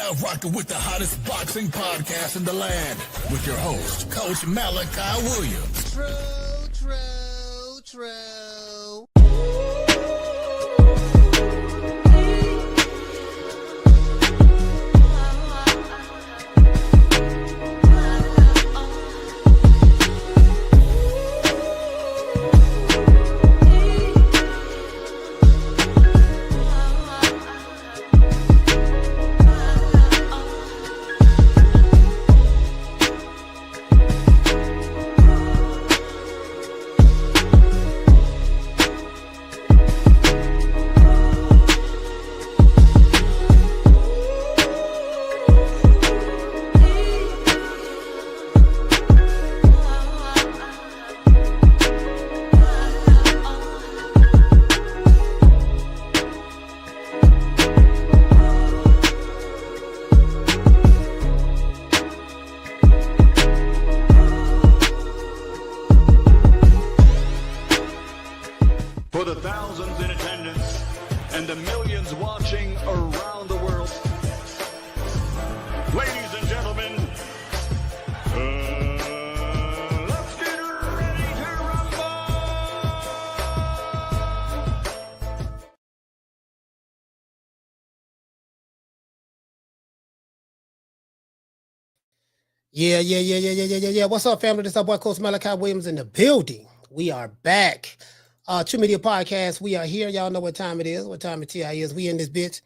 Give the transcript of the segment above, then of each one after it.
now rocking with the hottest boxing podcast in the land with your host, Coach Malachi Williams. True. For the thousands in attendance and the millions watching around the world, ladies and gentlemen, let's get ready to rumble! Yeah. What's up, family? This is our boy, Coach Malachi Williams in the building. We are back. True Media Podcast. We are here. Y'all know what time it is. What time it is. We in this bitch.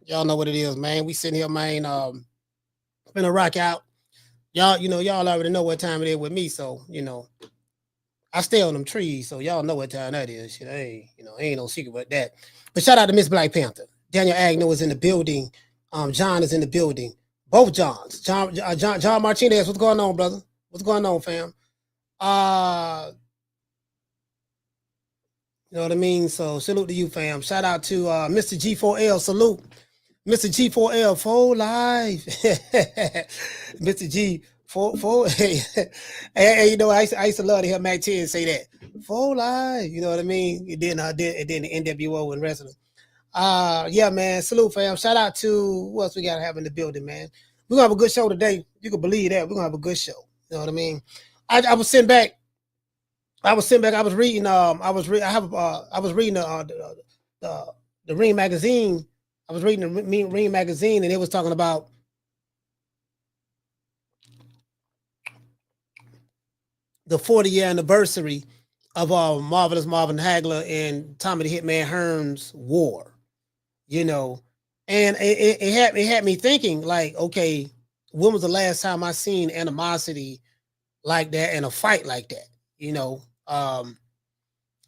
Y'all know what it is, man. We sitting here, man. Finna rock out. Y'all already know what time it is with me. So, I stay on them trees. So y'all know what time that is. Shit, ain't no secret about that. But shout out to Miss Black Panther. Daniel Agnew is in the building. John is in the building. Both Johns. John Martinez. What's going on, brother? What's going on, fam? You know what I mean? So salute to you, fam. Shout out to Mr. G4L. Salute. Mr. G4L, full live. Mr. G, full. Hey, I used to love to hear Mac 10 say that. Full live. You know what I mean? It didn't the NWO and wrestling. Yeah, man. Salute, fam. Shout out to who else we got to have in the building, man. We're going to have a good show today. You can believe that. We're going to have a good show. You know what I mean? I was sitting back. I was reading. I was reading the Ring magazine. I was reading the Ring magazine, and it was talking about the 40-year anniversary of Marvelous Marvin Hagler and Tommy the Hitman Hearns war. And it had me thinking, like, okay, when was the last time I seen animosity like that in a fight like that?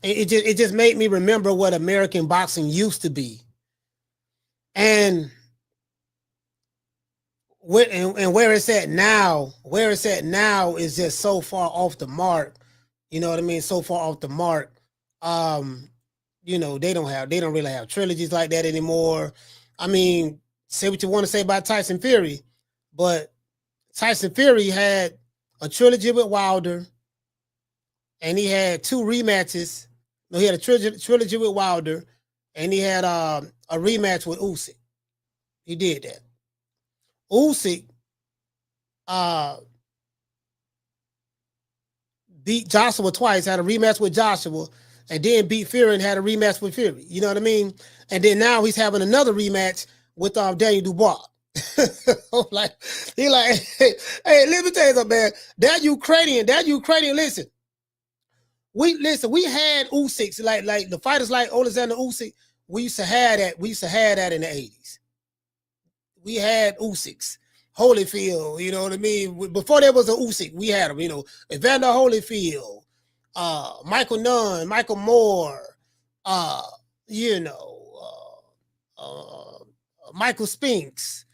It just made me remember what American boxing used to be, and where it's at now. Where it's at now is just so far off the mark. You know what I mean? So far off the mark. They don't really have trilogies like that anymore. I mean, say what you want to say about Tyson Fury, but Tyson Fury had a trilogy with Wilder. And he had two rematches. No, he had a trilogy with Wilder, and he had a rematch with Usyk. He did that. Usyk beat Joshua twice, had a rematch with Joshua, and then beat Fury and had a rematch with Fury. You know what I mean? And then now he's having another rematch with Daniel Dubois. Hey, let me tell you something, man. That Ukrainian, listen. We had Usyk, like the fighters like Alexander Usyk. We used to have that in the 80s. We had Usyks, Holyfield, you know what I mean? Before there was a Usyk, we had him, Evander Holyfield, Michael Nunn, Michael Moore, Michael Spinks,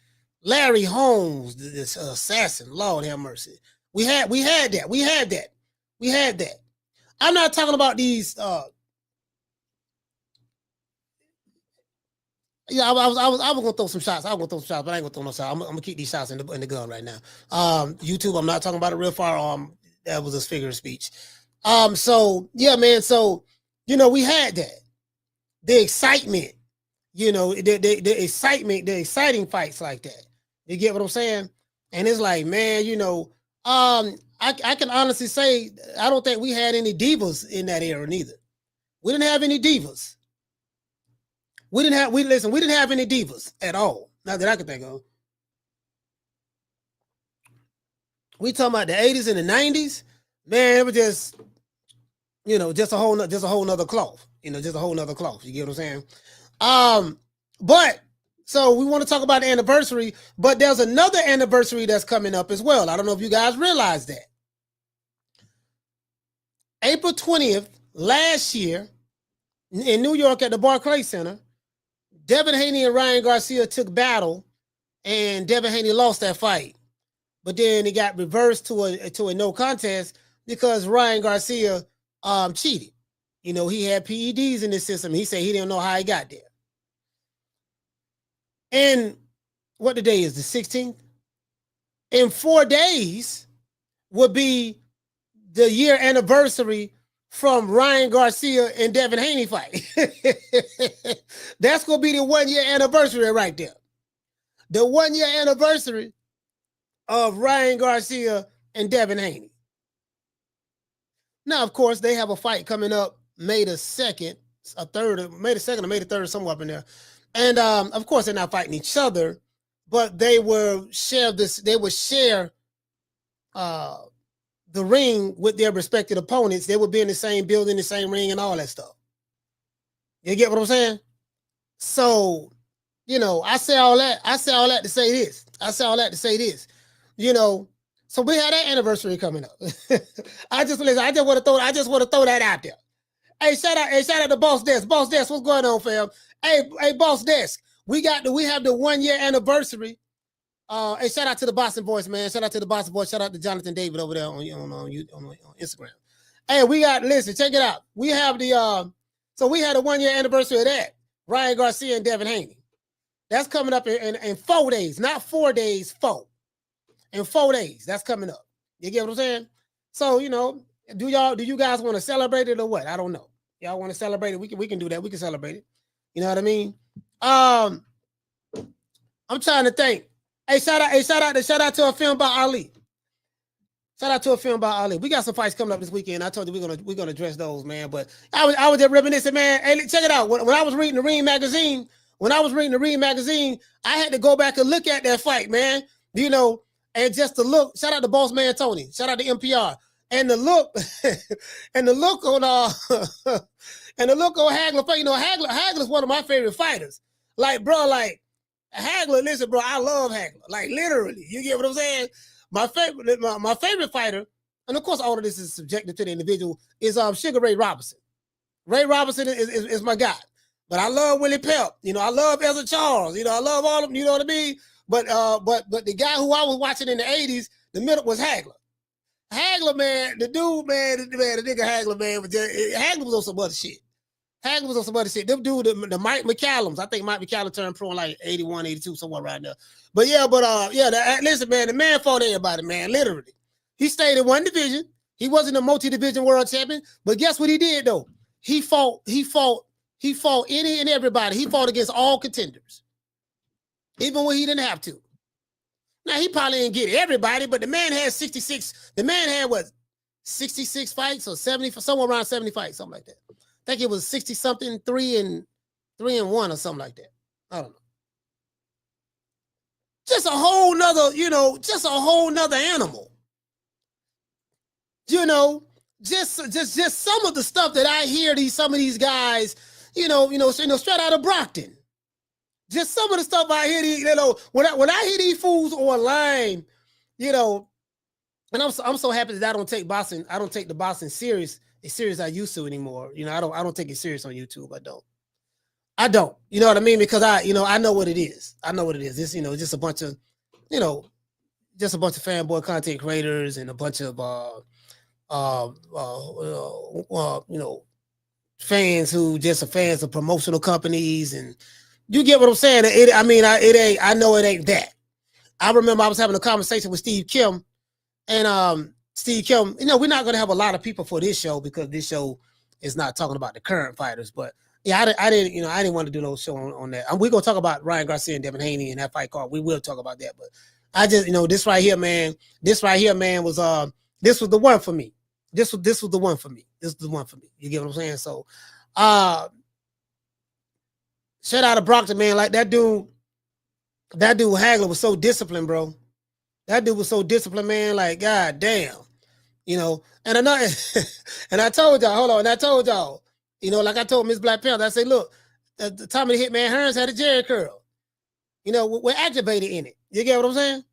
Larry Holmes, this assassin, Lord have mercy. We had that. I'm not talking about these. I was gonna throw some shots. But I ain't gonna throw no shots. I'm gonna keep these shots in the gun right now. YouTube. I'm not talking about it real far. That was a figure of speech. So yeah, man. So we had that. The excitement. The excitement. The exciting fights like that. You get what I'm saying? And it's like, man, I can honestly say I don't think we had any divas in that era neither. We didn't have any divas. We didn't have any divas at all. Not that I can think of. We talking about the 80s and the 90s, man, it was just, just a whole nother cloth. Just a whole nother cloth. You get what I'm saying? But so we want to talk about the anniversary, but there's another anniversary that's coming up as well. I don't know if you guys realize that. April 20th, last year, in New York at the Barclays Center, Devin Haney and Ryan Garcia took battle, and Devin Haney lost that fight. But then it got reversed to a no contest because Ryan Garcia cheated. He had PEDs in his system. He said he didn't know how he got there. And what the day is, the 16th? In 4 days would be the year anniversary from Ryan Garcia and Devin Haney fight. That's going to be the 1 year anniversary right there. The 1 year anniversary of Ryan Garcia and Devin Haney. Now, of course, they have a fight coming up May the 2nd, May the 2nd or May the 3rd, somewhere up in there. And of course, they're not fighting each other, but they will share the ring with their respective opponents. They will be in the same building, the same ring, and all that stuff. You get what I'm saying? So, I say all that to say this. So we had that anniversary coming up. I just want to throw that out there. Hey, shout out to Boss Desk. Boss Desk, what's going on, fam? Hey, Boss Desk. We have the 1 year anniversary. Hey, shout out to the Boston Boys, man. Shout out to the Boston Boys. Shout out to Jonathan David over there on Instagram. Hey, listen, check it out. We have so we had a 1 year anniversary of that. Ryan Garcia and Devin Haney. That's coming up in 4 days, not 4 days, 4. In 4 days, that's coming up. You get what I'm saying? So, do you guys want to celebrate it or what? I don't know. Y'all want to celebrate it? We can do that. We can celebrate it. You know what I mean? I'm trying to think. Hey, shout out to a film about Ali. Shout out to a film about Ali. We got some fights coming up this weekend. I told you we're gonna address those, man. But I was just reminiscing, man. Hey, check it out. When I was reading the Ring magazine, I had to go back and look at that fight, man. And just to look. Shout out to Boss Man Tony. Shout out to MPR. And the look, and the look on Hagler. Hagler's one of my favorite fighters. Like, bro, Hagler. Listen, bro, I love Hagler. Like, literally, you get what I'm saying? My favorite fighter, and of course, all of this is subjective to the individual, is Sugar Ray Robinson. Ray Robinson is my guy. But I love Willie Pep. I love Ezra Charles. I love all of them. You know what I mean? But the guy who I was watching in the 80s, the middle was Hagler. Hagler, man, the nigga Hagler, man, Hagler was on some other shit. Them dude, the Mike McCallums. I think Mike McCallum turned pro in like 81, 82, somewhere around there. But listen, man, the man fought everybody, man, literally. He stayed in one division. He wasn't a multi-division world champion, but guess what he did though? He fought any and everybody. He fought against all contenders, even when he didn't have to. Now, he probably didn't get everybody, but the man had 66. The man had, 66 fights or 70, somewhere around 70 fights, something like that. I think it was 60-something, 3-1 or something like that. I don't know. Just a whole nother animal. Just some of the stuff that I hear some of these guys, straight out of Brockton. Just some of the stuff I hear, when I hear these fools online, and I'm so happy that I don't take the boxing serious as serious I used to anymore. I don't take it serious on YouTube. I don't. You know what I mean? Because I know what it is. It's just a bunch of, fanboy content creators and a bunch of fans who just are fans of promotional companies, and you get what I'm saying. I know it ain't that. I remember I was having a conversation with Steve Kim, and Steve Kim, we're not going to have a lot of people for this show because this show is not talking about the current fighters, but Yeah, I didn't want to do no show on that. We're gonna talk about Ryan Garcia and Devin Haney and that fight card. We will talk about that, but I just, this right here, man, was this was the one for me. This was the one for me. This is the one for me. You get what I'm saying? So shout out to Brockton, man. Like that dude Hagler was so disciplined, bro. That dude was so disciplined, man. Like, god damn. And another and I told y'all, hold on, and I told y'all, like I told Miss Black Panther, I said, look, at the time of the Hitman Hearns had a Jerry curl. We're activated in it. You get what I'm saying?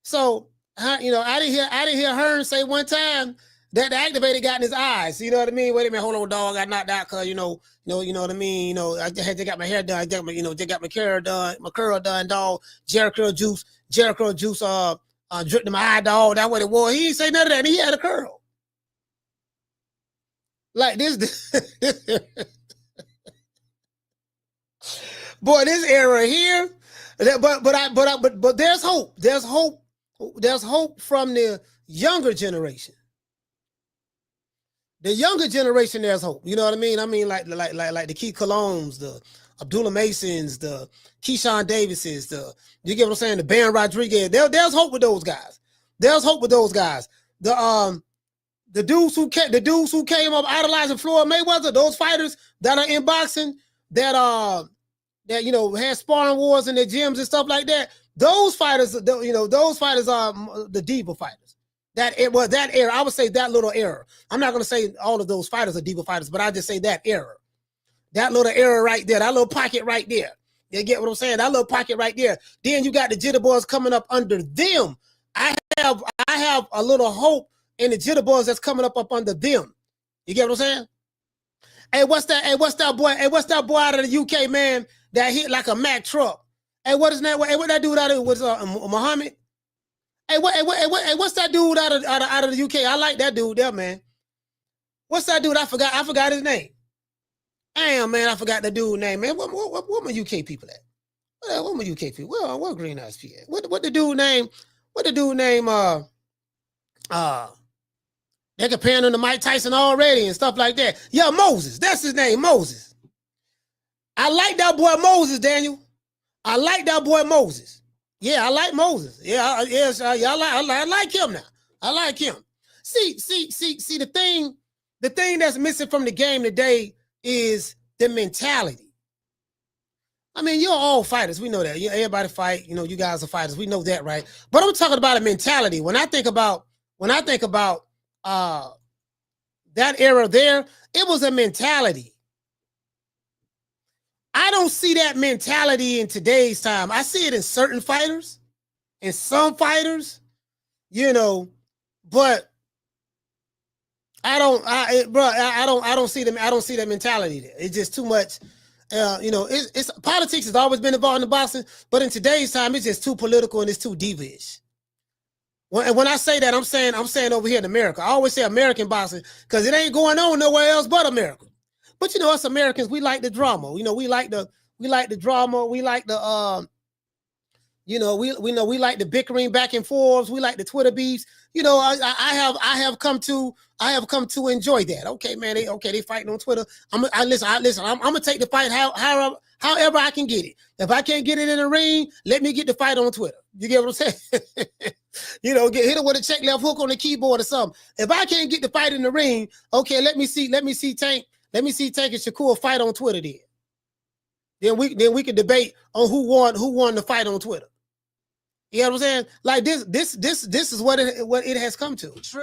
So, I didn't hear Hearns say one time that the activated got in his eyes. You know what I mean? Wait a minute, hold on, dog. I knocked out because, you know what I mean? I had to get my hair done. I got my, they got my curl done, dog. Jerry curl juice, dripped in my eye, dog. That's what it was. He didn't say none of that. And he had a curl. Like this. Boy, this era here. But there's hope. There's hope. There's hope from the younger generation. The younger generation, there's hope. You know what I mean? I mean, like the Keith Colognes, the Abdullah Masons, the Keyshawn Davises, you get what I'm saying? The Baron Rodriguez. There's hope with those guys. There's hope with those guys. The dudes who came up idolizing Floyd Mayweather, those fighters that are in boxing, that had sparring wars in their gyms and stuff like that. Those fighters, those fighters are the diva fighters. That era, I would say that little era. I'm not going to say all of those fighters are diva fighters, but I just say that era. That little era right there, that little pocket right there. You get what I'm saying? That little pocket right there. Then you got the Jitter Boys coming up under them. I have a little hope in the Jitter Boys that's coming up under them. You get what I'm saying? Hey, what's that boy? Hey, what's that boy out of the UK, man, that hit like a Mack truck? Hey, what is that? Hey, what that dude out of was Muhammad? Hey, what's that dude out of the UK? I like that dude there, man. What's that dude? I forgot his name. Damn, man, I forgot the dude's name, man. What my UK people at? What my UK people? Well, what Green Eyes P at? What the dude name? What the dude name? They're comparing him to Mike Tyson already and stuff like that. Yeah, Moses. That's his name, Moses. I like that boy Moses, Daniel. I like that boy Moses. Yeah, I like Moses. Yeah, I like him now. I like him. See, the thing that's missing from the game today is the mentality. I mean, you're all fighters. We know that. Everybody fight. You guys are fighters. We know that, right? But I'm talking about a mentality. When I think about that era there, it was a mentality. I don't see that mentality in today's time. I see it in certain fighters, in some fighters, but I don't see them. I don't see that mentality there. It's just too much. It's politics has always been involved in boxing, but in today's time, it's just too political and it's too diva-ish. When I say that, I'm saying over here in America. I always say American boxing because it ain't going on nowhere else but America. But us Americans, we like the drama. We like the drama. We like the we like the bickering back and forths. We like the Twitter beefs. I have come to enjoy that. Okay, man. They fighting on Twitter. I'm gonna take the fight however I can get it. If I can't get it in the ring, let me get the fight on Twitter. You get what I'm saying? Get hit it with a check left hook on the keyboard or something. If I can't get the fight in the ring, okay, let me see Tank. Let me see Tank and Shakur fight on Twitter then. Then we can debate on who won the fight on Twitter. You know what I'm saying? Like this is what it has come to. True.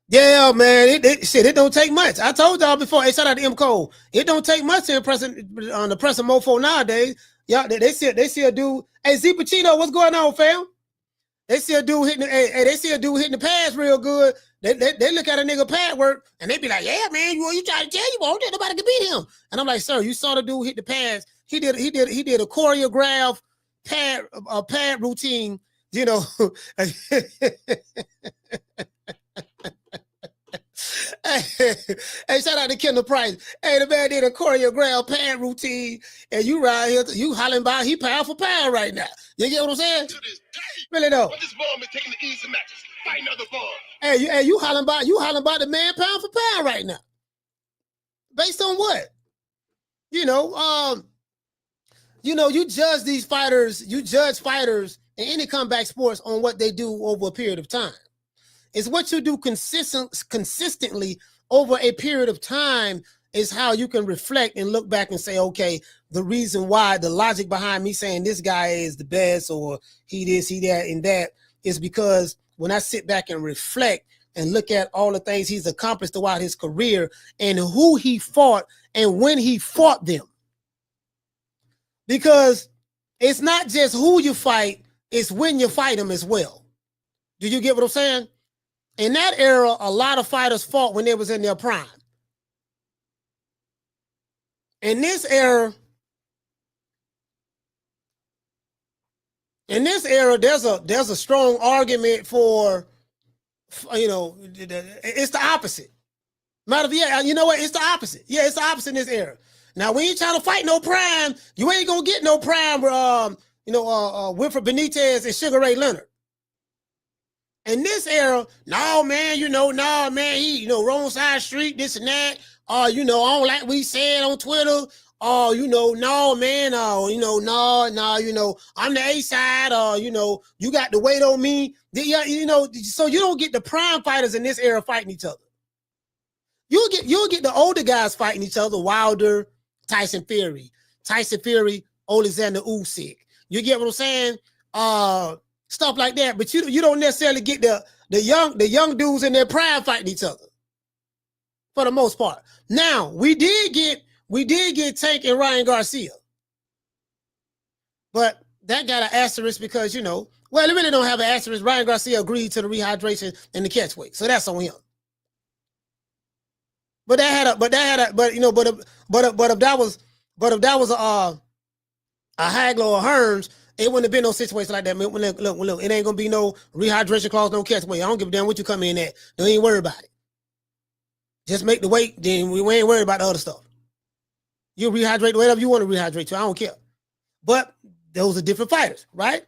Yeah, man. It don't take much. I told y'all before. Hey, shout out to M. Cole. It don't take much to impress on the press of mofo nowadays. Yeah, they see a dude. Hey, Z Pacino, what's going on, fam? They see a dude hitting. They see a dude hitting the pads real good. They look at a nigga pad work and they be like, yeah, man, you trying to tell you won't nobody can beat him. And I'm like, sir, you saw the dude hit the pads. He did a choreographed pad routine, Hey, shout out to Kendall Price. Hey, the man did a choreographed pad routine, and you right here, you hollering about he pound for pound right now. You get what I'm saying? To this day, really though. But this bomb is taking the easy matches, fighting other bomb. Hey, you hollering about the man pound for pound right now. Based on what? You judge these fighters, you judge fighters in any combat sports on what they do over a period of time. It's what you do consistently over a period of time is how you can reflect and look back and say, okay, the reason why, the logic behind me saying this guy is the best or he this, he that, and that is because when I sit back and reflect and look at all the things he's accomplished throughout his career and who he fought and when he fought them. Because it's not just who you fight, it's when you fight them as well. Do you get what I'm saying? In that era, a lot of fighters fought when they was in their prime. In this era, there's a strong argument for, it's the opposite. Matter of fact, you know what? It's the opposite. Yeah, it's the opposite in this era. Now, we ain't trying to fight no prime. You ain't gonna get no prime, Wilfred Benitez and Sugar Ray Leonard. In this era, no, man, he, wrong side of the street, this and that. I don't like what he said on Twitter. No, man, I'm the A side, you got the weight on me. So you don't get the prime fighters in this era fighting each other. You'll get the older guys fighting each other, Wilder, Tyson Fury, Alexander Usyk. You get what I'm saying? Stuff like that. But you don't necessarily get the young dudes in their prime fighting each other. For the most part. Now, we did get Tank and Ryan Garcia. But that got an asterisk because, it really don't have an asterisk. Ryan Garcia agreed to the rehydration and the catch weight. So that's on him. But if that was a Hagler or Hearns, it wouldn't have been no situation like that. Look, it ain't gonna be no rehydration clause, no catch weight. I don't give a damn what you come in at. Don't even worry about it. Just make the weight, then we ain't worried about the other stuff. You rehydrate whatever you want to rehydrate to. I don't care. But those are different fighters, right?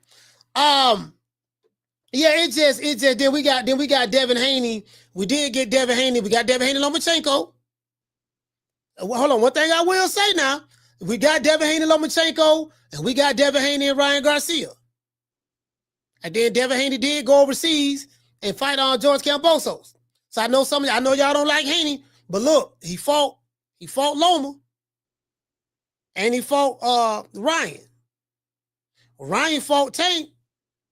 It just then we got Devin Haney. We did get Devin Haney. We got Devin Haney Lomachenko. Hold on, one thing I will say now. We got Devin Haney Lomachenko, and we got Devin Haney and Ryan Garcia. And then Devin Haney did go overseas and fight on George Kambosos. So I know y'all don't like Haney, but look, he fought Loma, and he fought Ryan. Ryan fought Tank,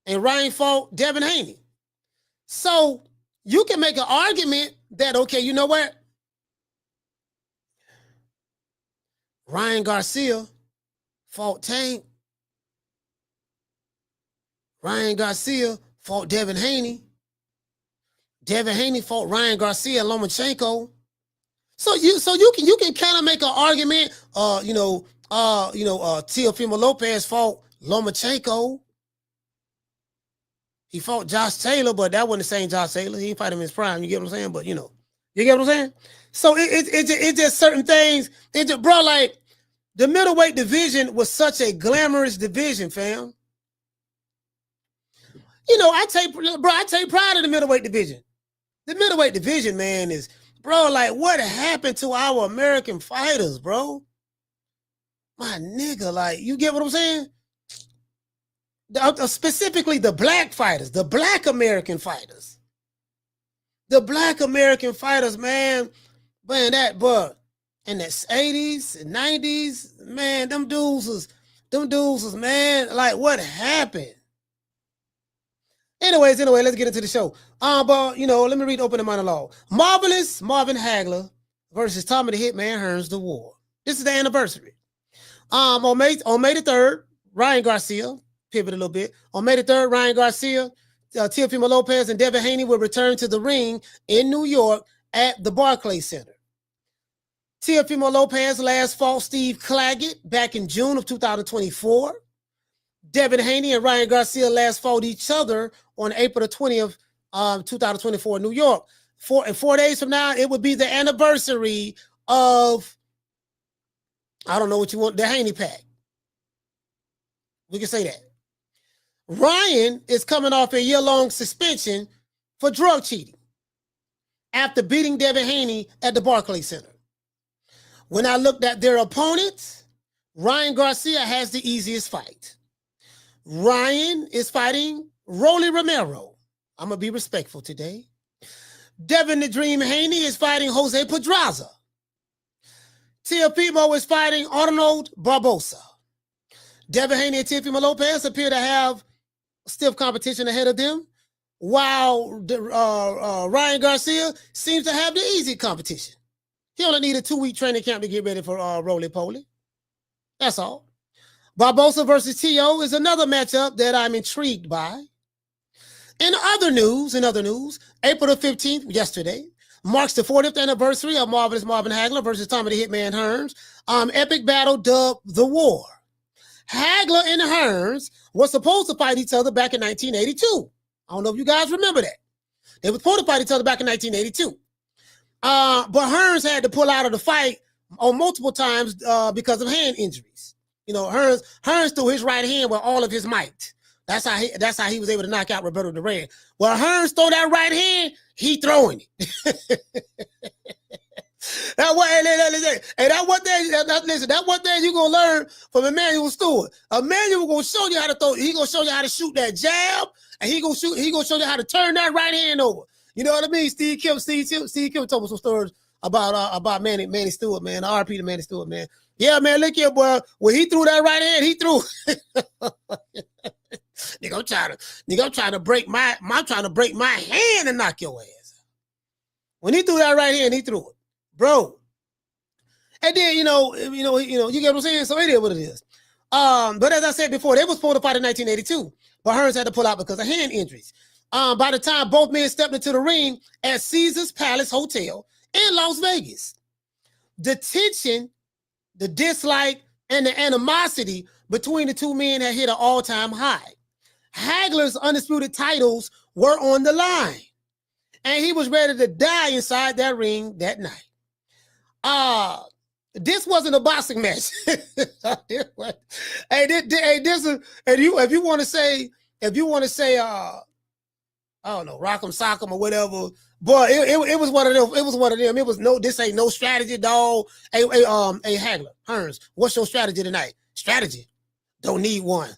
and Ryan fought Devin Haney. So you can make an argument that, okay, you know what? Ryan Garcia fought Tank. Ryan Garcia fought Devin Haney. Devin Haney fought Ryan Garcia and Lomachenko. So you can kind of make an argument. Teofimo Lopez fought Lomachenko. He fought Josh Taylor, but that wasn't the same Josh Taylor. He didn't fight him in his prime. You get what I'm saying? But you get what I'm saying? So it's just certain things. Bro, like the middleweight division was such a glamorous division, fam. I take pride in the middleweight division. The middleweight division, man, is, bro, like what happened to our American fighters, bro? My nigga, like, you get what I'm saying? Specifically the black fighters, the black American fighters. The black American fighters, man, in the 80s and 90s, man, them dudes was, man, like what happened? Anyways, let's get into the show. But let me read the opening monologue. Marvelous Marvin Hagler versus Tommy the Hitman Hearns, the war. This is the anniversary. On May the 3rd, Ryan Garcia, pivot a little bit. On May the 3rd, Ryan Garcia, Teofimo Lopez, and Devin Haney will return to the ring in New York at the Barclays Center. Teofimo Lopez last fought Steve Claggett back in June of 2024. Devin Haney and Ryan Garcia last fought each other on April the 20th, 2024 in New York. 4 days from now, it would be the anniversary of, I don't know what you want, the Haney pack. We can say that. Ryan is coming off a year-long suspension for drug cheating after beating Devin Haney at the Barclays Center. When I looked at their opponents, Ryan Garcia has the easiest fight. Ryan is fighting Rolly Romero. I'm going to be respectful today. Devin the Dream Haney is fighting Jose Pedraza. Teofimo is fighting Arnold Barboza. Devin Haney and Teofimo Lopez appear to have stiff competition ahead of them, while Ryan Garcia seems to have the easy competition. He only needed a 2-week training camp to get ready for roly-poly. That's all. Barboza versus Teo is another matchup that I'm intrigued by. In other news, April the 15th, yesterday, marks the 40th anniversary of Marvin Hagler versus Tommy the Hitman Hearns. Epic battle dubbed The War. Hagler and Hearns were supposed to fight each other back in 1982. I don't know if you guys remember that. They were supposed to fight each other back in 1982. But Hearns had to pull out of the fight on multiple times because of hand injuries. You know, Hearns threw his right hand with all of his might. That's how he was able to knock out Roberto Duran. Well, Hearns throw that right hand, he throwing it. That's one thing you're gonna learn from Emmanuel Stewart. Emmanuel gonna show you how to throw. He gonna show you how to shoot that jab, and he gonna show you how to turn that right hand over. You know what I mean? Steve Kim told me some stories about Manny Stewart, man. RP to Manny Stewart, man. Yeah, man, look here, boy. When he threw that right hand, he threw. I'm trying to break my hand and knock your ass. When he threw that right hand, he threw it, bro. And then you get what I'm saying. So it is what it is. But as I said before, they were supposed to fight in 1982, but Hearns had to pull out because of hand injuries. By the time both men stepped into the ring at Caesars Palace Hotel in Las Vegas, the tension, the dislike, and the animosity between the two men had hit an all-time high. Hagler's undisputed titles were on the line, and he was ready to die inside that ring that night. This wasn't a boxing match. If you want to say, I don't know, rock'em sock'em or whatever. Boy, it was one of them. It was one of them. This ain't no strategy, dog. Hey, Hagler, Hearns, what's your strategy tonight? Strategy? Don't need one.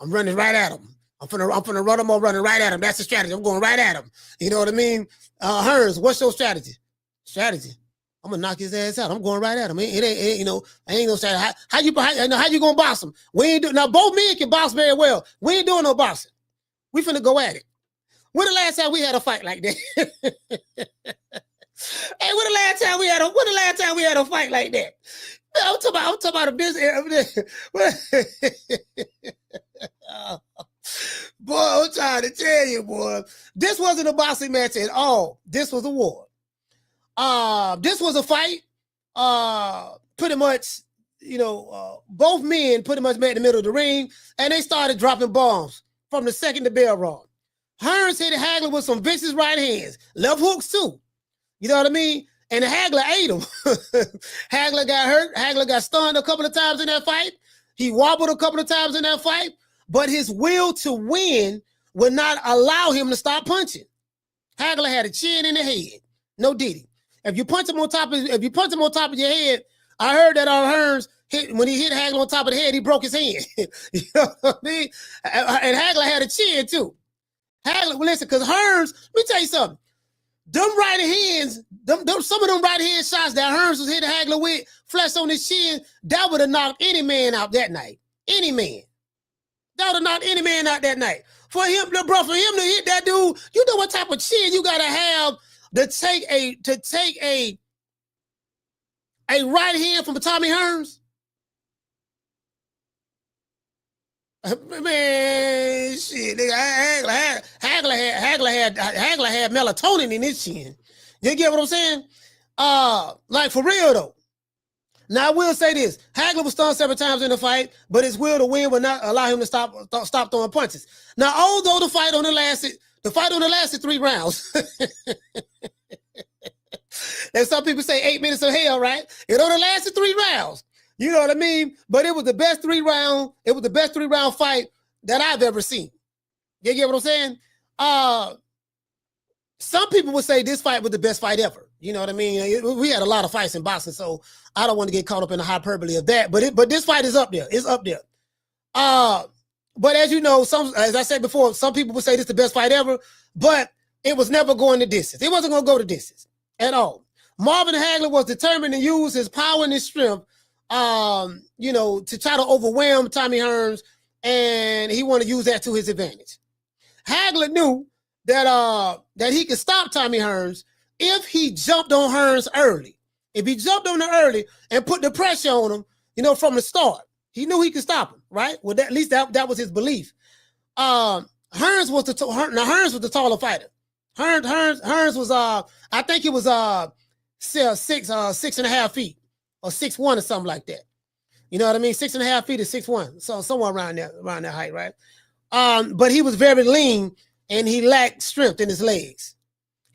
I'm running right at him. I'm finna run him or running right at him. That's the strategy. I'm going right at him. You know what I mean? Hearns, what's your strategy? Strategy? I'm gonna knock his ass out. I'm going right at him. It ain't no strategy. How you gonna box him? We ain't now. Both men can box very well. We ain't doing no boxing. We finna go at it. When the last time we had a fight like that? Hey, when the last time we had a fight like that? I'm talking about a business. Boy, I'm trying to tell you, boy. This wasn't a boxing match at all. This was a war. This was a fight. Pretty much, both men pretty much met in the middle of the ring, and they started dropping bombs from the second the bell rung. Hearns hit Hagler with some vicious right hands, left hooks too. You know what I mean? And Hagler ate him. Hagler got hurt. Hagler got stunned a couple of times in that fight. He wobbled a couple of times in that fight, but his will to win would not allow him to stop punching. Hagler had a chin in the head. No diddy. If you punch him on top of your head, I heard that on Hearns when he hit Hagler on top of the head, he broke his hand. You know what I mean? And Hagler had a chin too. Hagler, listen, because Hearns, let me tell you something. Them right hands, some of them right hand shots that Hearns was hitting Hagler with, flesh on his chin, that would have knocked any man out that night. Any man. That would have knocked any man out that night. For him to hit that dude, you know what type of chin you gotta have to take a right hand from Tommy Hearns? Man, shit, nigga, Hagler had melatonin in his chin. You get what I'm saying? Like for real though. Now I will say this: Hagler was stunned several times in the fight, but his will to win would not allow him to stop throwing punches. Now, although the fight only lasted 3 rounds. And some people say 8 minutes of hell, right? It only lasted 3 rounds. You know what I mean? But it was the best 3-round. It was the best 3-round fight that I've ever seen. You get what I'm saying? Some people would say this fight was the best fight ever. You know what I mean? We had a lot of fights in boxing, so I don't want to get caught up in the hyperbole of that. But this fight is up there. It's up there. But as you know, as I said before, some people would say this is the best fight ever, but it was never going the distance. It wasn't going to go the distance at all. Marvin Hagler was determined to use his power and his strength, to try to overwhelm Tommy Hearns, and he wanted to use that to his advantage. Hagler knew that he could stop Tommy Hearns if he jumped on Hearns early. If he jumped on him early and put the pressure on him, from the start, he knew he could stop him, right? Well, at least that was his belief. Hearns was the taller fighter. Hearns was I think it was 6.5 feet or 6'1" or something like that. You know what I mean? 6.5 feet to 6'1", so somewhere around that height, right? But he was very lean and he lacked strength in his legs.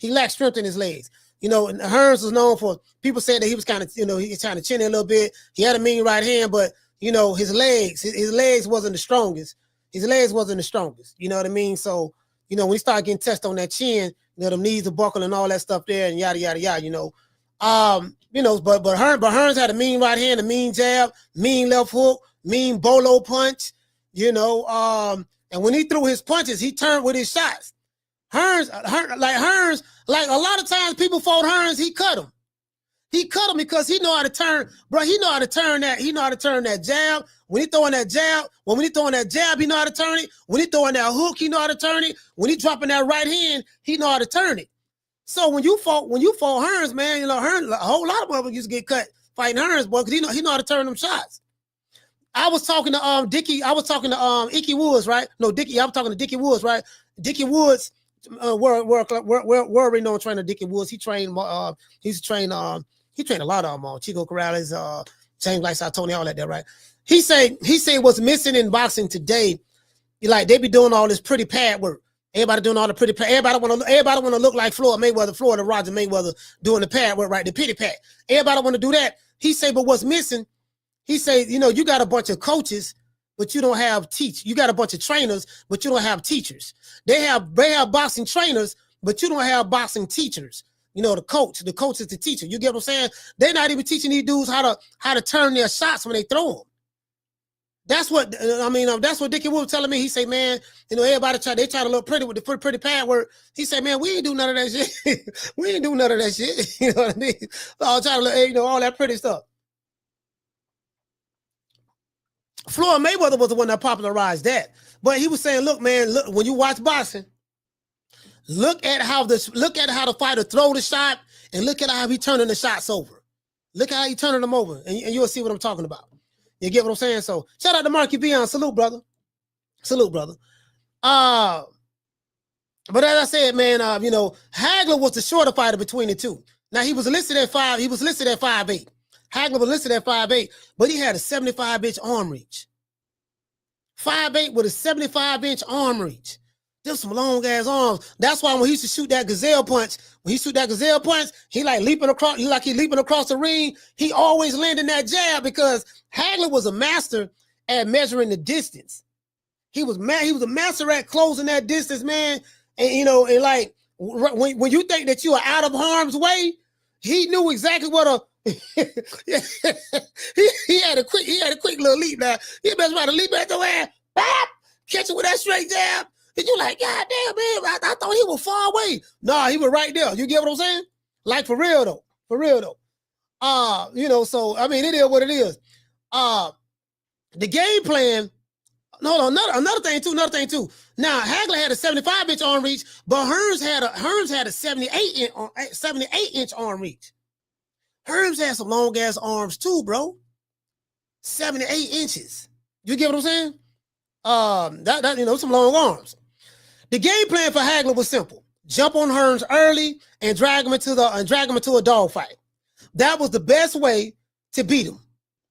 And Hearns was known for, people saying that he was kind of, he was kind of chinny a little bit. He had a mean right hand, but his legs wasn't the strongest. You know what I mean? So, when he started getting tested on that chin, them knees are buckle and all that stuff there and yada, yada, yada, but Hearns had a mean right hand, a mean jab, mean left hook, mean bolo punch, and when he threw his punches, he turned with his shots. Hearns, like a lot of times people fought Hearns, he cut him. He cut him because he know how to turn, bro. He know how to turn that. He know how to turn that jab. When he throwing that jab, he know how to turn it. When he throwing that hook, he know how to turn it. When he dropping that right hand, he know how to turn it. So when you fought Hearns, man, Hearns, a whole lot of people used to get cut fighting Hearns, boy, because he know how to turn them shots. I was talking to Dickie. I was talking to Icky Woods, right? No, Dickie. I was talking to Dickie Woods, right? Dickie Woods, we're already known trainer Dickie Woods. He trained a lot of them. Chico Corrales, James Like Tony, all that there, right? He said what's missing in boxing today, like they be doing all this pretty pad work. Everybody doing all the pretty pad. Everybody want to look like Florida Roger Mayweather doing the pad work, right? The pity pad. Everybody want to do that. He said, but what's missing? He said, you got a bunch of coaches, but you don't have You got a bunch of trainers, but you don't have teachers. They have boxing trainers, but you don't have boxing teachers. The coach is the teacher. You get what I'm saying? They're not even teaching these dudes how to turn their shots when they throw them. That's what Dickie Wood was telling me. He said, man, everybody try to look pretty with the pretty pad work. He said, man, we ain't do none of that shit. We ain't do none of that shit. You know what I mean? All trying to look, all that pretty stuff. Floyd Mayweather was the one that popularized that. But he was saying, look, when you watch boxing, look at how the fighter throw the shot and look at how he turning the shots over. Look at how he turning them over, and you'll see what I'm talking about. You get what I'm saying? So shout out to Marky Beyond. Salute, brother. But as I said, man, Hagler was the shorter fighter between the two. Now he was listed at 5'8". Hagler was listed at 5'8", but he had a 75-inch arm reach. 5'8" with a 75-inch arm reach. There's some long ass arms. That's why when he used to shoot that gazelle punch, he like leaping across the ring. He always landed that jab because Hagler was a master at measuring the distance. He was a master at closing that distance, man. And and like when you think that you are out of harm's way, he knew exactly what he had a quick little leap. Now he best try to leap at your ass, bop, catch it with that straight jab. And you like, God damn, man, I thought he was far away. Nah, he was right there. You get what I'm saying? Like for real though. So I mean, it is what it is. The game plan. No, another thing too. Now Hagler had a 75-inch arm reach, but Hearns had a 78-inch arm reach. Hearns had some long ass arms too, bro. 78 inches. You get what I'm saying? Some long arms. The game plan for Hagler was simple: jump on Hearns early and drag him into a dogfight. That was the best way to beat him.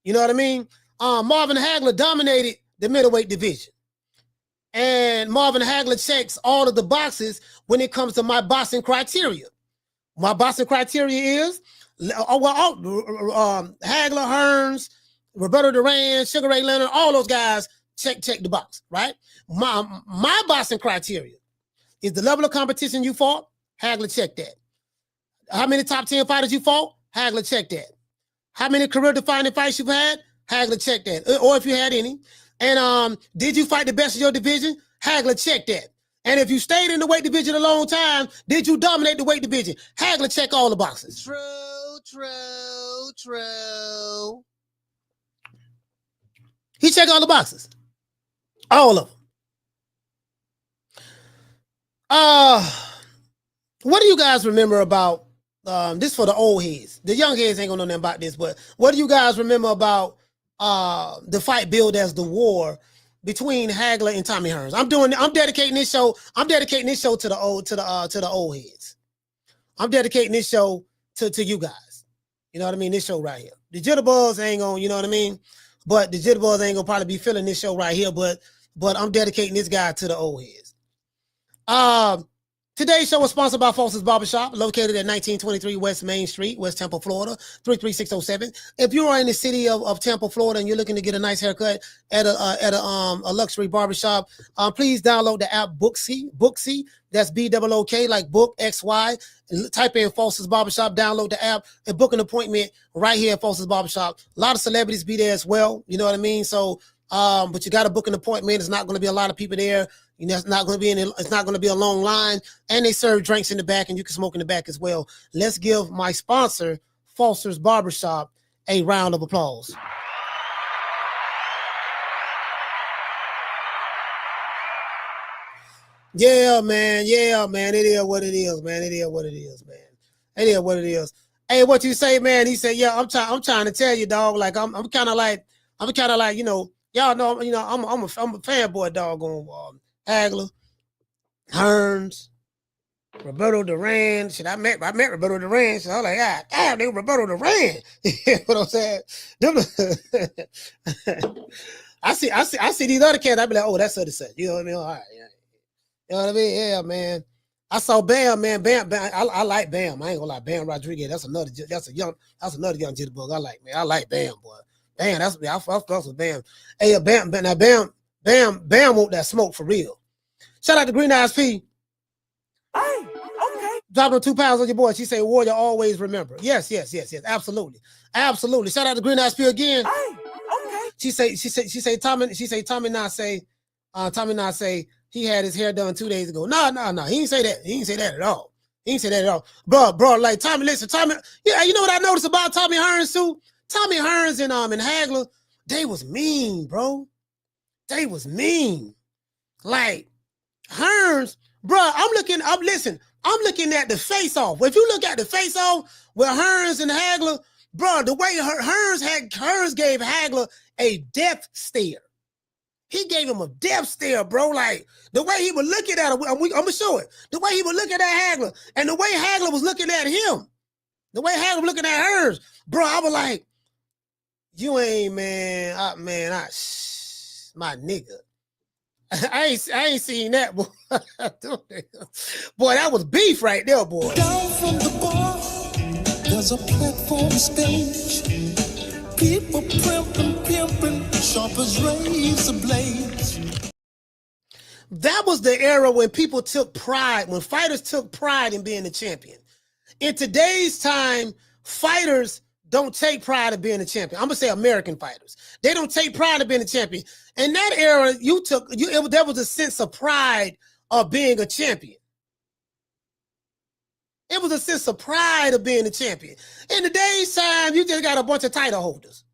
You know what I mean? Marvin Hagler dominated the middleweight division, and Marvin Hagler checks all of the boxes when it comes to my boxing criteria. My boxing criteria is Hagler, Hearns, Roberto Duran, Sugar Ray Leonard, all those guys check the box, right? My boxing criteria is the level of competition you fought. Hagler checked that. How many top 10 fighters you fought? Hagler, check that. How many career-defining fights you've had? Hagler, check that. Or if you had any. And did you fight the best of your division? Hagler, check that. And if you stayed in the weight division a long time, did you dominate the weight division? Hagler, check all the boxes. True. He checked all the boxes. All of them. What do you guys remember about this for the old heads? The young heads ain't gonna know nothing about this, but what do you guys remember about the fight billed as the war between Hagler and Tommy Hearns? I'm dedicating this show to the old heads. I'm dedicating this show to you guys. You know what I mean? This show right here. The jitterbugs ain't gonna, you know what I mean? But the jitterbugs ain't gonna probably be feeling this show right here, but I'm dedicating this guy to the old heads. Today's show is sponsored by Foster's Barbershop, located at 1923 West Main Street, West Tampa, Florida, 33607. If you are in the city of Tampa, Florida, and you're looking to get a nice haircut at a luxury barbershop, please download the app Booksy. That's BOOK, like book XY. Type in Foster's Barbershop, download the app, and book an appointment right here at Foster's Barbershop. A lot of celebrities be there as well. You know what I mean? So, but you got to book an appointment. There's not going to be a lot of people there. You know, it's not going to be a long line, and they serve drinks in the back, and you can smoke in the back as well. Let's give my sponsor, Foster's Barbershop, a round of applause. Yeah, man. It is what it is, man. It is what it is. Hey, what you say, man? He said, yeah, I'm trying to tell you, dog. Like I'm kind of like, you know, y'all know, you know, I'm a fanboy, dog, on Hagler, Hearns, Roberto Duran. Shit, I met Roberto Duran. So I was like, God damn, they Roberto Duran. You know what I'm saying? I see these other cats. I be like, oh, that's what it said. You know what I mean? All right, yeah. You know what I mean? Yeah, man. I saw Bam, man. Bam. I like Bam. I ain't gonna lie. Bam Rodriguez. That's another young jitterbug. I like, man. I like Bam, boy. Bam. I fuck with Bam. Hey, Bam. Now Bam want that smoke for real. Shout out to Green Eyes P. Hey, okay. Dropping 2 pounds on your boy. She say, Warrior always remember. Yes. Absolutely. Shout out to Green Eyes P again. Hey, okay. She say Tommy not say he had his hair done 2 days ago. No. He didn't say that. He didn't say that at all. Bro, like Tommy, listen, Tommy, yeah, you know what I noticed about Tommy Hearns too? Tommy Hearns and Hagler, they was mean, bro. They was mean. Like Hearns, bro, I'm looking at the face-off. If you look at the face-off with Hearns and Hagler, bro, the way Hearns gave Hagler a death stare. He gave him a death stare, bro. Like the way he was looking at him, I'm gonna show it. The way he was looking at Hagler, and the way Hagler was looking at him, the way Hagler was looking at Hearns, bro. I was like, you ain't, man, my nigga. I ain't seen that, boy. Boy, that was beef right there, boy. Down from the bar, there's a platform stage. People pimping, sharp as razor blades. That was the era when people took pride, when fighters took pride in being the champion. In today's time, fighters don't take pride in being a champion. I'm gonna say American fighters. They don't take pride in being a champion. In that era, there was a sense of pride of being a champion. It was a sense of pride of being a champion. In today's time, you just got a bunch of title holders.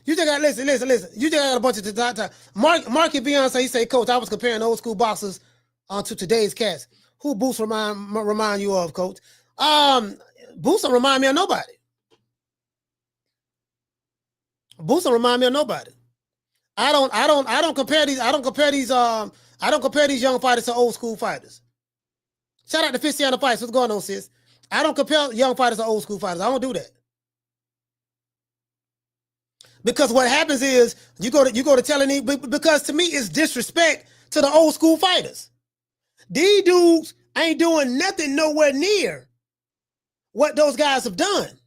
You just got, listen. You just got a bunch of title. Marky Beyonce, he say, Coach, I was comparing old school boxers to today's cats. Who Boots remind you of, Coach? Boots don't remind me of nobody. Boots don't remind me of nobody. I don't compare these young fighters to old school fighters. Shout out to Fistiana Fights. What's going on, sis? I don't compare young fighters to old school fighters. I don't do that. Because what happens is you go to telling because to me it's disrespect to the old school fighters. These dudes ain't doing nothing nowhere near what those guys have done.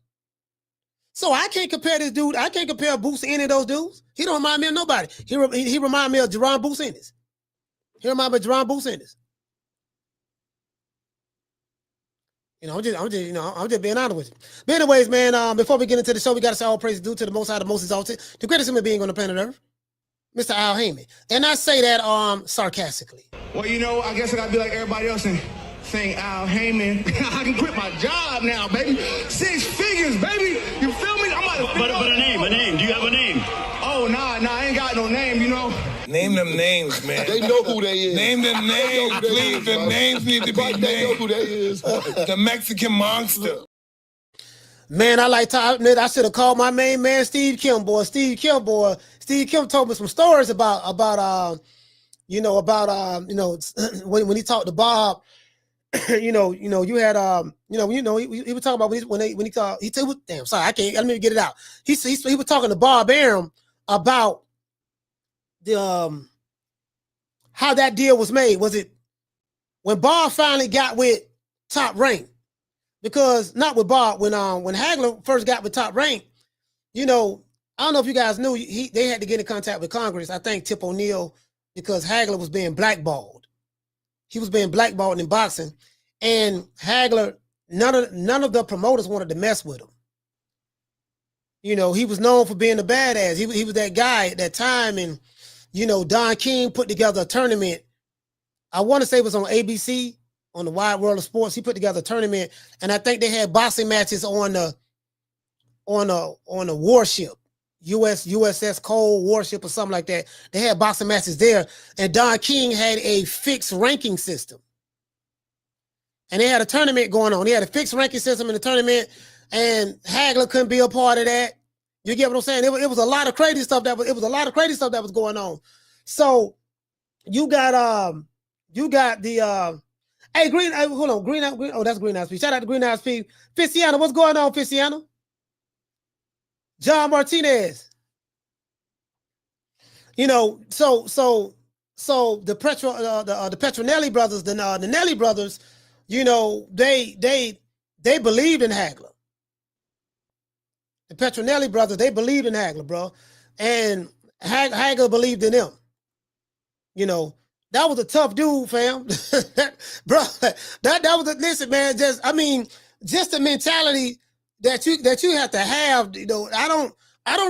So I can't compare this dude. I can't compare Boots to any of those dudes. He don't remind me of nobody. He remind me of Jerron Boots Ennis. He remind me of Jerron Boots Ennis. I'm just being honest with you. But anyways, man, before we get into the show, we got to say all praise due to the Most High, the Most Exalted, the greatest human being on the planet Earth, Mr. Al Heyman. And I say that sarcastically. Well, I guess I gotta be like everybody else and sing Al Heyman. I can quit my job now, baby. 6 figures, baby. You feel me? I'm about to But a name. Do you have a name? Oh, nah, I ain't got no name, Name them names, man. They know who they is. Name them names, please. The names need to be named. They know who they is. The Mexican monster. Man, I should have called my main man Steve Kim, boy. Steve Kim told me some stories about when he talked to Bob. You had he was talking about when he talked. Damn, sorry, I can't. Let me get it out. He was talking to Bob Arum about the how that deal was made. Was it when Bob finally got with Top Rank? Because not with Bob, when Hagler first got with Top Rank, I don't know if you guys knew, they had to get in contact with Congress. I think Tip O'Neill, because Hagler was being blackballed. He was being blackballed in boxing, and Hagler, none of the promoters wanted to mess with him. He was known for being a badass. He was that guy at that time, and Don King put together a tournament. I want to say it was on ABC. On the Wide World of Sports, he put together a tournament, and I think they had boxing matches on a warship, USS Cole warship or something like that. They had boxing matches there, and Don King had a fixed ranking system, and they had a tournament going on. He had a fixed ranking system in the tournament, and Hagler couldn't be a part of that. You get what I'm saying? It was a lot of crazy stuff that was going on. So you got the. Hey, hold on. Green, oh, that's Green Eyes P. Shout out to Green Eyes P. Ficiano, what's going on, Ficiano? John Martinez. So the Petronelli brothers, the Nelly brothers, they believed in Hagler. The Petronelli brothers, they believed in Hagler, bro. And Hagler believed in them. That was a tough dude, fam. Bro, that was listen, man, just the mentality that you have to have, I don't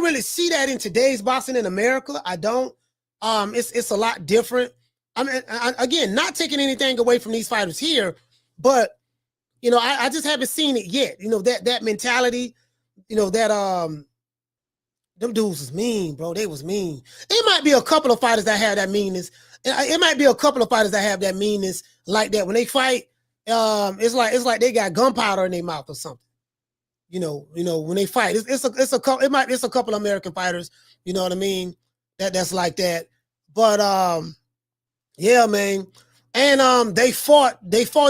really see that in today's boxing in America. I don't. It's a lot different. Again, not taking anything away from these fighters here, but I just haven't seen it yet. That mentality, them dudes was mean, bro. They was mean. It might be a couple of fighters that have that meanness. It might be a couple of fighters that have that meanness like that. When they fight, it's like they got gunpowder in their mouth or something. When they fight, it's a couple of American fighters. You know what I mean? That's like that. But yeah, man. And they fought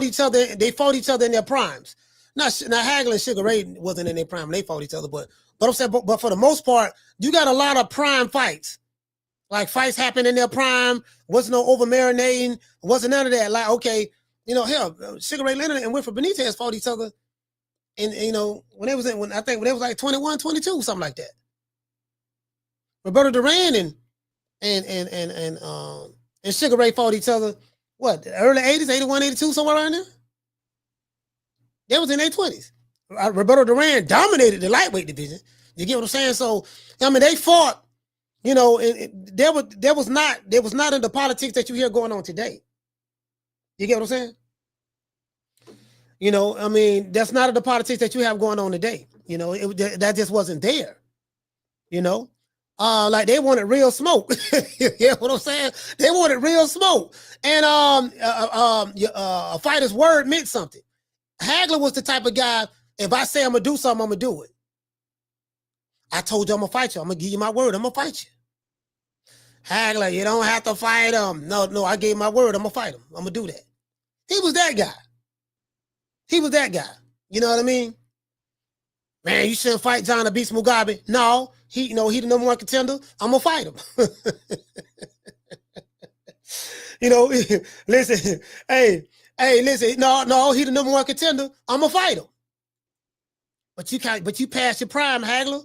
each other. They fought each other in their primes. Now Hagler and Sugar Ray wasn't in their prime. They fought each other, but I'm saying, but for the most part, you got a lot of prime fights. Like fights happen in their prime. Wasn't no over marinating. Wasn't none of that. Like, okay, hell, Sugar Ray Leonard and Wilfred Benitez fought each other. And when they was like 21, 22, something like that. Roberto Duran and Sugar Ray fought each other. What, the early 80s, 81, 82, somewhere around there? They was in their 20s. Roberto Duran dominated the lightweight division. You get what I'm saying? So, they fought. There was not in the politics that you hear going on today. You get what I'm saying? That's not in the politics that you have going on today. That just wasn't there. Like they wanted real smoke. You get what I'm saying? They wanted real smoke, and a fighter's word meant something. Hagler was the type of guy. If I say I'm gonna do something, I'm gonna do it. I told you I'm gonna fight you. I'm gonna give you my word. I'm gonna fight you. Hagler, you don't have to fight him. No, I gave my word. I'm gonna fight him. I'm gonna do that. He was that guy. You know what I mean? Man, you shouldn't fight John the Beast Mugabe. No, he the number one contender. I'm gonna fight him. Listen, hey, listen, no, he the number one contender. I'm gonna fight him. But you passed your prime, Hagler.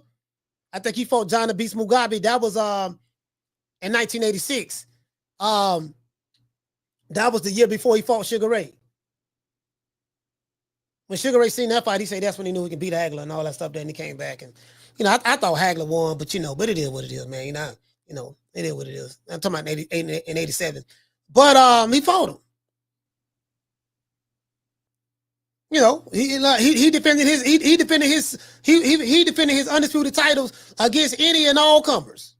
I think he fought John the Beast Mugabe. That was in 1986. That was the year before he fought Sugar Ray. When Sugar Ray seen that fight, he said that's when he knew he could beat Hagler and all that stuff. Then he came back and, I thought Hagler won, but but it is what it is, man. It is what it is. I'm talking about in 87. But he fought him. He defended his undisputed titles against any and all comers.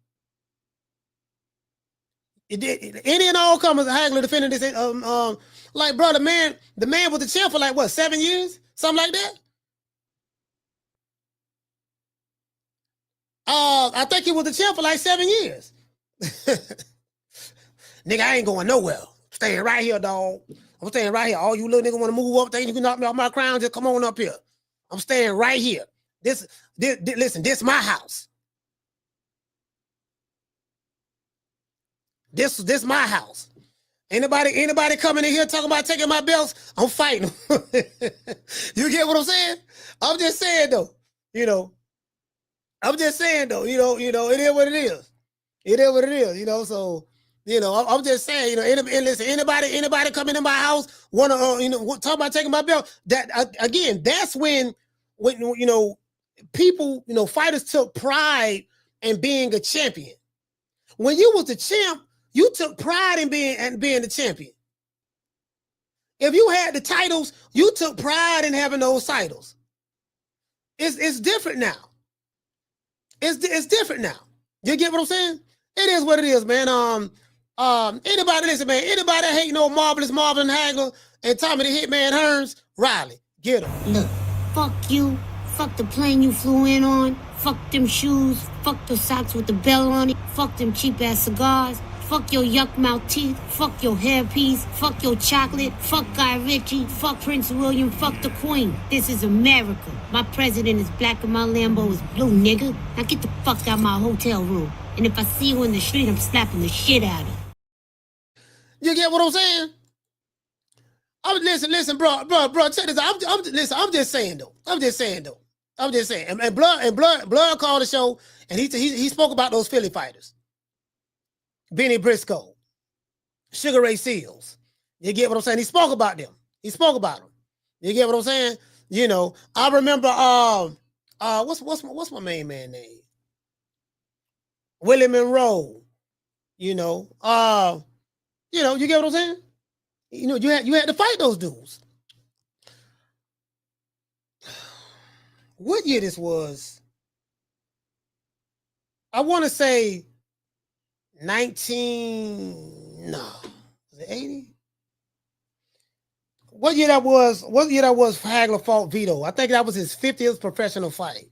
Any and all comers. Hagler defended this. Like, bro, the man was the champ for like what, 7 years, something like that. I think he was the champ for like 7 years. Nigga, I ain't going nowhere. Staying right here, dog. I'm staying right here. All you little niggas want to move up, think you can knock me off my crown, just come on up here. I'm staying right here. Listen, this my house. This my house. Anybody coming in here talking about taking my belts, I'm fighting. You get what I'm saying? I'm just saying though, I'm just saying though, it is what it is. It is what it is, so, I'm just saying, listen, anybody coming in my house, want to, talk about taking my belt, that, again, that's when people, fighters took pride in being a champion. When you was the champ, you took pride in being the champion. If you had the titles, you took pride in having those titles. It's different now. It's different now. You get what I'm saying? It is what it is, man. Anybody listen, man. Anybody hating on Marvelous Marvin Hagler and Tommy the Hitman Hearns, Riley, get him. Look, fuck you. Fuck the plane you flew in on. Fuck them shoes. Fuck the socks with the bell on it. Fuck them cheap ass cigars. Fuck your yuck mouth teeth. Fuck your hairpiece. Fuck your chocolate. Fuck Guy Ritchie. Fuck Prince William. Fuck the Queen. This is America. My president is black and my Lambo is blue, nigga. Now get the fuck out my hotel room. And if I see you in the street, I'm slapping the shit out of you. You get what I'm saying? Listen, bro. Check this out. I'm just saying though. And Blood called the show, and he spoke about those Philly fighters. Benny Briscoe, Sugar Ray Seals. You get what I'm saying? He spoke about them. You get what I'm saying? I remember what's my main man name? Willie Monroe. You get what I'm saying? You had to fight those dudes. What year this was? I want to say was it 80? What year that was Hagler fought Vito? I think that was his 50th professional fight.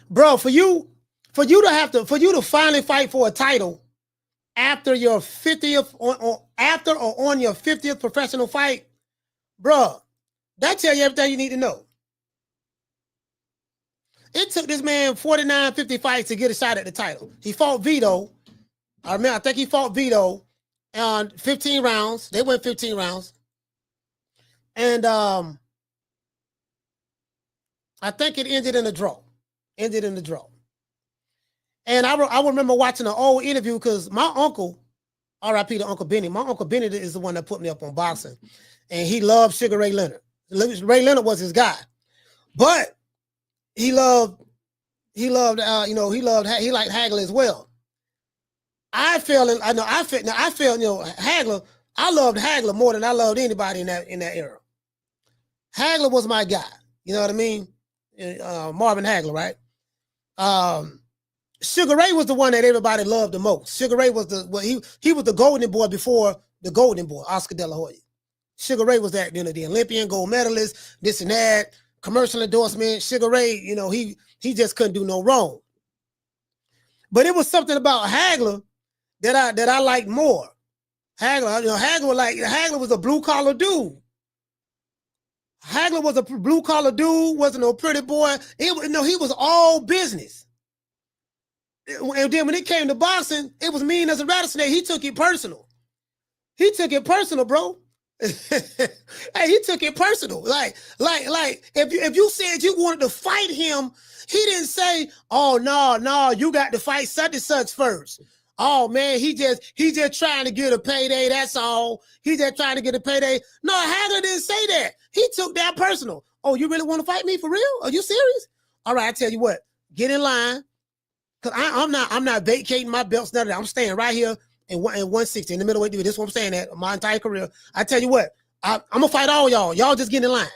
Bro, for you to finally fight for a title after your 50th on your 50th professional fight, bro, that tell you everything you need to know. It took this man 49, 50 fights to get a shot at the title. He fought Vito. I think he fought Vito on 15 rounds. They went 15 rounds. And I think it ended in a draw. And I remember watching an old interview because my uncle, R.I.P. to Uncle Benny, my Uncle Benny is the one that put me up on boxing. And he loved Sugar Ray Leonard. Ray Leonard was his guy. But he liked Hagler as well. Hagler. I loved Hagler more than I loved anybody in that era. Hagler was my guy. You know what I mean? Marvin Hagler, right? Sugar Ray was the one that everybody loved the most. Sugar Ray was he was the golden boy before the golden boy, Oscar De La Hoya. Sugar Ray was that, the Olympian gold medalist, this and that, commercial endorsement. Sugar Ray, he just couldn't do no wrong. But it was something about Hagler that I liked more. Hagler was a blue collar dude. Hagler was a blue collar dude, wasn't no pretty boy. He was all business. And then when it came to boxing, it was mean as a rattlesnake. He took it personal. Bro. Hey, he took it personal. Like if you said you wanted to fight him, he didn't say, "Oh no, you got to fight such and such first. Oh man, he just trying to get a payday. That's all. He just trying to get a payday. No, Hagler didn't say that. He took that personal. Oh, you really want to fight me for real? Are you serious? All right, I tell you what, get in line. Cause I'm not vacating my belts. None of that. I'm staying right here in 160 in the middleweight division. This is what I'm saying at my entire career. I tell you what, I'm gonna fight all y'all. Y'all just get in line,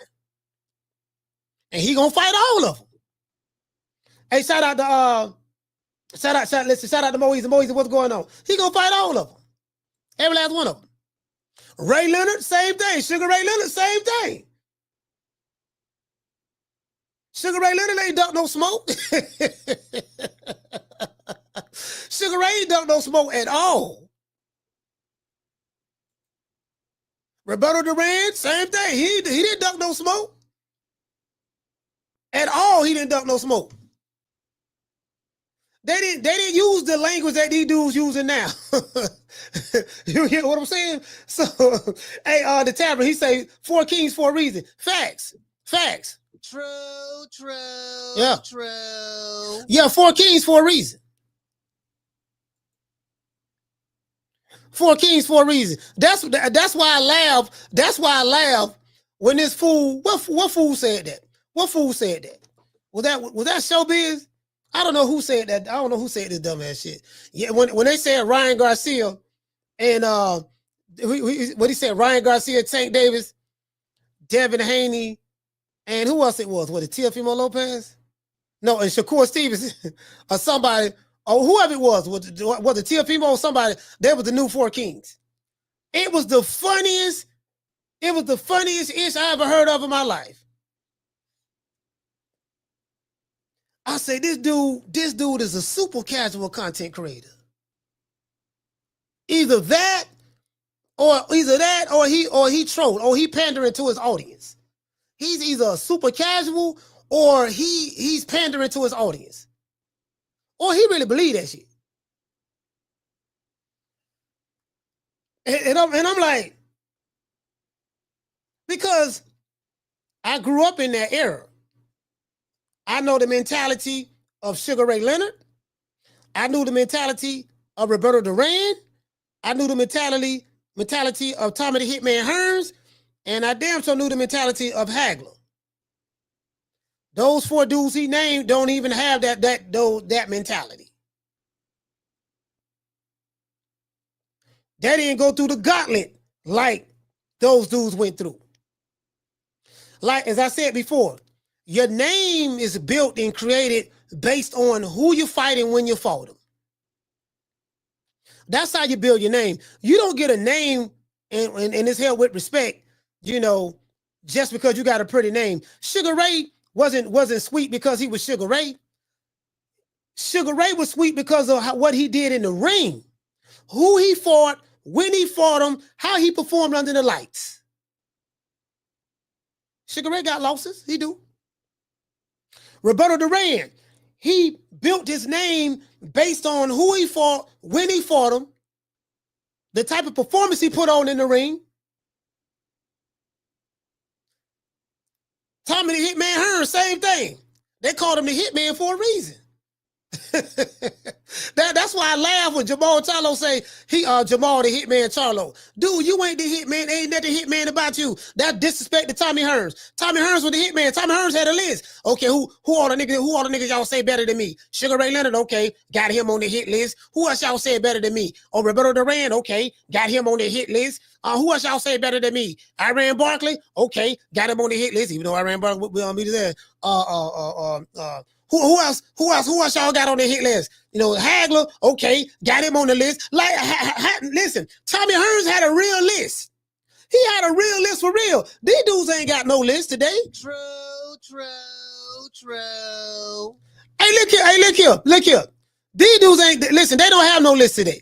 and he gonna fight all of them. Hey, shout out to shout out to Moise. Moise, what's going on? He gonna fight all of them. Every last one of them. Ray Leonard, same thing. Sugar Ray Leonard, same thing. Sugar Ray Leonard ain't duck no smoke. Sugar Ray ain't duck no smoke at all. Roberto Duran, same thing. He didn't duck no smoke. At all, he didn't duck no smoke. They didn't use the language that these dudes using now. You hear what I'm saying? So, hey, the Tavern, he say 4 kings for a reason. Facts. True. Yeah. True. Yeah, 4 kings for a reason. 4 kings for a reason. That's why I laugh. That's why I laugh when this fool. What fool said that? What fool said that? Was that Showbiz? I don't know who said that. I don't know who said this dumbass shit. Yeah, when they said Ryan Garcia and what he said, Ryan Garcia, Tank Davis, Devin Haney, and who else it was? Was it Teofimo Lopez? No, and Shakur Stevens or somebody, or whoever it was it Teofimo or somebody? They was the new 4 kings. It was the funniest ish I ever heard of in my life. I say this dude is a super casual content creator. Either that or he trolled or he pandering to his audience. He's either a super casual or he's pandering to his audience. Or he really believe that shit. And I'm like, because I grew up in that era. I know the mentality of Sugar Ray Leonard. I knew the mentality of Roberto Duran. I knew the mentality of Tommy the Hitman Hearns. And I damn sure knew the mentality of Hagler. Those 4 dudes he named don't even have that mentality. They didn't go through the gauntlet like those dudes went through. Like, as I said before, your name is built and created based on who you're fighting when you fought them. That's how you build your name. You don't get a name and it's held with respect, just because you got a pretty name. Sugar Ray wasn't sweet because he was Sugar Ray. Sugar Ray was sweet because of what he did in the ring, who he fought, when he fought him, how he performed under the lights. Sugar Ray got losses, he do. Roberto Duran, he built his name based on who he fought, when he fought him, the type of performance he put on in the ring. Tommy the Hitman Hearns, same thing. They called him the Hitman for a reason. That's why I laugh when Jamal Charlo say Jamal the Hitman Charlo. Dude, you ain't the Hitman. Ain't nothing Hitman about you. That disrespect to Tommy Hearns. Tommy Hearns was the Hitman. Tommy Hearns had a list. Okay, who all the niggas y'all say better than me? Sugar Ray Leonard, okay, got him on the hit list. Who else y'all say better than me? Oh, Roberto Duran, okay, got him on the hit list. Who else y'all say better than me? Iran Barkley, okay, got him on the hit list. Even though Iran Barkley will be there. Who else y'all got on the hit list? Hagler, okay, got him on the list. Like, listen, Tommy Hearns had a real list. He had a real list for real. These dudes ain't got no list today. True. Hey, look here. These dudes ain't, listen, they don't have no list today.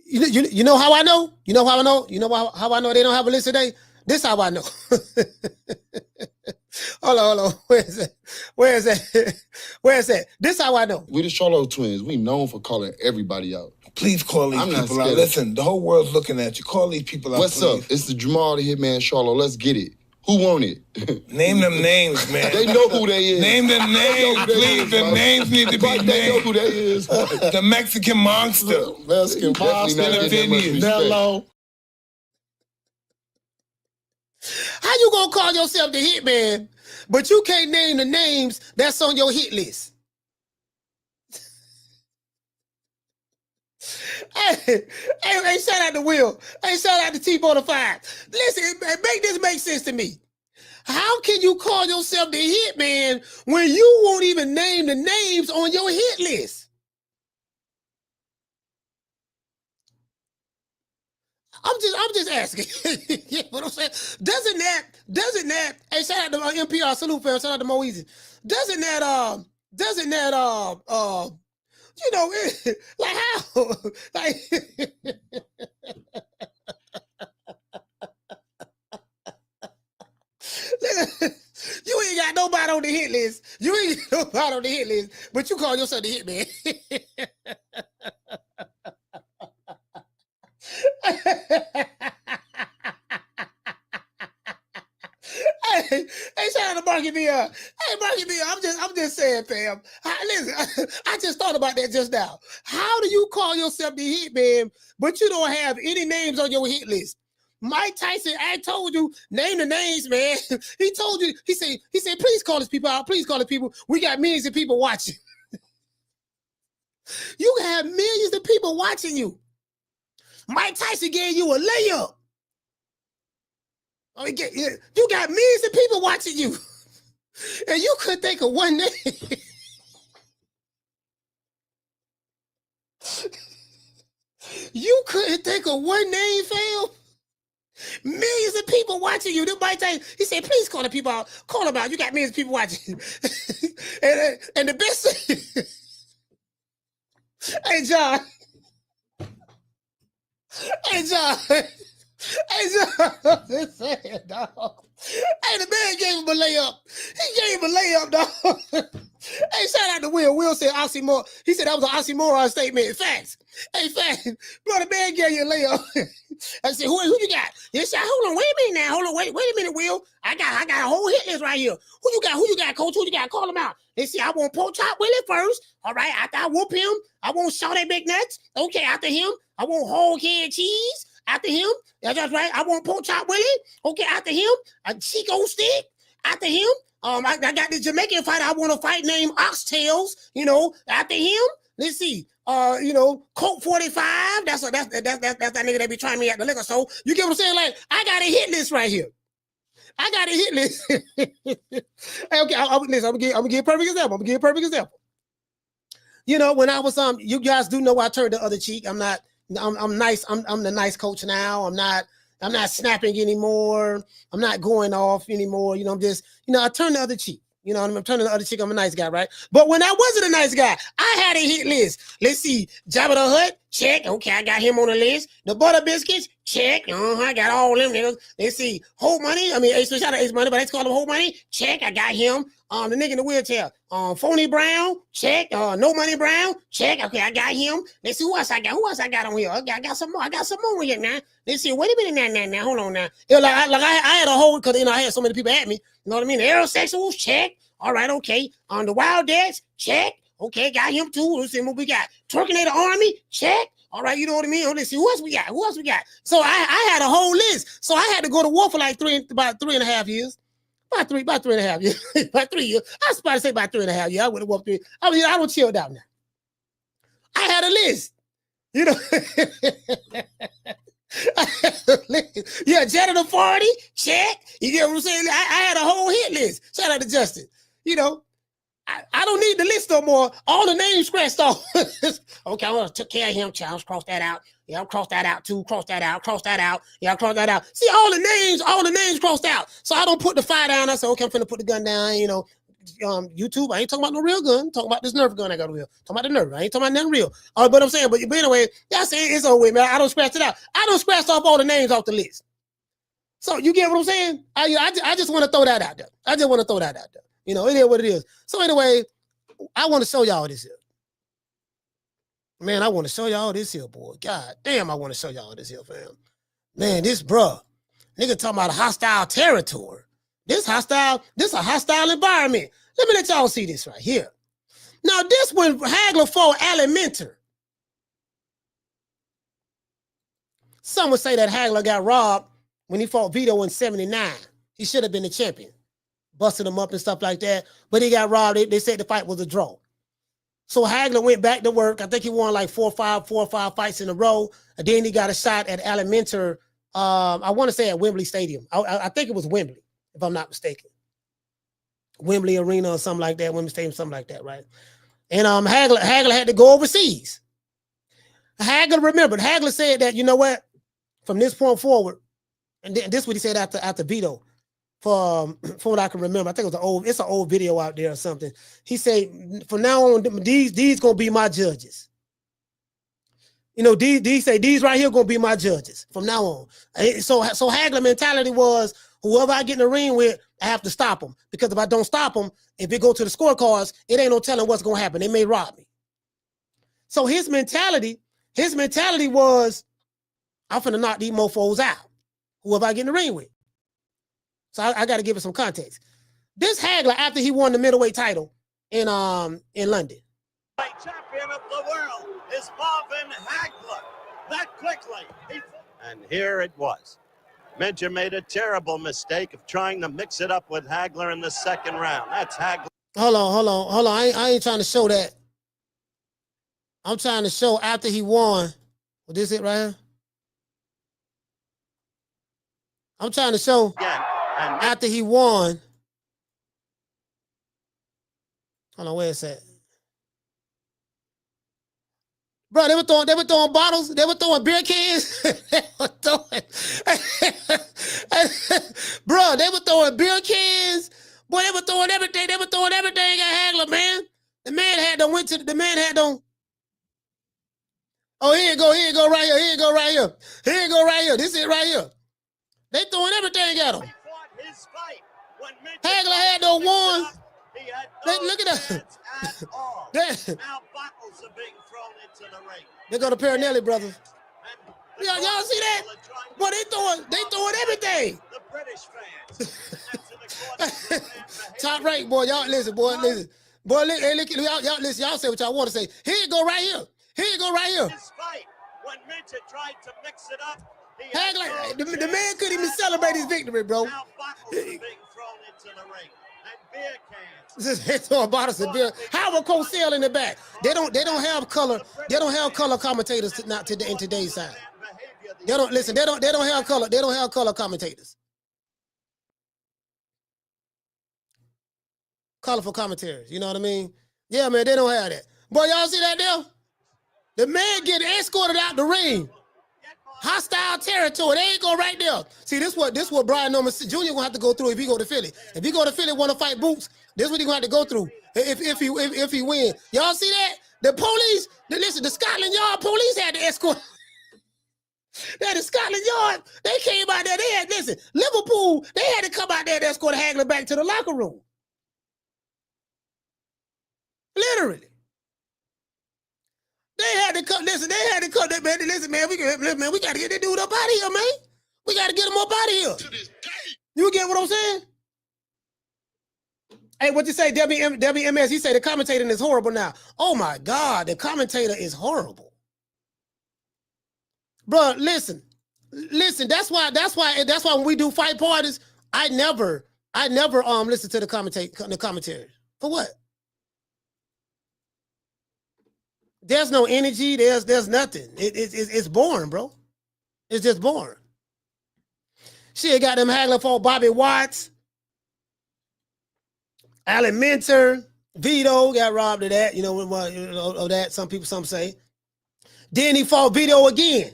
You know how I know? You know how I know? You know how I know they don't have a list today? This how I know. Hold on. Where is that? This how I know. We the Charlo twins. We known for calling everybody out. Please call these people out. Listen, the whole world's looking at you. Call these people out. What's up? It's the Jamal the Hitman Charlo. Let's get it. Who want it? Name them names, man. They know who they is. Name them names, please. The names need to be But they know named. who they is. The Mexican monster. Mexican monster. Mello. How you gonna call yourself the Hitman, but you can't name the names that's on your hit list? Hey, shout out to Will. Hey, shout out to T-Bonafide. Listen, make this make sense to me. How can you call yourself the Hitman when you won't even name the names on your hit list? I'm just asking. Yeah, what I'm saying. Doesn't that? Hey, shout out to NPR, salute fam, shout out to Mo Easy. Doesn't that you know, like how, like, you ain't got nobody on the hit list. You ain't got nobody on the hit list, but you call yourself the Hitman. Hey, shout out to Marky B. Hey, Marky B, I'm just saying, fam. Listen, I just thought about that just now. How do you call yourself the Hitman, but you don't have any names on your hit list? Mike Tyson, I told you, name the names, man. He told you, he said, please call these people out. Please call these people. We got millions of people watching. You have millions of people watching you. Mike Tyson gave you a layup. I mean, you got millions of people watching you, and you couldn't think of one name. You couldn't think of one name, fam. Millions of people watching you. Mike Tyson, he said, please call the people out. Call them out. You got millions of people watching. and the best thing, hey, John. Hey, John. Hey, John. Saying, dog. Hey, the man gave him a layup. He gave him a layup, dog. Hey, shout out to Will. Will said oxymoron. He said that was an oxymoron statement. Facts. Hey, facts. Bro, the man gave you a layup. I said, who you got? He said, hold on, wait a minute now. Hold on, wait a minute, Will. I got a whole hit list right here. Who you got, coach? Who you got? Call him out. They say, I want Pork Chop Willie first. All right, after I whoop him, I want Shawty Big Nuts. Okay, after him, I want Whole Head Cheese. After him, that's right. I want Pork Chop Willie. Okay, after him, a Chico Stick. After him, I got this Jamaican fighter I want to fight named Oxtails. You know, after him, let's see. Colt 45. That's that nigga that be trying me at the liquor store. You get what I'm saying? Like, I got a hit list right here. I got a hit list. Hey, okay, listen, I'm gonna give a perfect example. You know, when I was you guys do know I turned the other cheek. I'm nice. I'm the nice coach now. I'm not snapping anymore. I'm not going off anymore. You know, I'm just, I turned the other cheek. You know, I'm turning the other cheek. I'm a nice guy, right? But when I wasn't a nice guy, I had a hit list. Let's see. Jabba the Hutt, check. Okay, I got him on the list. The Butter Biscuits, check. I got all them niggas. Let's see. Whole Money. I mean, shout out Ace Money, but let's call him Whole Money. Check. I got him. The nigga in the wheelchair. Phony Brown, check. No Money Brown, check. Okay, I got him. Let's see who else I got on here. I got some more. I got some more here now. Let's see. Wait a minute now. Hold on now. I had a whole, because I had so many people at me. You know what I mean? The Aerosexuals, check. All right, okay. On the Wild Dads, check. Okay, got him too. Let's see what we got. Turkinator Army, check. All right, you know what I mean? Let's see who else we got. So I had a whole list. So I had to go to war for like about 3.5 years. About 3.5 years. About 3 years. I was about to say about 3.5 years. I would have walked 3. I don't chill down now. I had a list. You know. Yeah, Janitor 40, check. You get what I'm saying? I had a whole hit list. Shout out to Justin. You know, I don't need the list no more. All the names scratched off. Okay, I took care of him, Charles. Cross that out. Yeah, I'll cross that out too. Cross that out. Yeah, I'll cross that out. See, all the names crossed out. So I don't put the fire down. I say, okay, I'm finna put the gun down, YouTube. I ain't talking about no real gun. I'm talking about this Nerf gun I got real. Talking about the Nerf. I ain't talking about nothing real. But I'm saying, but anyway, that's it. It's over with, man. I don't scratch it out. I don't scratch off all the names off the list. So you get what I'm saying? I just want to throw that out there. You know, it is what it is. So anyway, I want to show y'all this here. Man, I want to show y'all this here, boy. God damn, I want to show y'all this here, fam. Man, this bruh, nigga talking about a hostile territory. This a hostile environment. Let me let y'all see this right here. Now, this when Hagler fought Alimenter. Some would say that Hagler got robbed when he fought Vito in 79. He should have been the champion. Busted him up and stuff like that. But he got robbed. They said the fight was a draw. So Hagler went back to work. I think he won like 4 or 5 fights in a row. And then he got a shot at Alimenter. I want to say at Wembley Stadium. I think it was Wembley, if I'm not mistaken. Wembley Arena or something like that. Wembley Stadium, something like that, right? And Hagler had to go overseas. Hagler remembered. Hagler said that, you know what? From this point forward, and this is what he said after Vito, for what I can remember. I think it's an old video out there or something. He said, from now on, these gonna be my judges. You know, these right here gonna be my judges from now on. So Hagler mentality was, whoever I get in the ring with, I have to stop him. Because if I don't stop him, if it go to the scorecards, it ain't no telling what's gonna happen. They may rob me. So his mentality was, I'm finna knock these mofos out, whoever I get in the ring with. So I got to give it some context. This Hagler, after he won the middleweight title in London. Champion of the world is Marvin Hagler. That quickly. And here it was. Minter made a terrible mistake of trying to mix it up with Hagler in the second round. That's Hagler. Hold on. I ain't trying to show that. I'm trying to show after he won. Well, this it right here? I'm trying to show after he won. Hold on, where is that? Bro, they were throwing bottles. They were throwing beer cans. Bro, they were throwing beer cans. Boy, they were throwing everything. They were throwing everything at Hagler, man. The man had them. Oh, here you go right here. Here you go right here. This is it right here. They throwing everything at him. Hagler had no one. Look at that. Now bottles are being thrown into the ring. They go to Perinelli brothers. Y'all see that? Boy, they throwing everything. The British fans. Top rank, boy. Y'all listen, boy. Listen. Boy, y'all listen. Y'all say what y'all want to say. Here you go right here. This fight, when Minter tried to mix it up, Hagler, the man couldn't even celebrate his victory, bro. Now bottles are being thrown into the ring. And beer cans. They throwing bottles of beer. Howard Cosell in the back. They don't have color. They don't have color commentators in today's time. They don't listen. They don't have color. They don't have color commentators. Colorful commentaries. You know what I mean? Yeah, man. They don't have that. Boy, y'all see that there? The man getting escorted out the ring. Hostile territory. They ain't go right there. See, this what Brian Norman Jr. gonna have to go through if he go to Philly. If he go to Philly, want to fight Boots, this what he gonna have to go through if he win. Y'all see that? The police, listen, the Scotland Yard police had to escort. That the Scotland Yard, they came out there. They had, listen, Liverpool, they had to come out there and escort Hagler back to the locker room. Literally. They had to come. Listen, they had to come. Man, listen, man, we got to get that dude up out of here, man. We got to get him up out of here. To this day. You get what I'm saying? Hey, what you say, WMS? He said the commentating is horrible now. Oh my God, the commentator is horrible, bro. Listen. That's why when we do fight parties, I never listen to the commentary. For what? There's no energy. There's nothing. It's boring, bro. It's just boring. Shit, got them Hagler fought Bobby Watts, Alimenter, Vito got robbed of that. You know of that. Some say. Then he fought Vito again.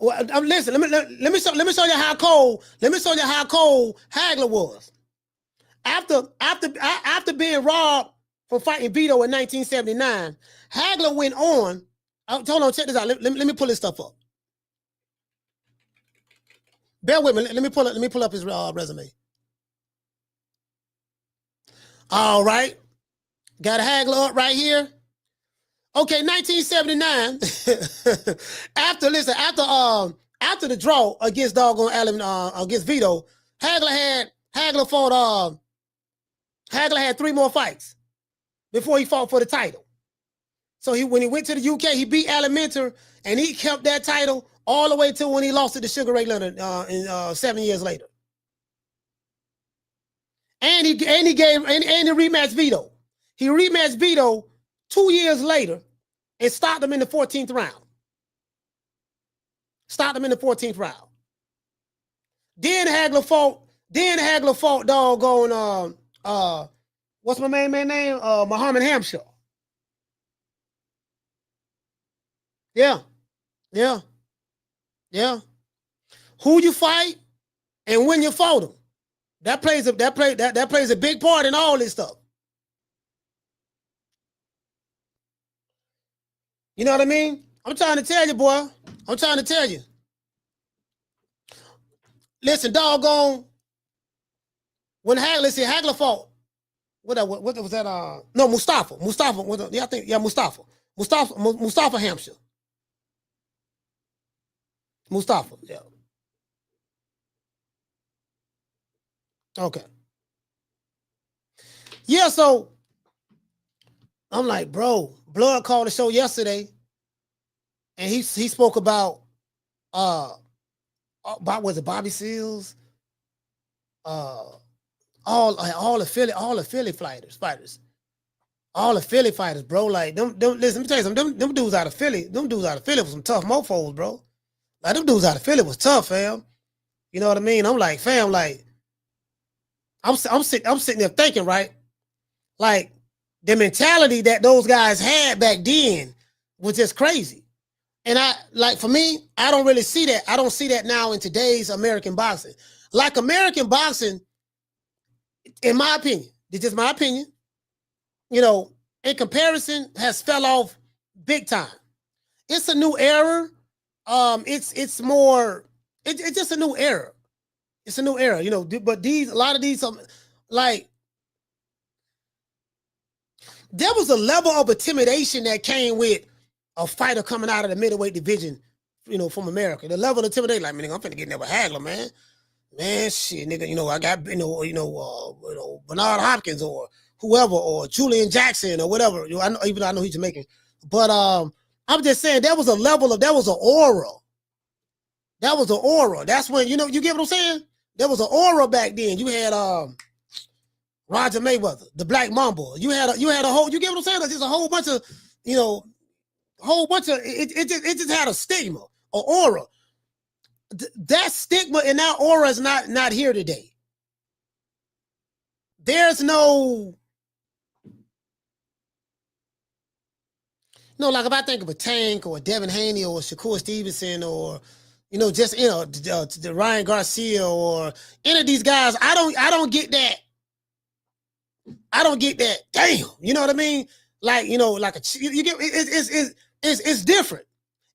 Well, listen. Let me show you how cold. Let me show you how cold Hagler was. After being robbed for fighting Vito in 1979, Hagler went on. Hold on, check this out. Let me pull this stuff up. Bear with me. Let me pull up his resume. All right, got a Hagler up right here. Okay, 1979. After the draw against against Vito, Hagler fought. Hagler had 3 more fights before he fought for the title. So when he went to the UK, he beat Alimentor, and he kept that title all the way till when he lost it to Sugar Ray Leonard 7 years later. And he rematched Vito. He rematched Vito 2 years later and stopped him in the 14th round. Then Hagler fought doggone what's my main man name? Marvin Hagler. Yeah. Who you fight and when you fought them. That plays a big part in all this stuff. You know what I mean? I'm trying to tell you, boy. I'm trying to tell you. Listen, doggone. When Hagler fought, what was that? No, Mustafa. Mustafa. Mustafa Hampshire. Mustafa, yeah. Okay. Yeah, so I'm like, bro, Blood called the show yesterday, and he spoke about was it Bobby Seals? All the Philly fighters. All the Philly fighters, bro. Like them listen, let me tell you something. Them dudes out of Philly was some tough mofos, bro. Like them dudes out of Philly was tough, fam. You know what I mean? I'm like, fam, like I'm sitting there thinking, right? Like the mentality that those guys had back then was just crazy. And for me, I don't really see that. I don't see that now in today's American boxing. Like American boxing, in my opinion, it's just my opinion, you know, in comparison, has fell off big time. It's a new era. It's just a new era. It's a new era, you know. But a lot of these, like, there was a level of intimidation that came with a fighter coming out of the middleweight division, you know, from America. The level of intimidation, like, man, I'm finna get never Hagler, man. Man, shit, nigga, you know, I got, Bernard Hopkins or whoever, or Julian Jackson or whatever. You know, I know he's Jamaican. But I'm just saying there was an aura. That was an aura. That's when, you know, you get what I'm saying? There was an aura back then. You had Roger Mayweather, the Black Mamba. You had a whole, you get what I'm saying? There's just a whole bunch of, you know, it just had a stigma, an aura. That stigma and that aura is not here today. There's no, like if I think of a Tank or a Devin Haney or a Shakur Stevenson or, you know, just, you know, the Ryan Garcia or any of these guys, I don't get that. I don't get that. Damn, you know what I mean? Like, you know, like you get it's different.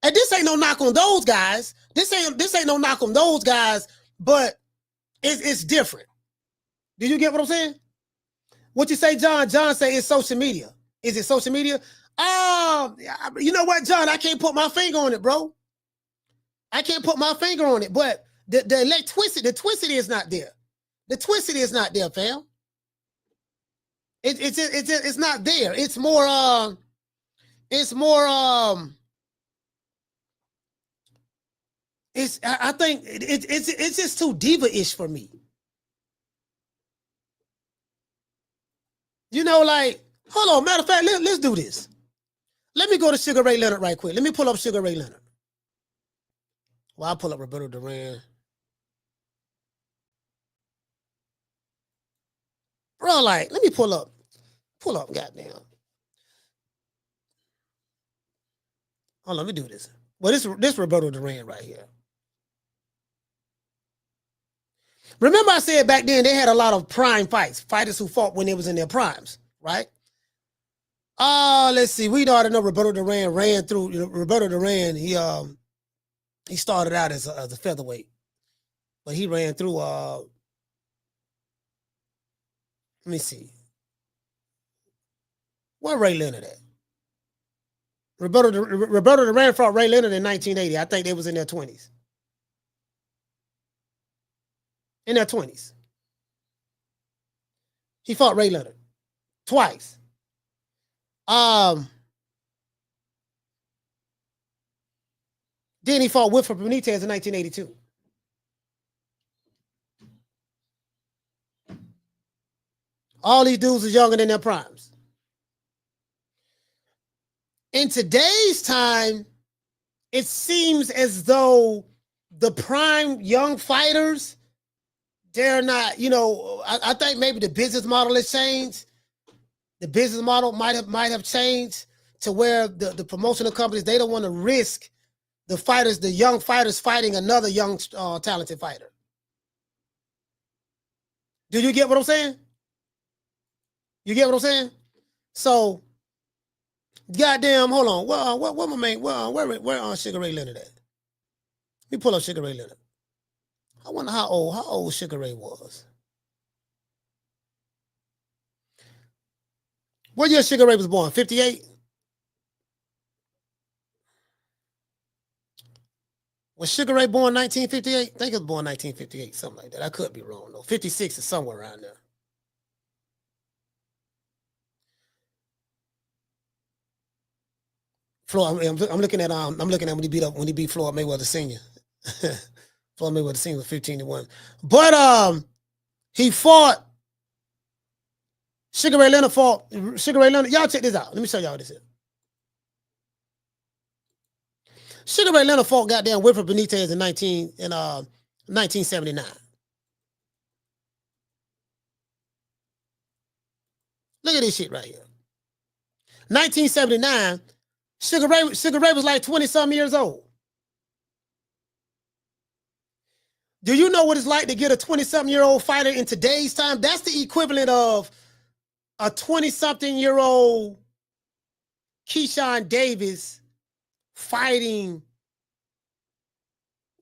And this ain't no knock on those guys. This ain't no knock on those guys, but it's different. Do you get what I'm saying? What you say, John? John say it's social media. Is it social media? You know what, John? I can't put my finger on it, bro. I can't put my finger on it, but the twisted is not there. The twisted is not there, fam. It's not there. It's more I think it's just too diva-ish for me. You know, like, hold on, matter of fact, let's do this. Let me go to Sugar Ray Leonard right quick. Let me pull up Sugar Ray Leonard. Well, I'll pull up Roberto Duran. Bro, like, let me pull up, goddamn. Hold on, let me do this. Well, this Roberto Duran right here. Remember I said back then they had a lot of prime fights, fighters who fought when they was in their primes, right? Let's see. We already know Roberto Duran ran through. You know, Roberto Duran, he started out as a featherweight, but he ran through. Let me see. Where Ray Leonard at? Roberto Duran fought Ray Leonard in 1980. I think they was in their 20s. in their 20s. He fought Ray Leonard twice. Then he fought Wilfred Benitez in 1982. All these dudes are younger than their primes. In today's time, it seems as though the prime young fighters, they're not, I think maybe the business model has changed. The business model might have changed to where the promotional companies, they don't want to risk the young fighters fighting another young, talented fighter. Do you get what I'm saying? You get what I'm saying? So, goddamn, hold on. Where my man? Where Sugar Ray Leonard at? Let me pull up Sugar Ray Leonard. I wonder how old Sugar Ray was. What year Sugar Ray was born? 58? Was Sugar Ray born 1958? I think he was born 1958, something like that. I could be wrong though. 56 is somewhere around there. Floyd, I'm looking at when he beat Floyd Mayweather Sr. Floyd Mayweather Sr. was 15-1. But he fought Sugar Ray Leonard. Y'all check this out. Let me show y'all this here. Sugar Ray Leonard fought goddamn Wilfred Benitez in 1979. Look at this shit right here. 1979. Sugar Ray was like 20-something years old. Do you know what it's like to get a 20-something-year-old fighter in today's time? That's the equivalent of a 20-something-year-old Keyshawn Davis fighting.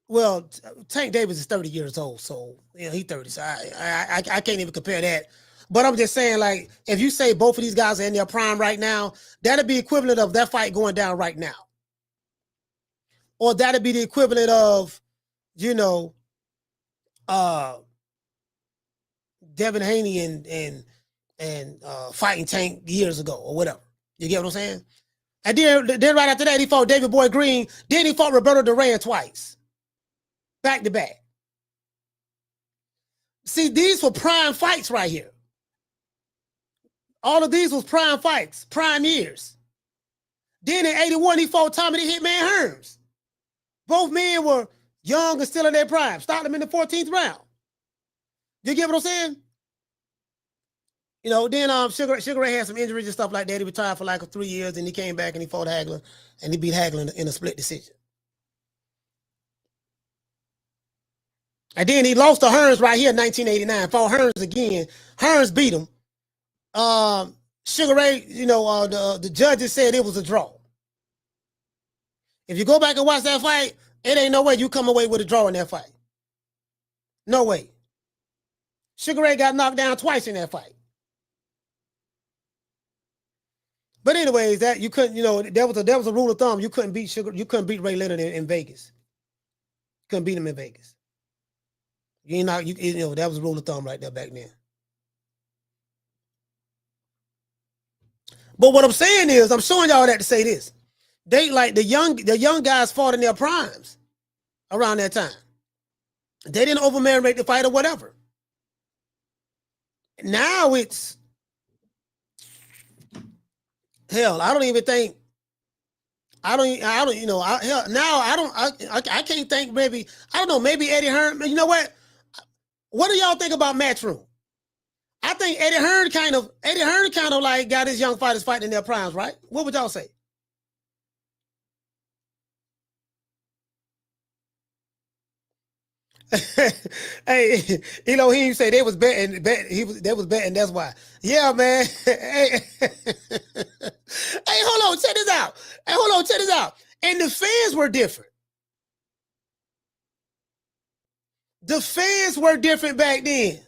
Well, Tank Davis is 30 years old, so he's 30. So I can't even compare that. But I'm just saying, like, if you say both of these guys are in their prime right now, that'd be equivalent of that fight going down right now. Or that'd be the equivalent of, Devin Haney and fighting Tank years ago or whatever. You get what I'm saying? And then right after that, he fought David Boy Green. Then he fought Roberto Duran twice. Back to back. See, these were prime fights right here. All of these was prime fights, prime years. Then in 81, he fought Tommy the Hitman Hearns. Both men were young and still in their prime. Stopped them in the 14th round. You get what I'm saying? Then Sugar Ray had some injuries and stuff like that. He retired for like 3 years, and he came back and he fought Hagler, and he beat Hagler in a split decision. And then he lost to Hearns right here in 1989. Fought Hearns again. Hearns beat him. Sugar Ray, the judges said it was a draw. If you go back and watch that fight, it ain't no way you come away with a draw in that fight. No way. Sugar Ray got knocked down twice in that fight. But anyways, that you couldn't, there was a rule of thumb. You couldn't beat Ray Leonard in Vegas. Couldn't beat him in Vegas. That was a rule of thumb right there back then. But what I'm saying is, I'm showing y'all that to say this. They like the young guys fought in their primes around that time. They didn't over-marinate the fight or whatever. Now it's hell. I can't think maybe Eddie Hearn. You know what? What do y'all think about Matchroom? I think Eddie Hearn kind of like got his young fighters fighting in their primes, right? What would y'all say? Hey, he say they was betting. They was betting. That's why. Yeah, man. Hey, hold on. Check this out. And the fans were different. The fans were different back then.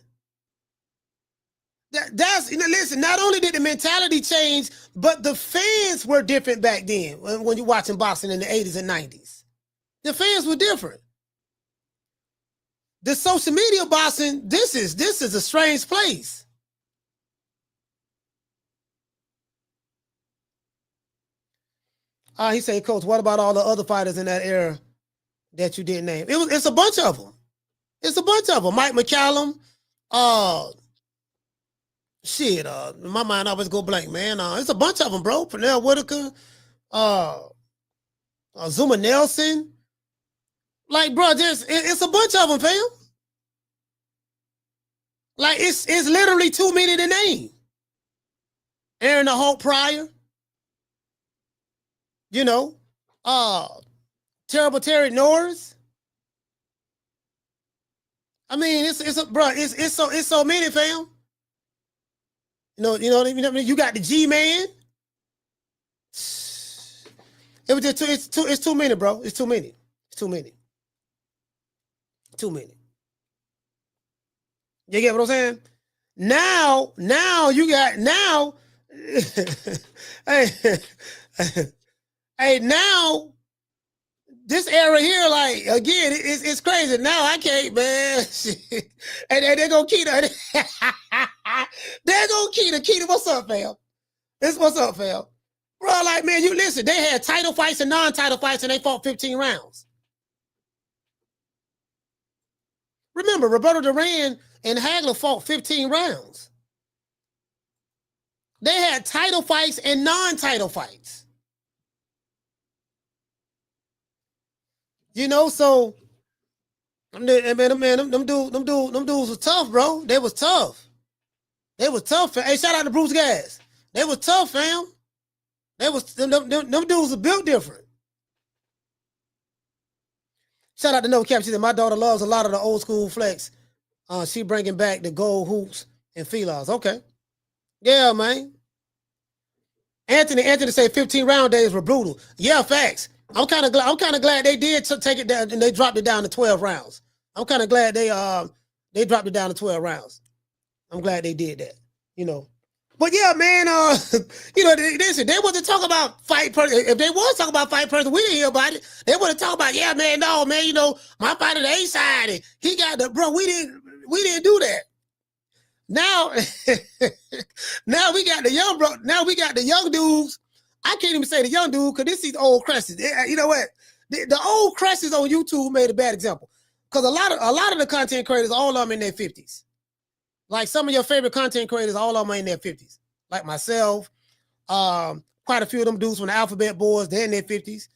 Listen, not only did the mentality change, but the fans were different back then when you're watching boxing in the 80s and 90s. The fans were different. the social media boxing, this is a strange place. He said, Coach, what about all the other fighters in that era that you didn't name? It's a bunch of them. It's a bunch of them. Mike McCallum. My mind always go blank, man. It's a bunch of them, bro. Pernell Whitaker, Zuma Nelson. Like, bro, it's a bunch of them, fam. Like, it's literally too many to name. Aaron the Hulk Pryor. You know, Terrible Terry Norris. I mean, it's so many, fam. You know what I mean? You got the G-Man. It was just it's too many, bro. It's too many. Too many. You get what I'm saying? Now you got hey, now this era here, like, again, it's crazy. Now I can't, man. And they're gonna Keita. They're gonna Keita. Keita, what's up, fam? What's up, fam? Bro, like, man, you listen, they had title fights and non-title fights, and they fought 15 rounds. Remember, Roberto Duran and Hagler fought 15 rounds. They had title fights and non-title fights. You know, so them dudes was tough, bro. They was tough. Hey, shout out to Bruce Gas. They was tough, fam. Them dudes were built different. Shout out to No Cap. She said, my daughter loves a lot of the old school flex. She bringing back the gold hoops and felines. Okay. Yeah, man. Anthony said 15 round days were brutal. Yeah, facts. I'm kind of glad they did take it down and they dropped it down to 12 rounds. I'm kind of glad they dropped it down to 12 rounds. I'm glad they did that, you know. But yeah, man, you know, they wasn't talking about fight person. If they was talking about fight person, we didn't hear about it. They want to talk about, yeah, man, no, man, you know, my fighter the A side, and he got the bro. We didn't do that. Now, now we got the young bro. Now we got the young dudes. I can't even say the young dude because this is old Cresses. You know what? The old Cresses on YouTube made a bad example because a lot of the content creators, all of them in their 50s. Like some of your favorite content creators, all of them are in their 50s. Like myself, quite a few of them dudes from the Alphabet Boys, they're in their 50s.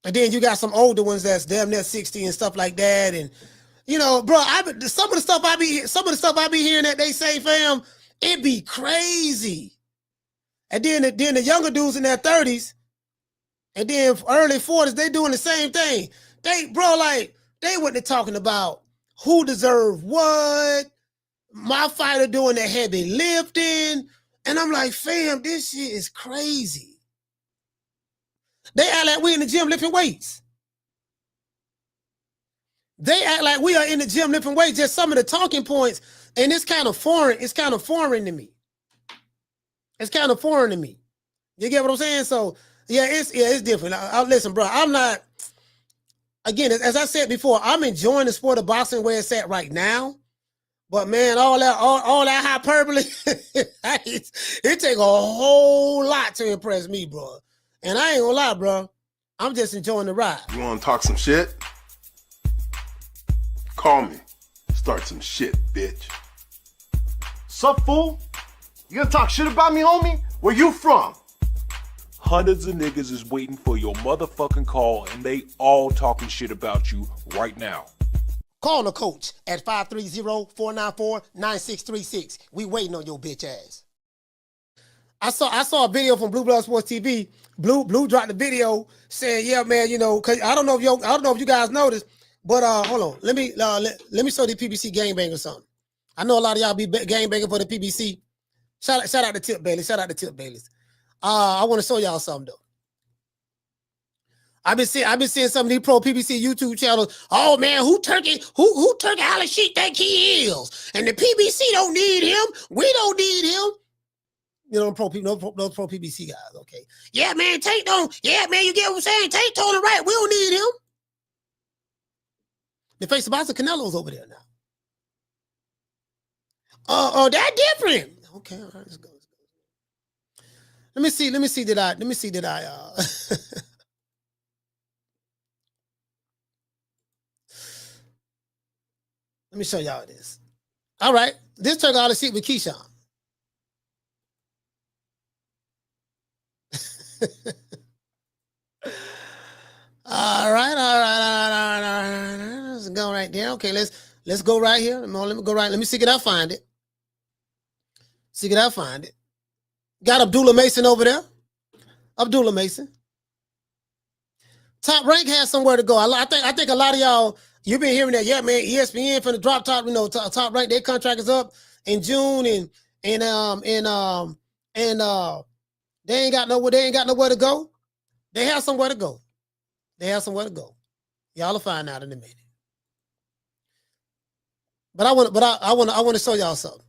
And then you got some older ones that's damn near 60 and stuff like that. And you know, bro, some of the stuff I be hearing that they say, fam, it be crazy. And then the younger dudes in their 30s, and then early 40s, they doing the same thing. They wasn't talking about who deserved what, my fighter doing the heavy lifting. And I'm like, fam, this shit is crazy. They act like we in the gym lifting weights. They act like we are in the gym lifting weights, just some of the talking points. And it's kind of foreign. It's kind of foreign to me. It's kind of foreign to me. You get what I'm saying? So, yeah, it's different. Listen, bro, I'm not, again, as I said before, I'm enjoying the sport of boxing where it's at right now. But man, all that hyperbole, it take a whole lot to impress me, bro. And I ain't gonna lie, bro. I'm just enjoying the ride. You wanna talk some shit? Call me. Start some shit, bitch. Sup, fool? You gonna talk shit about me, homie? Where you from? Hundreds of niggas is waiting for your motherfucking call, and they all talking shit about you right now. Call the coach at 530-494-9636. We waiting on your bitch ass. I saw a video from Blue Blood Sports TV. Blue dropped the video saying, "Yeah, man, you know, cause I don't know if you guys noticed, but hold on, let me show the PBC gangbang or something. I know a lot of y'all be gangbanging for the PBC. Shout out to Tip Bailey. Shout out to Tip Bailey. I want to show y'all something though. I've been seeing some of these pro PBC YouTube channels. Oh man, who Turkey Alex Sheik think he is? And the PBC don't need him. We don't need him. You know, those pro PBC guys. Okay. Yeah, man, Tate don't. Yeah, man, you get what I'm saying? Tate told him right. We don't need him. The face of boxing, Canelo's over there now. Oh, that different. Okay, all right, let's go. Let me see. Let me see that I let me show y'all this. All right. This took all the shit with Keyshawn. All right. Let's go right there. Okay, let's go right here. Let me go right. Let me see if I find it. Got Abdullah Mason over there. Abdullah Mason. Top Rank has somewhere to go. I think a lot of y'all, you've been hearing that. Yeah, man, ESPN from the drop top, Top Rank, their contract is up in June and they ain't got nowhere to go. They have somewhere to go. Y'all will find out in a minute. But I want to show y'all something.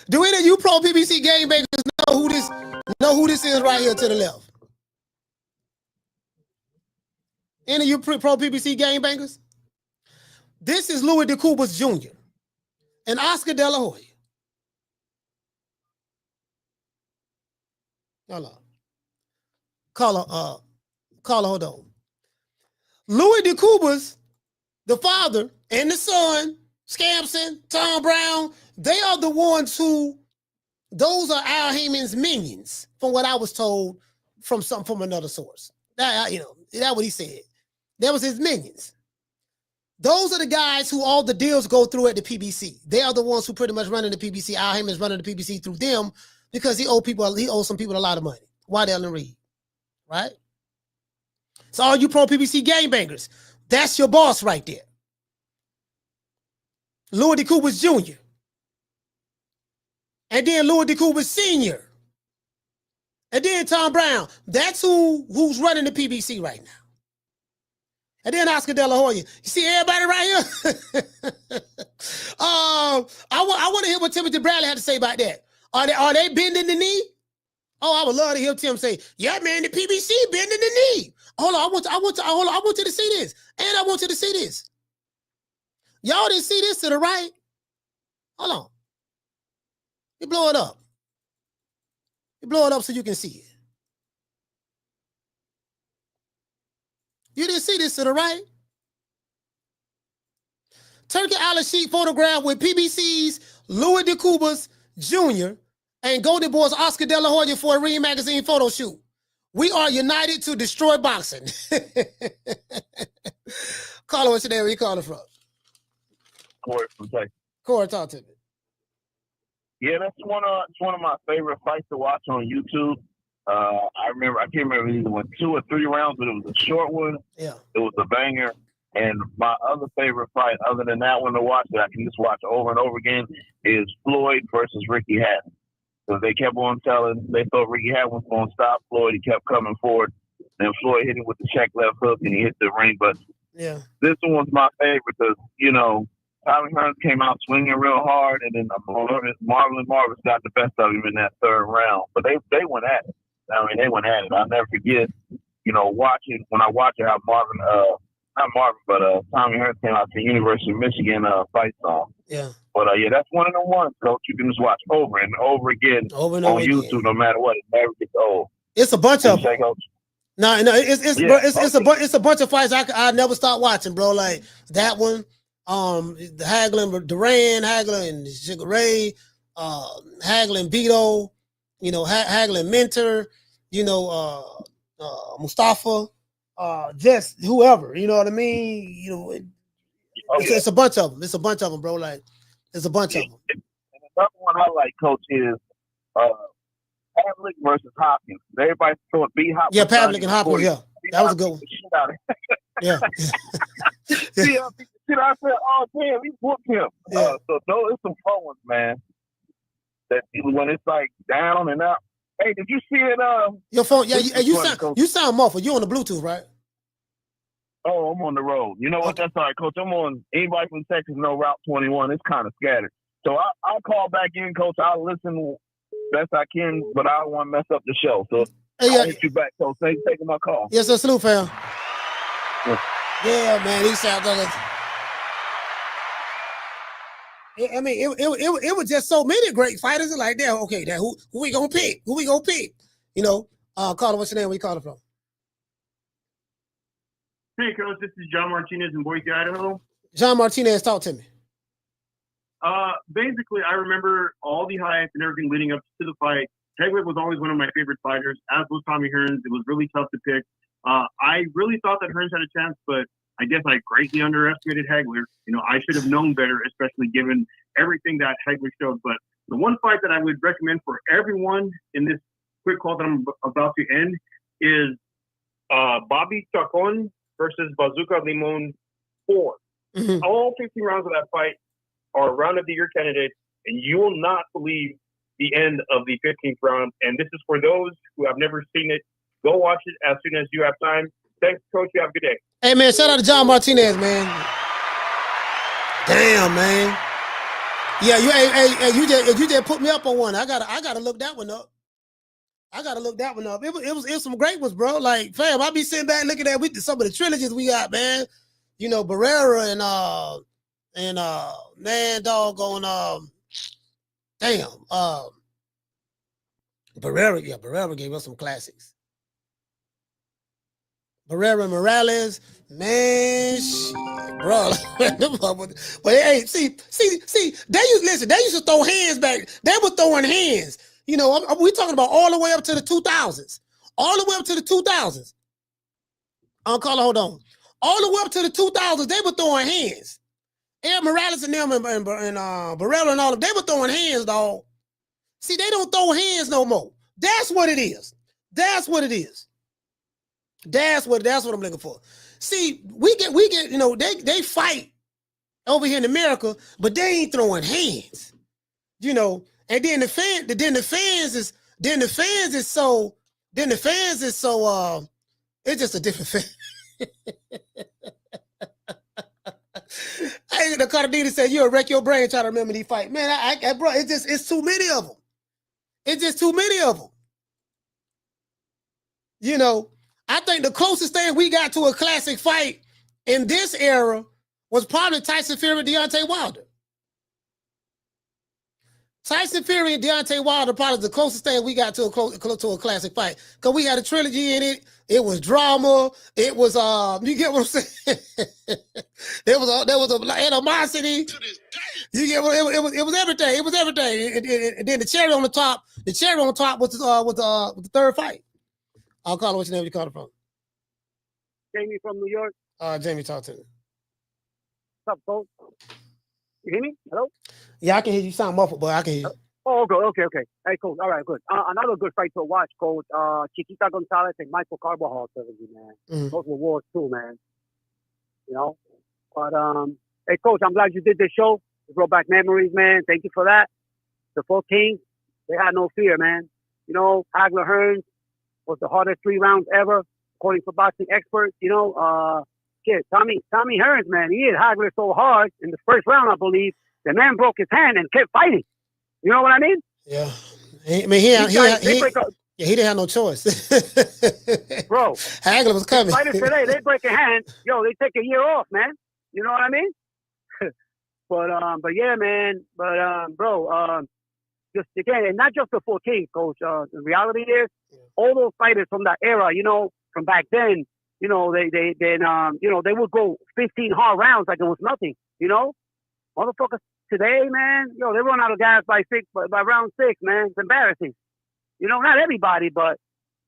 Do any of you pro PBC game makers know who this is right here to the left? Any of you pro PBC game bankers? This is Louis DeCubas Jr. and Oscar De La Hoya. Hold on. Caller, hold on. Louis DeCubas, the father and the son, Scampson, Tom Brown, they are the ones those are Al Heyman's minions, from what I was told from another source. That's what he said. That was his minions. Those are the guys who all the deals go through at the PBC. They are the ones who pretty much running the PBC. Al Heyman's running the PBC through them because he owes some people a lot of money. Waddell and Reed, right? So all you pro PBC game bangers, that's your boss right there. Louis DeCubas Jr. And then Louis DeCubas Sr. And then Tom Brown. That's who's running the PBC right now. And then Oscar De La Hoya. You see everybody right here? I want to hear what Timothy Bradley had to say about that. Are they bending the knee? Oh, I would love to hear Tim say, yeah, man, the PBC bending the knee. Hold on, I want you to see this. And I want you to see this. Y'all didn't see this to the right? Hold on. You blow it up. You blow it up so you can see it. You didn't see this to the right? Turkey Island sheet photograph with PBC's Louis DeCubas Jr. and Golden Boy's Oscar De La Hoya for a Ring Magazine photo shoot. We are united to destroy boxing. Caller, what's your name? Where you calling from? Corey from Texas. Corey, talk to me. Yeah, that's one of my favorite fights to watch on YouTube. I can't remember either went 2 or 3 rounds, but it was a short one. Yeah. It was a banger. And my other favorite fight, other than that one to watch, that I can just watch over and over again, is Floyd versus Ricky Hatton. Because they kept on they thought Ricky Hatton was going to stop Floyd. He kept coming forward. Then Floyd hit him with the check left hook, and he hit the ring button. Yeah. This one's my favorite because, Marvin Hagler came out swinging real hard, and then Marvin got the best of him in that 3rd round. But they went at it. They went at it. I'll never forget, watching how Tommy Hearns came out to the University of Michigan fight song. Yeah. But that's one of the ones, Coach, you can just watch over and over again on YouTube, no matter what. It never gets old. It's a bunch of them. No, it's a bunch of fights I never stop watching, bro. Like that one, the Hagler and Duran, Hagler and Sugar Ray, Hagler and Beto, Hagler and Mentor, Mustafa, just whoever, you know what I mean? It's a bunch of them. It's a bunch of them, bro. Like it's a bunch of them. And another one I like, Coach, is Pavlik versus Hopkins. Everybody thought B Hopkins. Yeah, Pavlik and Hopkins. Yeah, that was a good one. Yeah. See, I said, oh damn, he whooped him. Yeah. So those are some fun ones, man. That when it's like down and up. Hey, did you see it? Your phone? Yeah, you sound muffled. You on the Bluetooth, right? Oh, I'm on the road. You know what? Okay. That's all right, Coach. I'm on. Anybody from Texas know Route 21. It's kind of scattered. So I'll call back in, Coach. I'll listen best I can, but I don't want to mess up the show. So I'll hit you back, Coach. Thanks for taking my call. Yes, sir. Salute, fam. Yeah. Yeah, man. He sounds like I mean, it was just so many great fighters. Like, that. Okay, that who we gonna pick? Who we gonna pick? You know, Carter, what's your name? Where you calling from? Hey, Coach, this is John Martinez in Boise, Idaho. John Martinez, talk to me. Basically, I remember all the hype and everything leading up to the fight. Hagler was always one of my favorite fighters, as was Tommy Hearns. It was really tough to pick. I really thought that Hearns had a chance, but I guess I greatly underestimated Hagler. You know, I should have known better, especially given everything that Hagler showed. But the one fight that I would recommend for everyone in this quick call that I'm about to end is Bobby Chacon versus Bazooka Limon 4. Mm-hmm. All 15 rounds of that fight are round of the year candidates, and you will not believe the end of the 15th round. And this is for those who have never seen it. Go watch it as soon as you have time. Thanks, Coach. You have a good day. Hey, man, shout out to John Martinez, man. Damn, man. Yeah, you just put me up on one. I gotta look that one up. It was some great ones, bro. Like, fam, I be sitting back looking at some of the trilogies we got, man. You know, Barrera and man, doggone Barrera gave us some classics. Barrera Morales, man, shit, bro. But hey, see, they used to throw hands back. They were throwing hands. You know, we talking about all the way up to the 2000s. All the way up to the 2000s. Carla, hold on. All the way up to the 2000s, they were throwing hands. Aaron Morales and them and Barrera and all of them, they were throwing hands, dog. See, they don't throw hands no more. That's what it is. That's what I'm looking for. See, we get, you know, they fight over here in America, but they ain't throwing hands. You know, and then the fans is so it's just a different fan. Hey, the Cardinals said you'll wreck your brain trying to remember these fights. Man, I bro, it's too many of them. It's just too many of them. You know, I think the closest thing we got to a classic fight in this era was probably Tyson Fury and Deontay Wilder. Tyson Fury and Deontay Wilder probably the closest thing we got to a classic fight. Because we had a trilogy in it. It was drama. It was you get what I'm saying? there was a animosity. You get what it was everything. It was everything. And then the cherry on the top was the third fight. I'll call it what's your name you called it from. Jamie from New York. Jamie, talk to me. What's up, Coach? You hear me? Hello? Yeah, I can hear you. Sound muffled, but I can hear you. Oh, okay. Hey, Coach. All right, good. Another good fight to watch, Coach. Chiquita Gonzalez and Michael Carbajal, man. Mm-hmm. Those were wars too, man. You know? But, hey, Coach, I'm glad you did this show. You brought back memories, man. Thank you for that. The 4 Kings, they had no fear, man. You know, Hagler Hearns was the hardest 3 rounds ever, according to boxing experts. You know, Tommy Hearns, man, he hit Hagler so hard in the first round, I believe, the man broke his hand and kept fighting. You know what I mean? Yeah. I mean, he didn't have no choice. Bro. Hagler was coming. Fighters today, they break a hand. Yo, they take a year off, man. You know what I mean? But yeah, man. Bro, just again, and not just the 4 Kings, Coach. The reality is, all those fighters from that era, you know, from back then, you know, they would go 15 hard rounds like it was nothing, you know? Motherfuckers today, man, yo, they run out of gas by round 6, man. It's embarrassing. You know, not everybody, but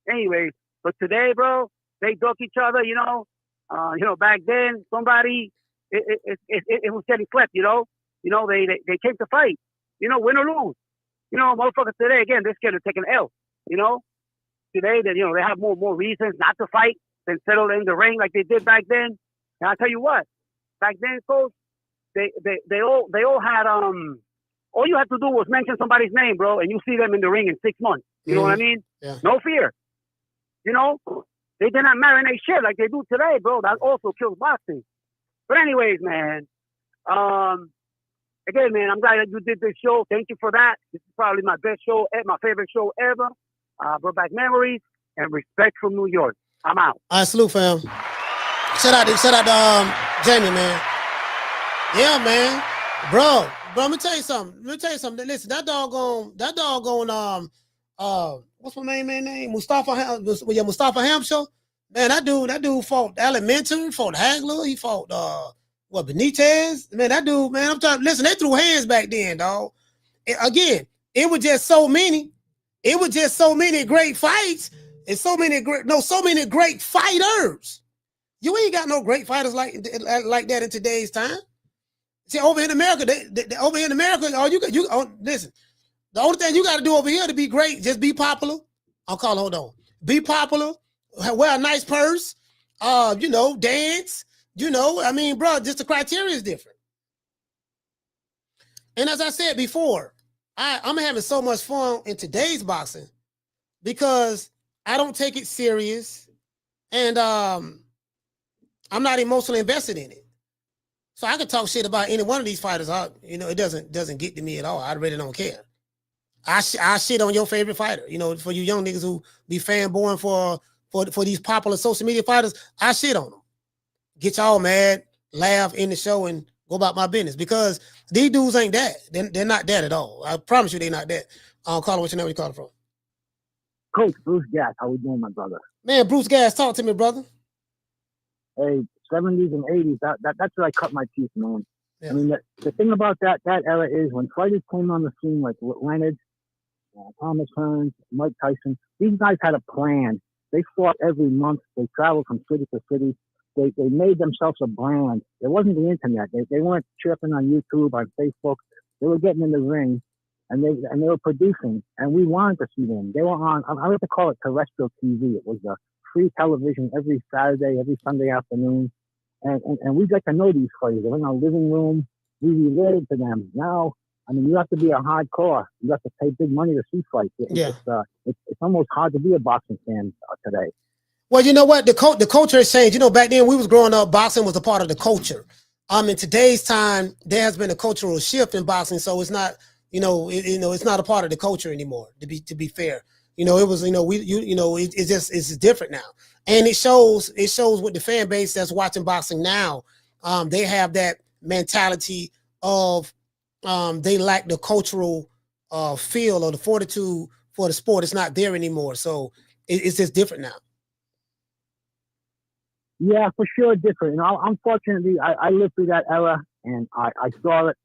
anyways. But today, bro, they duck each other, you know. Back then, somebody, it was getting slept, you know. You know, they came to fight, you know, win or lose. You know, motherfuckers today, again, they're scared to take an L, you know. Today, they have more reasons not to fight than settle in the ring like they did back then. And I'll tell you what, back then, Coach, they all had all you had to do was mention somebody's name, bro, and you see them in the ring in 6 months. You know what I mean? Yeah. No fear. You know? They did not marinate shit like they do today, bro. That also kills boxing. But anyways, man. Again, man, I'm glad that you did this show. Thank you for that. This is probably my best show, my favorite show ever. Brought back memories and respect from New York. I'm out. All right, salute, fam. Shout out to Jamie, man. Yeah, man. Bro, let me tell you something. Listen, that doggone, what's my main man name? Mustafa Hamshaw. Man, that dude fought Alimentor, fought Hagler, he fought Benitez. Man, that dude, man, I'm trying. Listen, they threw hands back then, dog. Again, it was just so many. It was just so many great fights and so many great fighters. You ain't got no great fighters like that in today's time. See, over in America, listen. The only thing you got to do over here to be great, just be popular. Hold on. Be popular. Wear a nice purse. Dance. Bro, just the criteria is different. And as I said before, I'm having so much fun in today's boxing because I don't take it serious, and I'm not emotionally invested in it. So I could talk shit about any one of these fighters. It doesn't get to me at all. I really don't care. I shit on your favorite fighter. For you young niggas who be fanboying for these popular social media fighters, I shit on them. Get y'all mad, laugh in the show, and go about my business because these dudes ain't that. They're not that at all. I promise you, they're not that. Carla, what's your name? Where you calling from? Coach Bruce Gas, how we doing, my brother? Man, Bruce Gas, talk to me, brother. Hey, 70s and 80s, that's where I cut my teeth, man. Yeah. I mean, the thing about that era is when fighters came on the scene like Leonard, Thomas Hearns, Mike Tyson, these guys had a plan. They fought every month. They traveled from city to city. They made themselves a brand. It wasn't the internet. They weren't chirping on YouTube, on Facebook. They were getting in the ring, and they were producing, and we wanted to see them. They were on, I like to call it terrestrial TV. It was the free television every Saturday, every Sunday afternoon. And we got to know these fighters. They were in our living room. We related to them. Now, I mean, you have to be a hardcore. You have to pay big money to see fights. It's almost hard to be a boxing fan today. Well, you know what? The culture has changed. Back then we was growing up, boxing was a part of the culture. In today's time, there has been a cultural shift in boxing, so it's not, it's not a part of the culture anymore. To be fair, it was, it's different now, and it shows with the fan base that's watching boxing now. They have that mentality of they lack the cultural feel or the fortitude for the sport. It's not there anymore, so it's just different now. Yeah, for sure, different. Unfortunately, I lived through that era, and I saw it.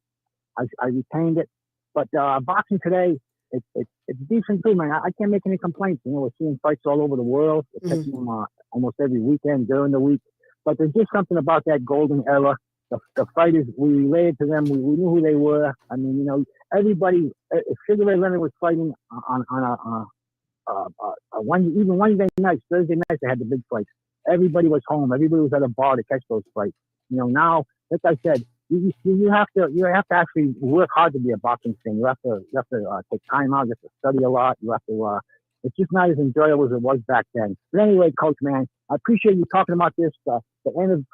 I retained it. But boxing today, it's decent too, man. I can't make any complaints. We're seeing fights all over the world. We're catching them almost every weekend during the week. But there's just something about that golden era. The fighters, we related to them. We knew who they were. I mean, everybody. If Sugar Ray Leonard was fighting on even Wednesday nights, Thursday nights, they had the big fights. Everybody was home. Everybody was at a bar to catch those fights. Now, like I said, you have to actually work hard to be a boxing fan. You have to take time out. You have to study a lot. You have to. It's just not as enjoyable as it was back then. But anyway, Coach, man, I appreciate you talking about this. The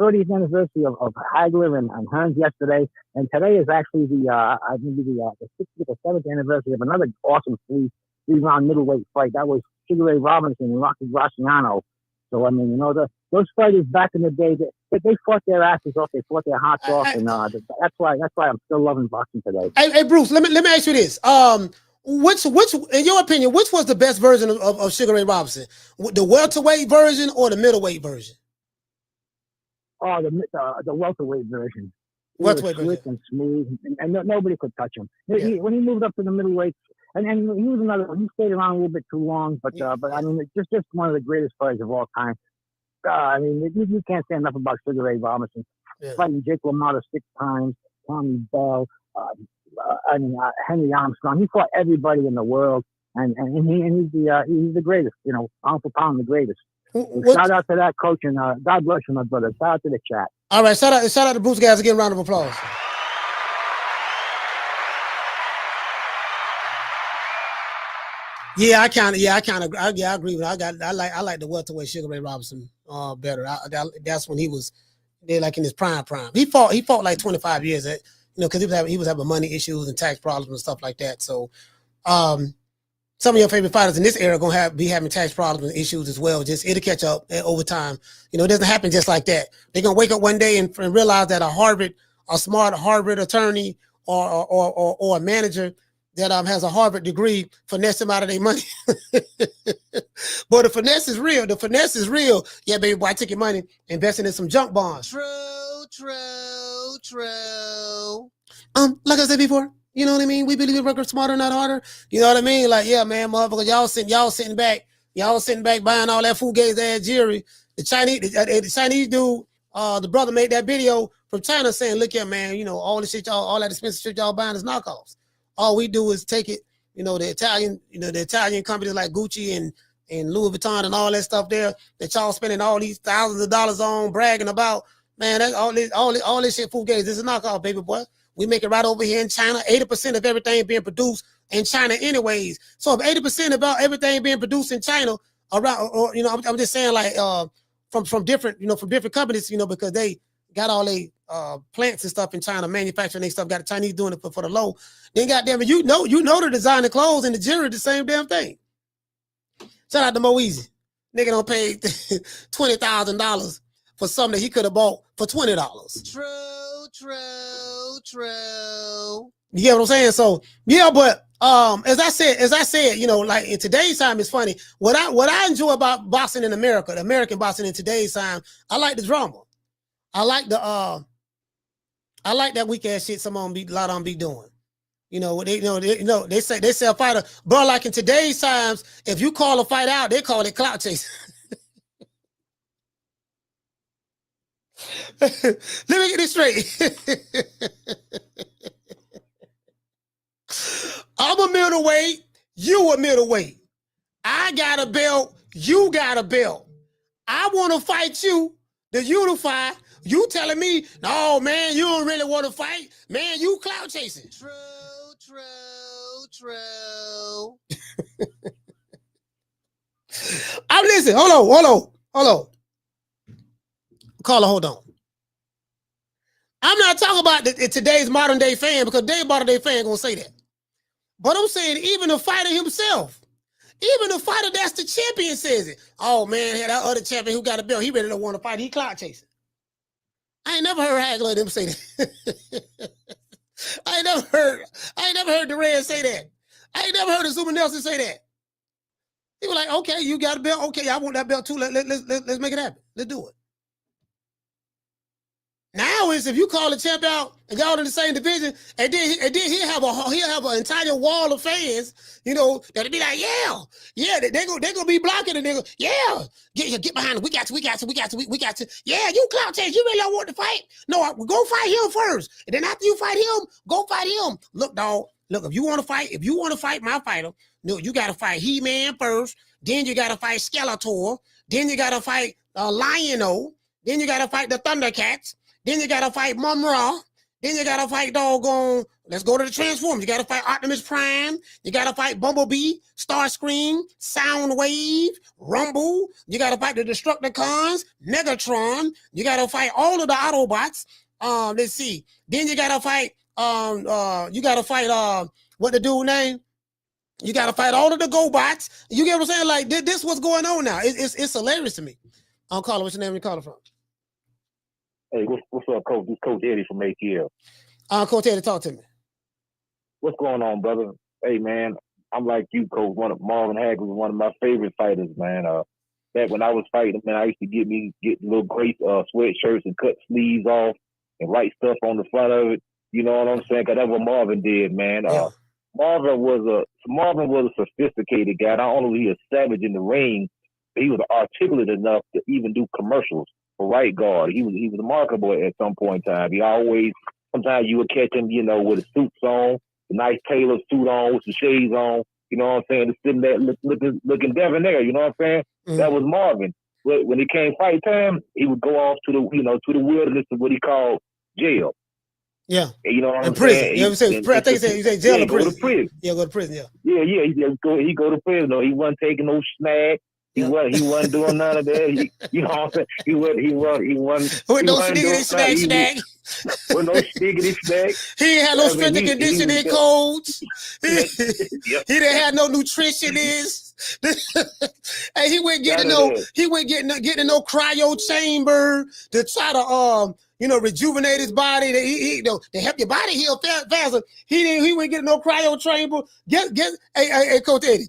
30th anniversary of Hagler and Hearns yesterday, and today is actually the 60th or 70th anniversary of another awesome three-round middleweight fight. That was Sugar Ray Robinson and Rocky Graciano. So, I mean, those fighters back in the day, they fought their asses off, they fought their hearts off, and that's why I'm still loving boxing today. Hey, Bruce, let me ask you this. Which, in your opinion, which was the best version of Sugar Ray Robinson? The welterweight version or the middleweight version? Oh, the welterweight version. Welterweight version. Slick and smooth, and nobody could touch him. When he moved up to the middleweight, and he was another one. He stayed around a little bit too long, but I mean, it's just one of the greatest fighters of all time. I mean, you can't say enough about Sugar Ray Robinson. Fighting Jake LaMotta 6 times, Tommy Bell, Henry Armstrong. He fought everybody in the world, and he's the greatest. Pound for pound, the greatest. Shout out to that coach, and God bless you, my brother. Shout out to the chat. All right, shout out to Bruce guys again. Round of applause. Yeah, I agree with it. I like the welterweight Sugar Ray Robinson better. That's when he was like in his prime. He fought like 25 years, because he was having money issues and tax problems and stuff like that. So, some of your favorite fighters in this era gonna be having tax problems and issues as well. Just it'll catch up over time. It doesn't happen just like that. They're gonna wake up one day and realize that a smart Harvard attorney or a manager that has a Harvard degree finesse them out of their money. But the finesse is real. Yeah, baby boy, I took your money, investing in some junk bonds. True. Like I said before, you know what I mean? We believe we work smarter, not harder. You know what I mean? Like, yeah, man, motherfuckers, y'all sitting back buying all that fugazi ass jewelry. The Chinese dude, the brother made that video from China saying, look here, man, all the shit all that expensive shit y'all buying is knockoffs. All we do is take it, the Italian companies like Gucci and Louis Vuitton and all that stuff there that y'all spending all these thousands of dollars on, bragging about, man, all this shit fugazi. This is a knockoff, baby boy. We make it right over here in China. 80% of everything being produced in China anyways. So if 80% about everything being produced in China around, or I'm just saying like from different companies, because they got all they plants and stuff in China, manufacturing their stuff, got the Chinese doing it for the low. Then goddamn it, you know the design of clothes and the jewelry the same damn thing. Shout out to Mo Easy. Nigga don't pay $20,000 for something that he could have bought for $20. True. You get what I'm saying? So yeah, but as I said, like in today's time, it's funny. What I enjoy about boxing in America, the American boxing in today's time, I like the drama. I like that weak ass shit some of them a lot of them be doing. They say a fighter, bro, like in today's times, if you call a fight out, they call it clout chasing. Let me get this straight. I'm a middleweight, you a middleweight. I got a belt, you got a belt. I want to fight you to unify. You telling me, no, man, you don't really want to fight. Man, you clout chasing. True. I'm listening. Hold on. Caller, hold on. I'm not talking about today's modern day fan, because today's modern day fan gonna say that. But I'm saying even the fighter himself, even the fighter that's the champion says it. Oh man, that other champion who got a belt, he really don't want to fight. He clout chasing. I ain't never heard Hagler them say that. I ain't never heard Durant say that. I ain't never heard of Zuma Nelson say that. He was like, okay, you got a belt. Okay, I want that belt too. Let's make it happen. Let's do it. Now is if you call a champ out and y'all in the same division, and then he'll have an entire wall of fans, that'll be like, yeah, they gonna be blocking the nigga. Yeah, get behind him. We got you. Yeah, you clout chase. You really don't want to fight? No, go fight him first, and then after you fight him, go fight him. Look, dog. Look, if you want to fight my fighter, no, you gotta fight He-Man first. Then you gotta fight Skeletor. Then you gotta fight Lion-O. Then you gotta fight the Thundercats. Then you gotta fight Mum-Ra. Then you gotta fight doggone. Let's go to the Transformers. You gotta fight Optimus Prime. You gotta fight Bumblebee, Starscream, Soundwave, Rumble. You gotta fight the Destructicons, Megatron. You gotta fight all of the Autobots. Let's see. Then you gotta fight. What the dude name? You gotta fight all of the GoBots. You get what I'm saying? Like this, what's going on now? It's hilarious to me. I'm calling. What's your name? You calling from? Hey, what's up, Coach? This is Coach Eddie from ATL. Coach Eddie, talk to me. What's going on, brother? Hey, man, I'm like you, Coach. Marvin Hagler was one of my favorite fighters, man. Back when I was fighting, man, I used to get little great sweatshirts and cut sleeves off and write stuff on the front of it. You know what I'm saying? Because that's what Marvin did, man. Yeah. Marvin was a sophisticated guy. Not only was he a savage in the ring, but he was articulate enough to even do commercials. Right guard. He was remarkable at some point in time. Sometimes you would catch him, with his suits on, the nice tailored suit on, with the shades on, you know what I'm saying, just sitting there looking debonair, you know what I'm saying? Mm-hmm. That was Marvin. But when it came fight time, he would go off to the wilderness of what he called jail. Yeah. You know what I'm prison. saying? Yeah, I think he said jail or prison. Go to prison. Yeah, go to prison. Yeah. Yeah. He go to prison. No, he wasn't taking no snack. He wasn't doing none of that. You know what I'm saying? He wasn't. With no sneakity snack. With no sneakity snack. He ain't had no strength and conditioning coach. He didn't have no nutritionist. And he went getting no cryo chamber to try to rejuvenate his body to help your body heal faster. He went getting no cryo chamber. Hey, Coach Eddie.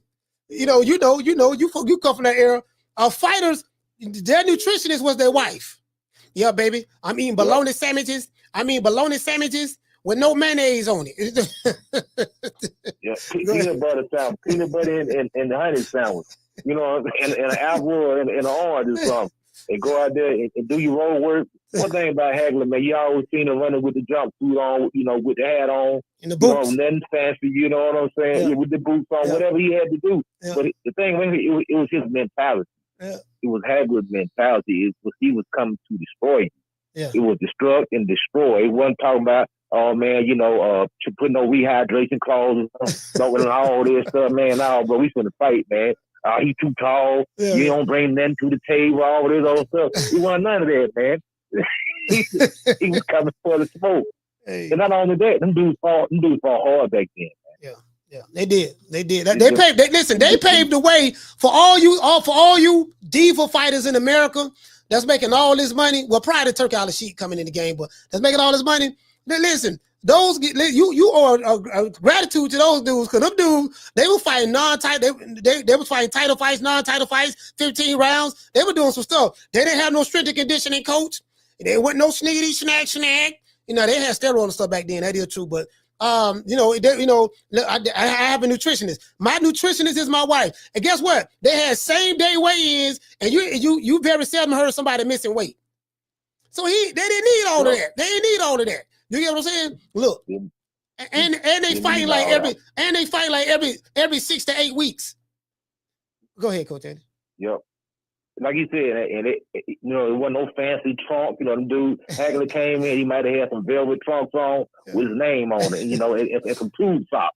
You come from that era. Fighters, their nutritionist was their wife. Yeah, baby. I'm eating bologna sandwiches. With no mayonnaise on it. Yeah, peanut butter sandwich, peanut butter and the honey sandwich. You know, and an apple and an orange or something. And go out there and do your road work. One thing about Hagler, man, you always seen him running with the jumpsuit on, with the hat on. And the boots. Nothing fancy, you know what I'm saying? Yeah. With the boots on, whatever he had to do. Yeah. But the thing, it was his mentality. Yeah. It was Hagler's mentality. He was coming to destroy you. Yeah. It was destruct and destroy. It wasn't talking about, oh man, to put no rehydration clauses and all this stuff, man. No, bro, we finna fight, man. He too tall. Yeah. You don't bring nothing to the table, all this other stuff. He wasn't none of that, man. he was coming for the smoke. Hey. And not only that, them dudes fought hard back then, man. Yeah, they did. They paved the way for all you diva fighters in America that's making all this money. Well, prior to Turkey Al-Sheikh coming in the game, but that's making all this money. Listen, you owe gratitude to those dudes, because them dudes, they were fighting non-title, they were fighting title fights, non-title fights, 15 rounds. They were doing some stuff. They didn't have no strength and conditioning coach. They wasn't no sniggity snack. They had steroids and stuff back then. That is true, but I have a nutritionist. My nutritionist is my wife. And guess what? They had same day weigh-ins, and you very seldom heard somebody missing weight. So they didn't need all of that. They didn't need all of that. You get what I'm saying? Look, and they fight like every 6 to 8 weeks. Go ahead, Coach Eddie. Yep. Like you said, and it wasn't no fancy trunk. Them dudes, Hagler came in, he might have had some velvet trunks on with his name on it, and some tube socks.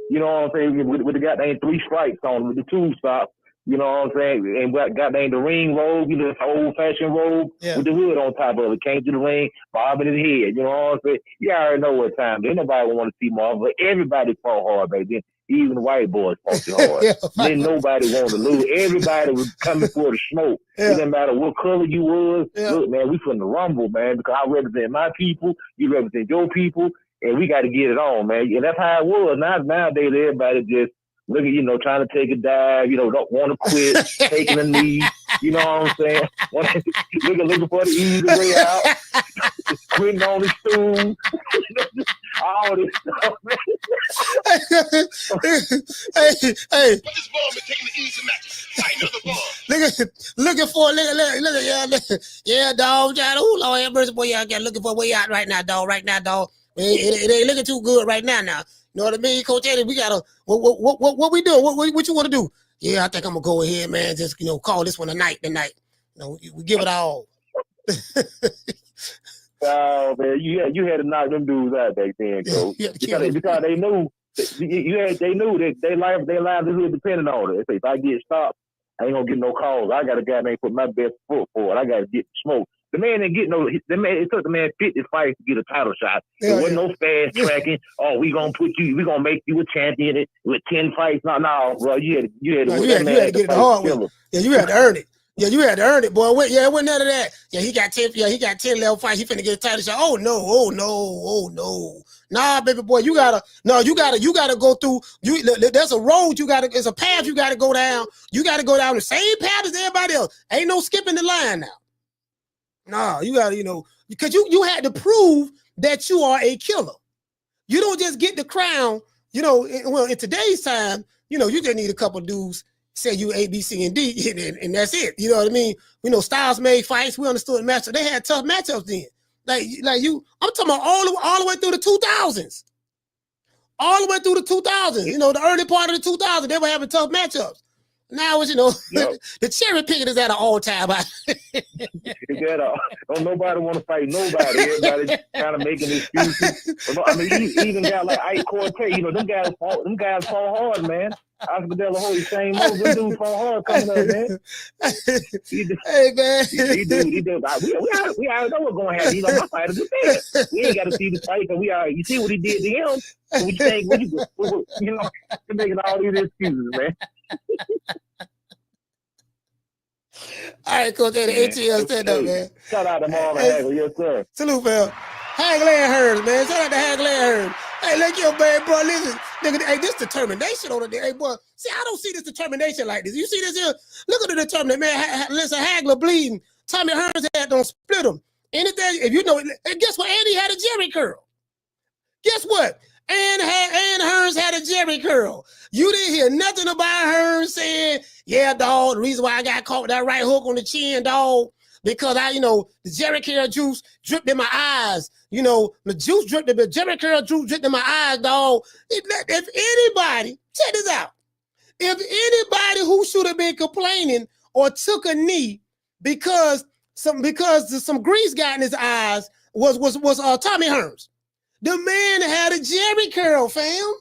You know what I'm saying? With the goddamn 3 stripes on with the tube socks. You know what I'm saying? And goddamn the ring robe, this old-fashioned robe with the hood on top of it. Came to the ring, bobbing his head. You know what I'm saying? You already know what time. Ain't nobody want to see Marvin, but everybody fought hard back then. Even the white boys fought hard. Then nobody wanted to lose. Everybody was coming for the smoke. It didn't matter what color you was. Look, man, we from the rumble, man, because I represent my people, you represent your people, and we got to get it on, man. And that's how it was. Nowadays, everybody just looking, trying to take a dive, don't want to quit, taking a knee, you know what I'm saying? looking for the easy way out, quitting on the stool, all this stuff, man. Hey. But this ball been taking the easy match. Fight another ball. Yeah, dog. Oh, Lord have mercy, boy. Y'all got looking for a way out right now, dog. It ain't looking too good right now. You know what I mean, Coach Eddie? We gotta what we doing? What you want to do? Yeah, I think I'm gonna go ahead, man. Just call this one tonight. We give it all. Oh man, you had to knock them dudes out back then, Coach. Because they knew they knew that their livelihood depended on it. They say, if I get stopped, I ain't gonna get no calls. I got a guy that put my best foot forward. I gotta get smoked. The man didn't get it took the man 50 fights to get a title shot. There wasn't no fast tracking. Oh, we gonna make you a champion with 10 fights. No, bro. You had to get it the hard way. Yeah, you had to earn it. Yeah, you had to earn it, boy. It wasn't none of that. Yeah, he got 10 level fights. He finna get a title shot. Oh no. Nah, baby boy, you gotta go through. There's a road there's a path you gotta go down. You gotta go down the same path as everybody else. Ain't no skipping the line now. No, you gotta, because you had to prove that you are a killer. You don't just get the crown, in today's time, you just need a couple dudes say you A, B, C, and D, and that's it. You know what I mean? Styles made fights. We understood matchups. They had tough matchups then. I'm talking about all the way through the 2000s. All the way through the 2000s. The early part of the 2000s, they were having tough matchups. Now, you know, the cherry picking is at an all-time high. Don't nobody want to fight nobody. Everybody kind of making excuses. I mean, even guys like Ike Cortez, you know, them guys fall hard, man. Oscar De La Hoya, same old. Them dudes fall hard coming up, man. Hey, man. We already know what's going to happen. You know, my fighter's a fan. We ain't got to see the fight, but you see what he did to him. So we think, you know, they're making all these excuses, man. All right, Coach Eddie, ATL stand up, man. Shout out to Marvin Hagler, yes, sir. Salute, fam. Hagler and Hearns, man. Shout out to Hagler and Hearns. Hey, look your man, bro. Listen, nigga, hey, this determination on the hey, boy. See, I don't see this determination like this. You see this here? Look at the determination, man. Listen, Hagler bleeding. Tommy Hearns had don't split him. Anything, if you know, and guess what? Andy had a Jerry curl. Guess what? And Hearns had a Jerry curl. You didn't hear nothing about Hearns saying, yeah, dog, the reason why I got caught with that right hook on the chin, dog, because the Jerry curl juice dripped in my eyes. You know, the juice dripped, the Jerry curl juice dripped in my eyes, dog. If anybody, check this out. If anybody who should have been complaining or took a knee because some grease got in his eyes was Tommy Hearns. The man had a Jerry curl, fam.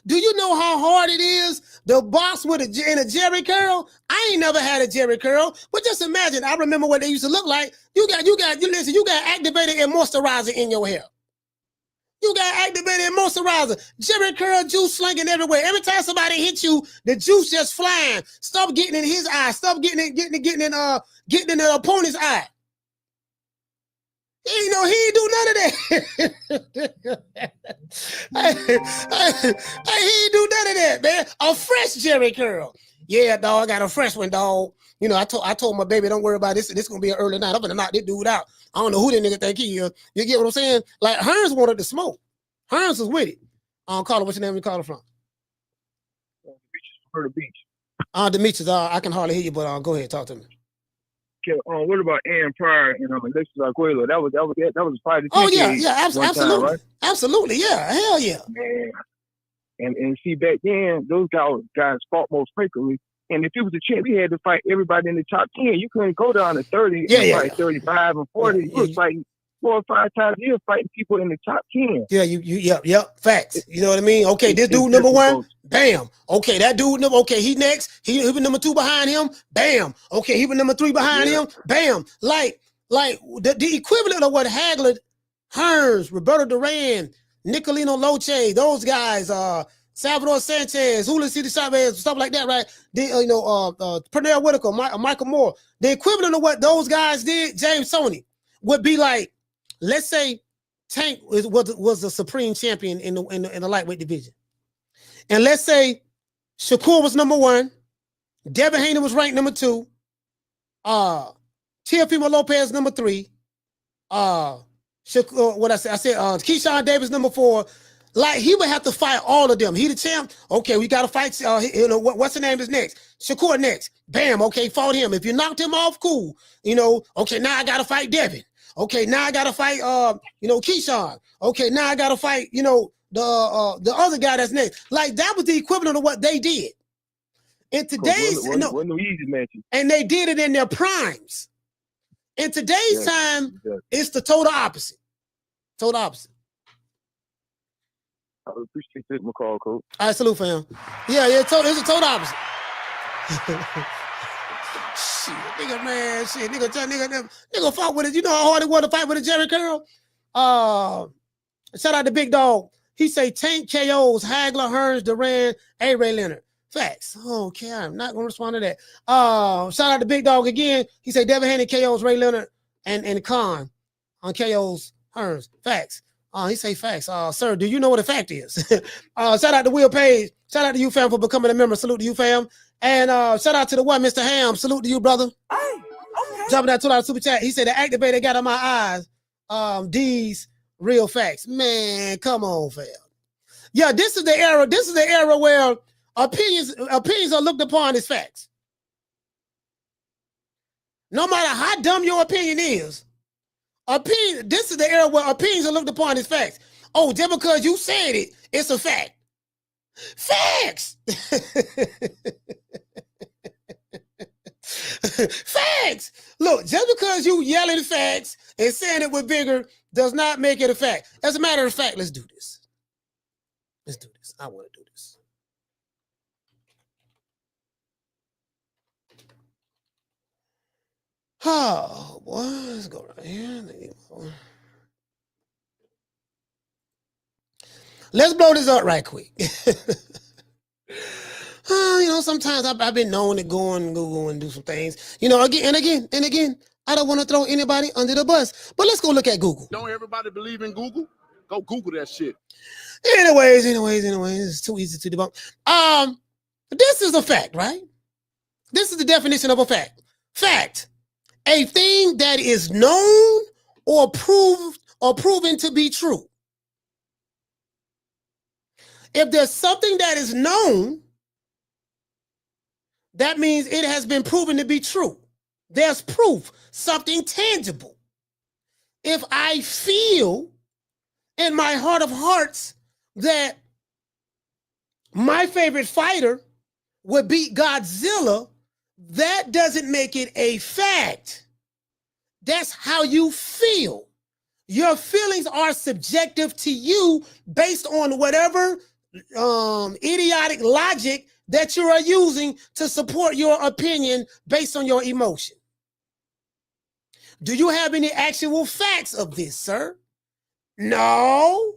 Do you know how hard it is to box with a Jerry curl? I ain't never had a Jerry curl, but just imagine. I remember what they used to look like. You got activated and moisturizer in your hair. You got activated and moisturizer. Jerry curl juice slinging everywhere. Every time somebody hits you, the juice just flying. Stop getting in his eye. Stop getting in the opponent's eye. You know, he ain't do none of that. He ain't do none of that, man. A fresh Jerry curl. Yeah, dog, I got a fresh one, dog. You know, I told my baby, don't worry about this. This is going to be an early night. I'm going to knock this dude out. I don't know who that nigga think he is. You get what I'm saying? Like, Hearns wanted to smoke. Hearns was with it. Carla, what's your name? You calling from? The beach. Demetrius, I can hardly hear you, but go ahead, talk to me. What about Aaron Pryor and Alexis Arguello? That was a fight. Oh yeah, absolutely, time, right? Absolutely, yeah, hell yeah. Man. And see, back then those guys fought most frequently. And if it was a champ, he had to fight everybody in the top 10. You couldn't go down to 30 and fight 35 and 40. You was fighting 4 or 5 times a year, fighting people in the top 10. Yeah, yep, facts. You know what I mean? Okay, this dude number 1, bam. Okay, that dude okay, he next. He was number 2 behind him, bam. Okay, he was number 3 behind him, bam. Like the equivalent of what Hagler, Hearns, Roberto Duran, Nicolino Loche, those guys, Salvador Sanchez, Julio City Chavez, stuff like that, right? Pernell Whitaker, Michael Moore. The equivalent of what those guys did, James Toney, would be like, let's say Tank was the supreme champion in the lightweight division. And let's say Shakur was number 1, Devin Haney was ranked number 2, Teofimo Lopez number 3, Keyshawn Davis number 4. Like, he would have to fight all of them. He the champ. Okay, we got to fight. What's the name is next? Shakur next. Bam. Okay, fought him. If you knocked him off, cool. Okay, now I got to fight Devin. Okay, now I got to fight, Keyshawn. Okay, now I got to fight, the other guy that's next. Like, that was the equivalent of what they did. In today's, and they did it in their primes. In today's time, it's the total opposite. Total opposite. I appreciate taking my call, Coach. All right, salute, fam. Yeah, it's a total opposite. Shit, nigga, man, shit, nigga fought with it. You know how hard it was to fight with a Jerry curl? Shout out to Big Dog. He say Tank KOs Hagler, Hearns, Duran, Ray Leonard. Facts. Okay, I'm not gonna respond to that. Shout out to Big Dog again. He say Devin Haney KOs Ray Leonard and Khan on KOs Hearns. Facts. He say facts. Sir, do you know what a fact is? Shout out to Will Page. Shout out to you, fam, for becoming a member. Salute to you, fam. And shout out to the one, Mr. Ham. Salute to you, brother. Dropping that $2 super chat. He said the activator got in my eyes. These real facts. Man, come on, fam. Yeah, this is the era. This is the era where opinions are looked upon as facts. No matter how dumb your opinion is, this is the era where opinions are looked upon as facts. Oh, just because you said it, it's a fact. Facts. Facts. Look, just because you yelling facts and saying it with vigor does not make it a fact. As a matter of fact, let's do this. Let's do this. I want to do this. Oh, boy. Let's go right here. Let's blow this up right quick. Sometimes I've been known to go on Google and do some things. Again. I don't want to throw anybody under the bus, but let's go look at Google. Don't everybody believe in Google? Go Google that shit. Anyways, it's too easy to debunk. This is a fact, right? This is the definition of a fact. Fact, a thing that is known or proved or proven to be true. If there's something that is known, that means it has been proven to be true. There's proof, something tangible. If I feel in my heart of hearts that my favorite fighter would beat Godzilla, that doesn't make it a fact. That's how you feel. Your feelings are subjective to you based on whatever idiotic logic that you are using to support your opinion based on your emotion. Do you have any actual facts of this, sir? No.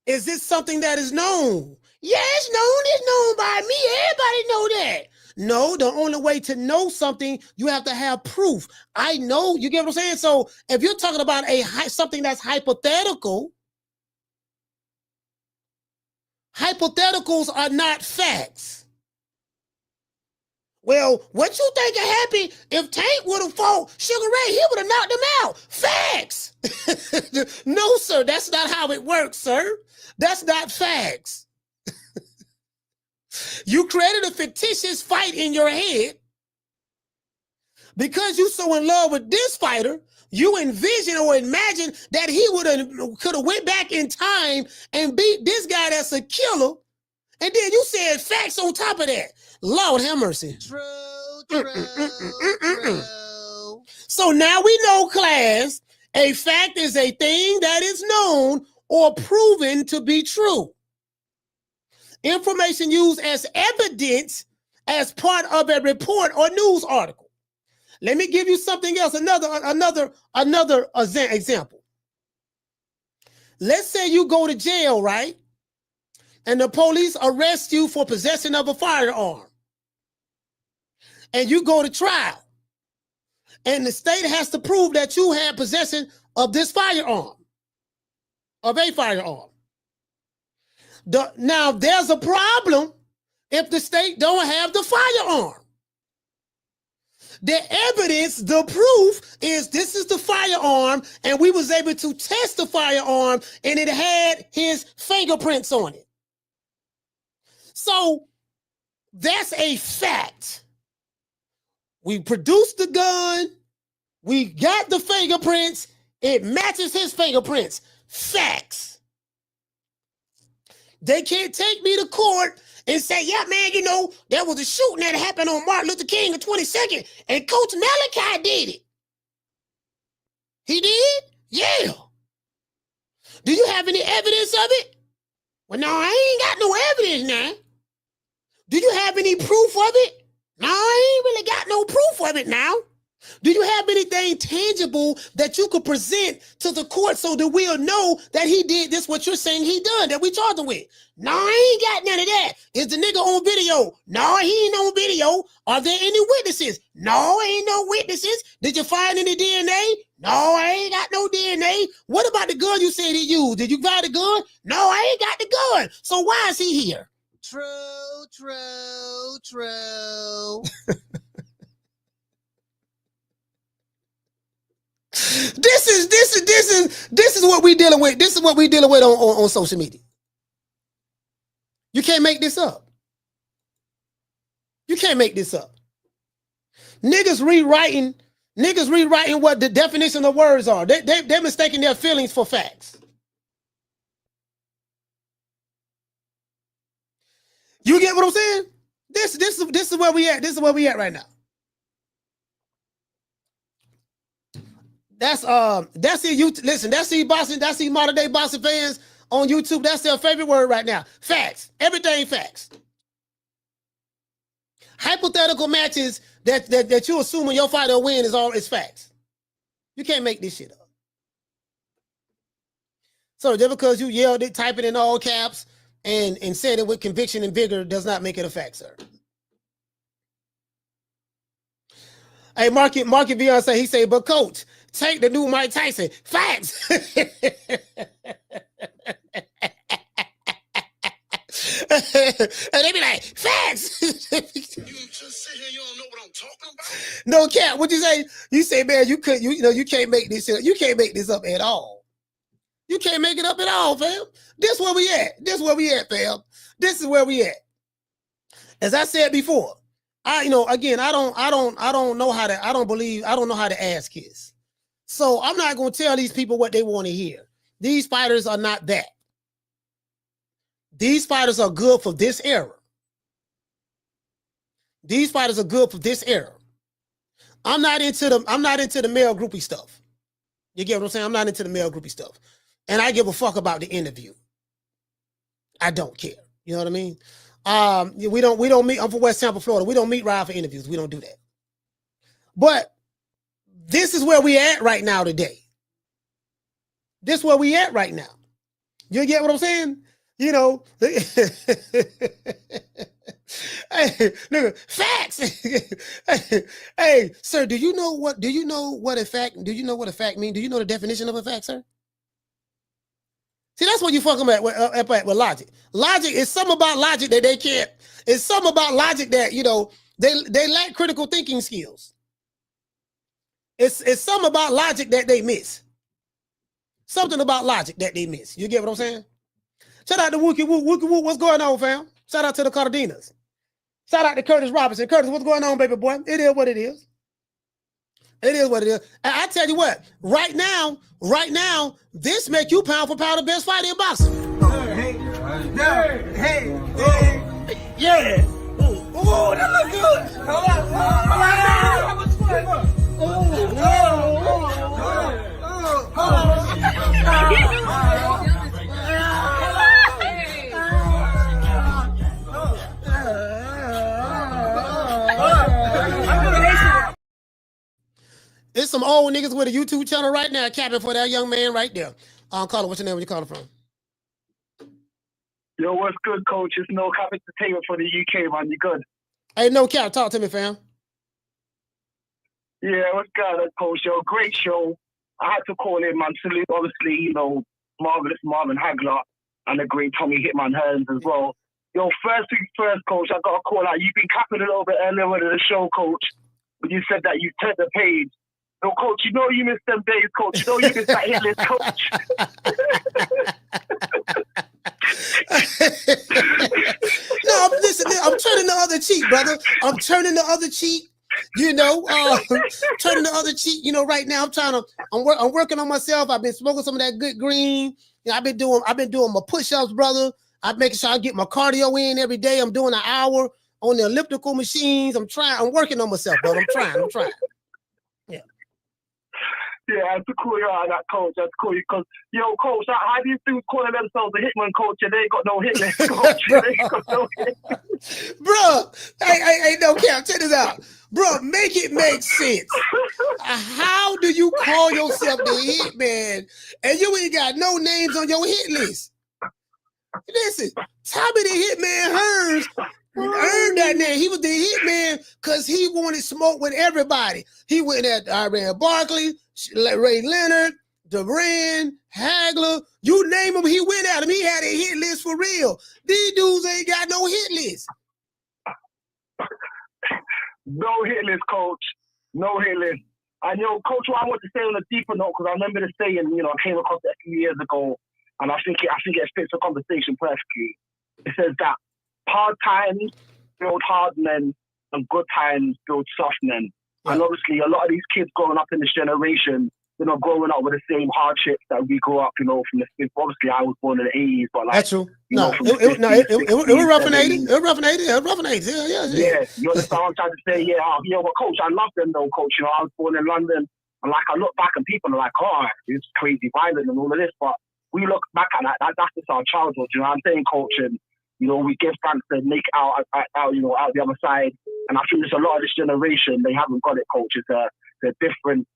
Is this something that is known? Yeah, it's known. It's known by me. Everybody know that. No, the only way to know something, you have to have proof. I know, you get what I'm saying? So if you're talking about something that's hypothetical, hypotheticals are not facts. Well, what you think would happen if Tank would have fought Sugar Ray? He would have knocked him out. Facts. No, sir, that's not how it works, sir. That's not facts. You created a fictitious fight in your head because you're so in love with this fighter. You envision or imagine that he could have went back in time and beat this guy that's a killer, and then you said facts on top of that. Lord have mercy. True. So now we know, class, a fact is a thing that is known or proven to be true. Information used as evidence as part of a report or news article. Let me give you something else, another example. Let's say you go to jail, right? And the police arrest you for possession of a firearm. And you go to trial. And the state has to prove that you had possession of this firearm, of a firearm. Now, there's a problem if the state don't have the firearm. The evidence, the proof is this is the firearm, and we was able to test the firearm, and it had his fingerprints on it. So that's a fact. We produced the gun. We got the fingerprints. It matches his fingerprints. Facts. They can't take me to court and say, yeah, man, there was a shooting that happened on Martin Luther King the 22nd, and Coach Malachi did it. He did? Yeah. Do you have any evidence of it? Well, no, I ain't got no evidence now. Do you have any proof of it? No, I ain't really got no proof of it now. Do you have anything tangible that you could present to the court so that we'll know that he did this, what you're saying he done, that we charged him with? No, I ain't got none of that. Is the nigga on video? No, he ain't on video. Are there any witnesses? No, ain't no witnesses. Did you find any DNA? No, I ain't got no DNA. What about the gun you said he used? Did you find the gun? No, I ain't got the gun. So why is he here? True. This is what we dealing with. This is what we dealing with on social media. You can't make this up. You can't make this up. Niggas rewriting what the definition of words are. They're mistaking their feelings for facts. You get what I'm saying? This is where we at. This is where we at right now. That's the listen. That's the boxing. That's the modern day boxing fans on YouTube. That's their favorite word right now. Facts. Everything facts. Hypothetical matches that you assuming your fighter will win is facts. You can't make this shit up. So just because you yelled it, type it in all caps, and said it with conviction and vigor does not make it a fact, sir. Hey, Market Beyonce, he say, but coach, take the new Mike Tyson. Facts. And they be like, facts. You just sit here, you don't know what I'm talking about. No cap. What you say? You say, man, you can't make this shit up. You can't make this up at all. You can't make it up at all, fam. This where we at. This where we at, fam. This is where we at. As I said before, I don't know how to ask kids. So I'm not going to tell these people what they want to hear. These fighters are not that. These fighters are good for this era. These fighters are good for this era. I'm not into the male groupie stuff. You get what I'm saying? I'm not into the male groupie stuff. And I give a fuck about the interview. I don't care. You know what I mean? We don't meet. I'm from West Tampa, Florida. We don't meet Ryan for interviews. We don't do that. But this is where we at right now today. This is where we at right now. You get what I'm saying? You know, hey, nigga, facts. Hey, sir, do you know what a fact means? Do you know the definition of a fact, sir? See, that's what you fucking with logic. Logic is something about logic that they can't. It's something about logic that, they lack critical thinking skills. It's something about logic that they miss. Something about logic that they miss. You get what I'm saying? Shout out to Wookie Woo. Wookie Woo, what's going on, fam? Shout out to the Cardenas. Shout out to Curtis Robinson. Curtis, what's going on, baby boy? It is what it is. It is what it is. And I tell you what, right now, this make you pound for pound the best fighter in boxing. Yeah. Oh, that look good. It's some old niggas with a YouTube channel right now capping for that young man right there. Caller, what's your name? Where you calling from? Yo, what's good, coach? It's No Cap Entertainment for the UK, man. You good? Hey, No Cap, talk to me, fam. Yeah, what's good, coach? Yo, great show. I had to call in, man. Salute, obviously, Marvin Hagler and the great Tommy Hitman Hearns as well. Yo, first things first, coach, I got to call out. You've been capping a little bit earlier in the show, coach, but you said that you turned the page. No, coach, you know you missed them days, coach. You know you missed that hit list, coach. No, listen, I'm turning the other cheek, brother. I'm turning the other cheek. Turning the other cheek. Right now I'm working on myself. I've been smoking some of that good green. I've been doing my push-ups, brother. I'm making sure I get my cardio in every day. I'm doing an hour on the elliptical machines. I'm working on myself, brother. I'm trying. Yeah, that's cool. You are that, coach. That's cool. Because, coach, how do you do calling themselves a hitman, coach, and they ain't got no hit list, coach? They ain't got no hit list. Bro, hey, no cap. Check this out. Bro, make it make sense. How do you call yourself the hitman and you ain't got no names on your hit list? Listen, Tommy the Hitman Hearns earned that name. He was the hitman because he wanted smoke with everybody. He went at Barclays, Ray Leonard, Duran, Hagler, you name him, he went at him. He had a hit list for real. These dudes ain't got no hit list. No hit list, coach. No hit list. And coach, what I want to say on a deeper note, because I remember the saying, I came across it a few years ago, and I think it fits the conversation perfectly. It says that hard times build hard men and good times build soft men. Yeah. And obviously, a lot of these kids growing up in this generation, growing up with the same hardships that we grew up, from the 50s. Obviously, I was born in the 80s, but like, that's true. It was rough in 80s. It was rough in 80s. It was rough in 80s. Yeah, you understand what I'm trying to say? Yeah, but coach, I love them though, coach. I was born in London, and like I look back and people are like, oh, it's crazy violent and all of this, but we look back at that's just our childhood. You know what I'm saying, coach? And we give thanks to make out the other side. And I think there's a lot of this generation, they haven't got it, coach. It's a different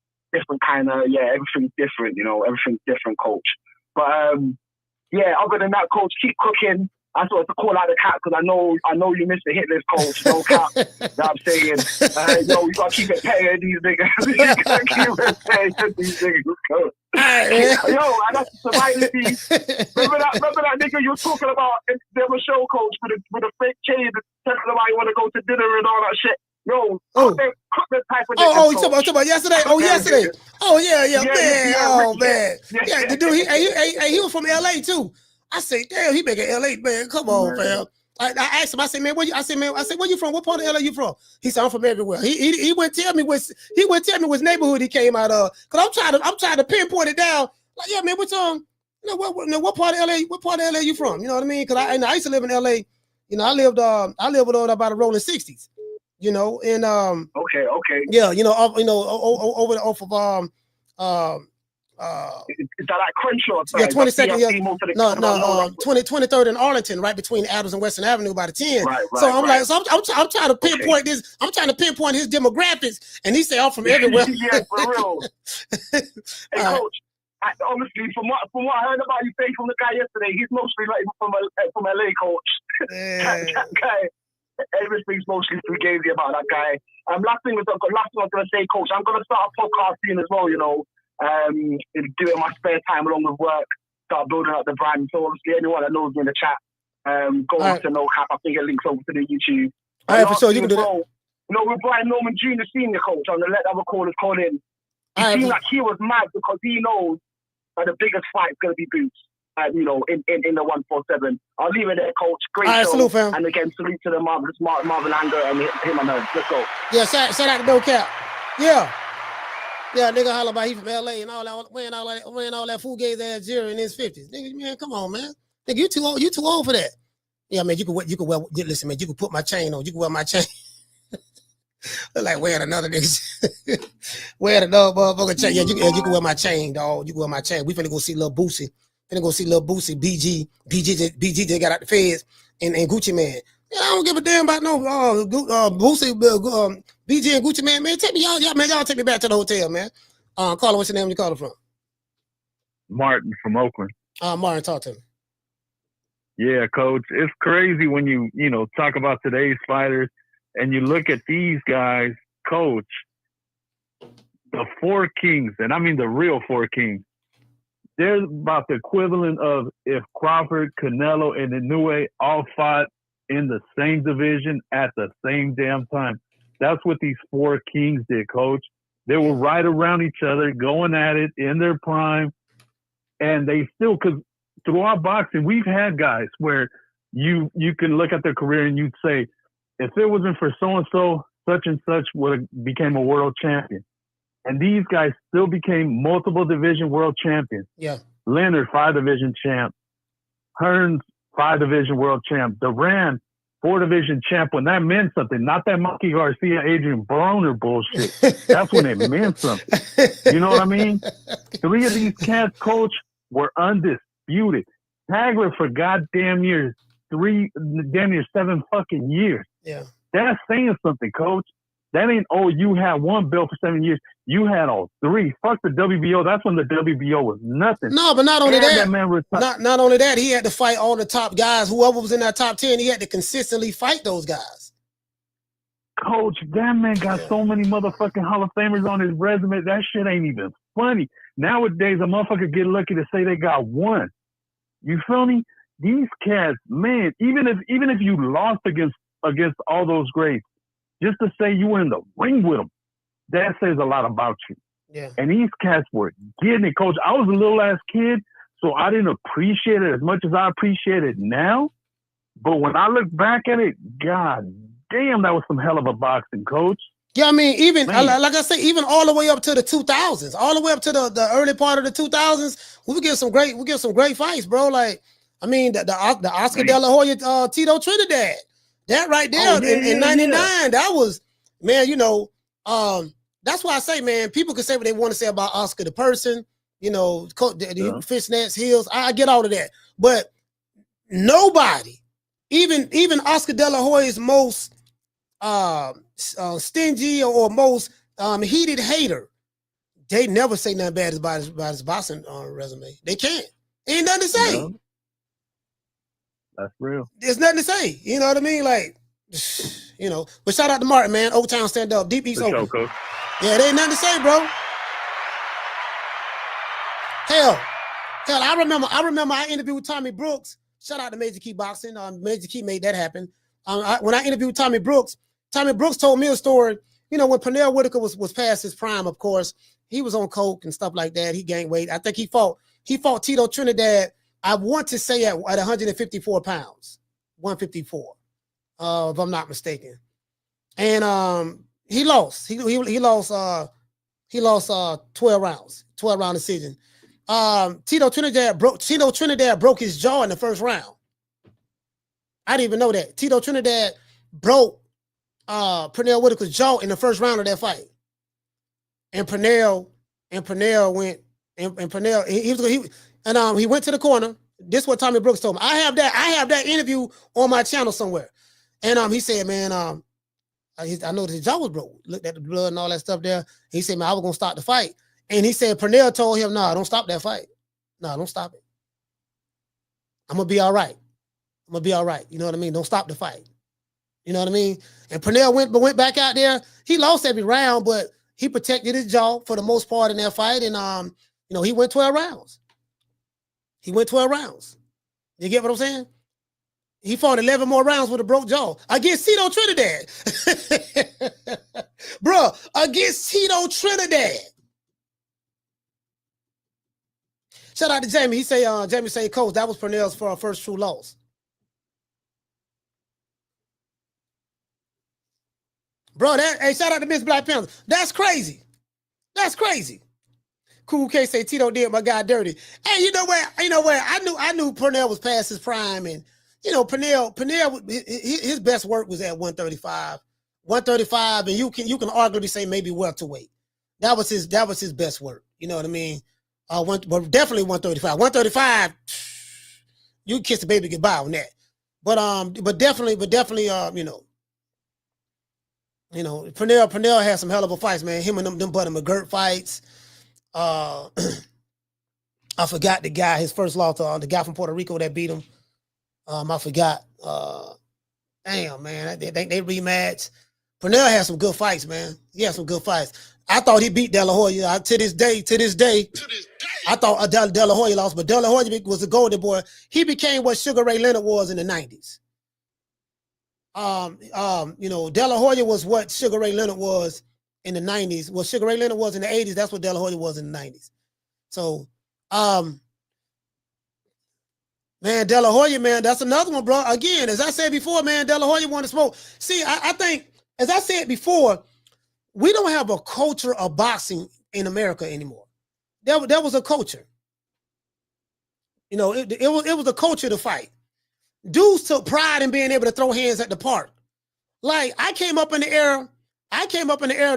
kind of, everything's different, everything's different, coach. But other than that, coach, keep cooking. I just wanted to call out the cat because I know you missed the hit list, coach. No cap. That I'm saying. You gotta keep it paying these niggas. You gotta keep it paying these niggas, coach. And that's the survivability. Remember that nigga you were talking about in the show, coach, with a fake chain, telling them why you want to go to dinner and all that shit. Cook that type of niggas, you talking about yesterday? Yesterday. Man. Yeah, the dude, he was from LA too. I say, damn, he making LA, man. Come on, fam. I asked him, I said, man, where you from? What part of LA you from? He said, I'm from everywhere. He wouldn't tell me which neighborhood he came out of. Cause I'm trying to pinpoint it down. Like, yeah, man, what part of LA you from? You know what I mean? Cause I used to live in LA. I lived over by the rolling 60s. And okay. Yeah, over off of is that like Crenshaw? Yeah, 22nd. Yeah, 23rd and Arlington, right between Adams and Western Avenue, by the 10. Right. So I'm trying to pinpoint this. I'm trying to pinpoint his demographics, and he say I'm from everywhere. Yeah, for real. Hey, coach. Honestly, from what I heard about you saying from the guy yesterday, he's mostly like from LA, coach. That guy. Everything's mostly fugazi about that guy. Last thing I was gonna say, coach, I'm gonna start a podcast soon as well. Do it in my spare time along with work. Start building up the brand. So obviously, anyone that knows me in the chat, go on to No Cap. I think it links over to the YouTube. All right, for sure, you can do that. With Brian Norman Jr. Senior, coach, I'm gonna let other callers call in. He seemed like he was mad because he knows that the biggest fight is gonna be Boots. In the 147. I'll leave it there, coach. Great show. Salute, fam. And again, salute to the Marvin Hagler and Hitman Hearns. Let's go. Yeah, shout out to No Cap. Yeah, nigga holler about he from LA and all that, wearing all that fugazi ass jewelry in his 50s. Nigga, man, come on, man. Nigga, you too old for that. Yeah, man, you can wear. Listen, man, you can put my chain on. You can wear my chain. Like wearing another nigga. Wearing another motherfucker chain. Yeah, you can wear my chain, dog. You can wear my chain. We finna go see Lil Boosie. BG just got out the feds, and Gucci Man. Yeah, I don't give a damn about no Boosie, BG and Gucci Man. Man, take me y'all take me back to the hotel, man. Carla, what's your name? You calling from? Martin from Oakland. Martin, talk to me. Yeah, coach, it's crazy when you talk about today's fighters and you look at these guys, coach. The four kings, and I mean the real four kings. They're about the equivalent of if Crawford, Canelo, and Inoue all fought in the same division at the same damn time. That's what these four kings did, coach. They were right around each other, going at it in their prime. And they still, because throughout boxing, we've had guys where you can look at their career and you'd say, if it wasn't for so-and-so, such and such would have became a world champion. And these guys still became multiple division world champions. Yeah. Leonard, 5-division champ. Hearns, 5-division world champ. Duran, 4-division champ. When that meant something, not that Monkey Garcia, Adrian Broner bullshit. That's when it meant something. You know what I mean? 3 of these cats, coach, were undisputed. Hagler for goddamn years, 7 fucking years. Yeah. That's saying something, coach. That ain't, you had one belt for 7 years. You had all 3. Fuck the WBO. That's when the WBO was nothing. No, but not only that man not only that, he had to fight all the top guys. Whoever was in that top 10, he had to consistently fight those guys. Coach, that man got so many motherfucking Hall of Famers on his resume. That shit ain't even funny. Nowadays, a motherfucker get lucky to say they got one. You feel me? These cats, man, even if you lost against all those greats, just to say you were in the ring with them, that says a lot about you. Yeah. And these cats were getting it, coach. I was a little ass kid, so I didn't appreciate it as much as I appreciate it now. But when I look back at it, god damn, that was some hell of a boxing, coach. Yeah, I mean, even like I say, even all the way up to the 2000s, all the way up to the early part of the 2000s, we get some great fights, bro. Like, I mean, the Oscar De La Hoya, Tito Trinidad, that right there in '99, that was, man. That's why I say, man, people can say what they want to say about Oscar the person, the fishnets, heels. I get all of that, but nobody, even Oscar De La Hoya's most stingy or most heated hater, they never say nothing bad about his boxing resume. They can't. Ain't nothing to say. No. That's real. There's nothing to say. You know what I mean? Like, But shout out to Martin, man. Old Town stand up. Deep East Open. Coach. Yeah, there ain't nothing to say, bro. Hell, I remember I interviewed with Tommy Brooks. Shout out to Major Key Boxing. Major Key made that happen. When I interviewed Tommy Brooks told me a story. When Pernell Whitaker was past his prime, of course, he was on coke and stuff like that. He gained weight. I think he fought Tito Trinidad, I want to say at 154 pounds, 154, if I'm not mistaken. And he lost. He lost 12 rounds, 12-round decision. Tito Trinidad broke his jaw in the first round. I didn't even know that. Tito Trinidad broke Pernell Whitaker's jaw in the first round of that fight. And Pernell went he went to the corner. This is what Tommy Brooks told me. I have that interview on my channel somewhere. And he said, man, I noticed his jaw was broke. Looked at the blood and all that stuff there. He said, man, I was gonna stop the fight. And he said, Pernell told him, no, don't stop that fight. No, don't stop it. I'm gonna be all right. You know what I mean? Don't stop the fight. You know what I mean? And Pernell went back out there. He lost every round, but he protected his jaw for the most part in that fight. And he went 12 rounds. You get what I'm saying? He fought 11 more rounds with a broke jaw against Tito Trinidad. Bro, against Tito Trinidad. Shout out to Jamie. Jamie say, Coach, that was Pernell's first true loss. Bro, shout out to Miss Black Panther. That's crazy. Cool K say Tito did my guy dirty. Hey, you know where? I knew Pernell was past his prime, and Pernell, his best work was at 135, and you can arguably say maybe welterweight. That was his best work. You know what I mean? But definitely 135. 135, you kiss the baby goodbye on that. But definitely, Pernell had some hell of a fights, man. Him and them Buddy McGirt fights. I forgot the guy, his first loss, the guy from Puerto Rico that beat him. I forgot. Damn, man, they rematched. Pernell had some good fights, man. He had some good fights. I thought he beat De La Hoya. To this day, I thought De La Hoya lost, but De La Hoya was a golden boy. He became what Sugar Ray Leonard was in the 90s. De La Hoya was what Sugar Ray Leonard was in the 90s. What Sugar Ray Leonard was in the 80s, that's what De La Hoya was in the 90s. So, man, De La Hoya, man, that's another one, bro. Again, as I said before, man, De La Hoya wanted to smoke. See, I think, as I said before, we don't have a culture of boxing in America anymore. There was a culture. It was a culture to fight. Dudes took pride in being able to throw hands at the park. Like, I came up in the era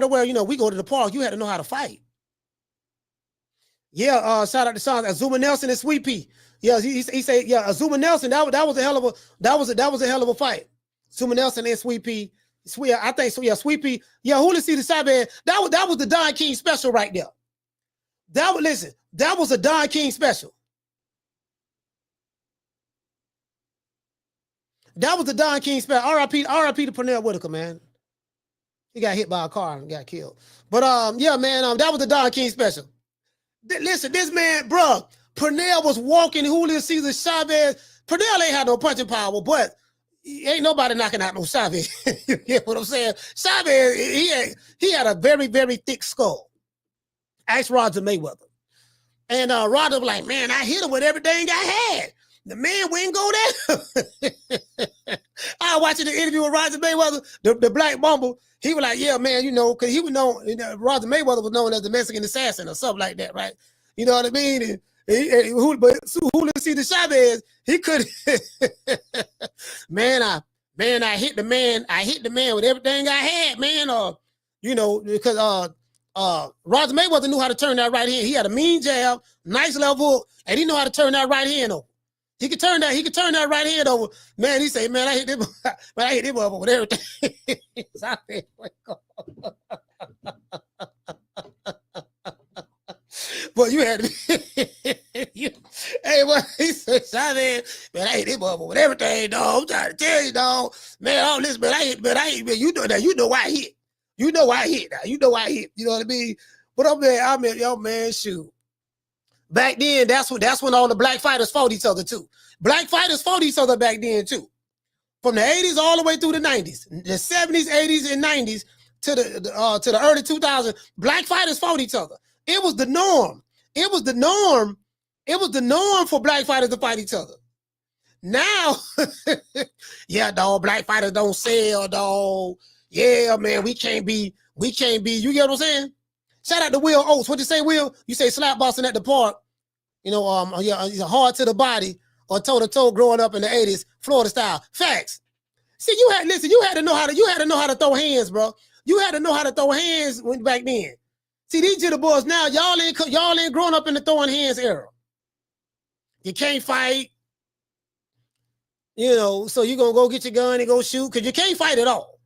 to where, we go to the park, you had to know how to fight. Yeah, shout out to Sean, Azuma Nelson and Sweet Pea. Yeah, he said, yeah, Azuma Nelson, that was a hell of a fight. Azuma Nelson and Sweet Pea. I think so. Yeah, Sweet Pea. Yeah, Julio Cesar, that was the Don King special right there. That was a Don King special. That was the Don King special. R.I.P. to Pernell Whitaker, man. He got hit by a car and got killed. But yeah, man, that was the Don King special. Listen, this man, bro, Pernell was walking Julio Cesar Chavez. Pernell ain't had no punching power, but ain't nobody knocking out no Chavez. You get what I'm saying? Chavez, he had a very, very thick skull. Ask Roger Mayweather. And Roger was like, man, I hit him with everything I had. The man wouldn't go there. I was watching the interview with Roger Mayweather, the Black Mamba. He was like, yeah, man, because he was known, Roger Mayweather was known as the Mexican assassin or something like that, right? You know what I mean? But Julio Cesar Chavez, he couldn't. I hit the man. I hit the man with everything I had, man. Because Roger Mayweather knew how to turn that right hand. He had a mean jab, nice level, and he knew how to turn that right hand over. He could turn that right hand over. Man, he say, man, I hit him over with everything. Boy, you had to be. Hey, boy, he said, Chavez, man, I hit him over with everything, dog. I'm trying to tell you, dog. Man, all this, man, I hit, man, you know that. You know why I hit. You know why I hit. You know why I hit. You know what I mean? But yo, man, shoot. Back then, that's when all the black fighters fought each other too. Black fighters fought each other back then too. From the 80s all the way through the 90s, the 70s, 80s, and 90s to the early 2000s, black fighters fought each other. It was the norm. It was the norm. It was the norm for black fighters to fight each other. Now, yeah, dog, black fighters don't sell, dog. Yeah, man, we can't be, you get what I'm saying? Shout out to Will Oates. What'd you say, Will? You say slap boxing at the park. He's hard to the body or toe-to-toe growing up in the 80s, Florida style. Facts. See, you had to know how to throw hands, bro. You had to know how to throw hands back then. See, these jitter boys now, y'all ain't growing up in the throwing hands era. You can't fight, so you're gonna go get your gun and go shoot, because you can't fight at all.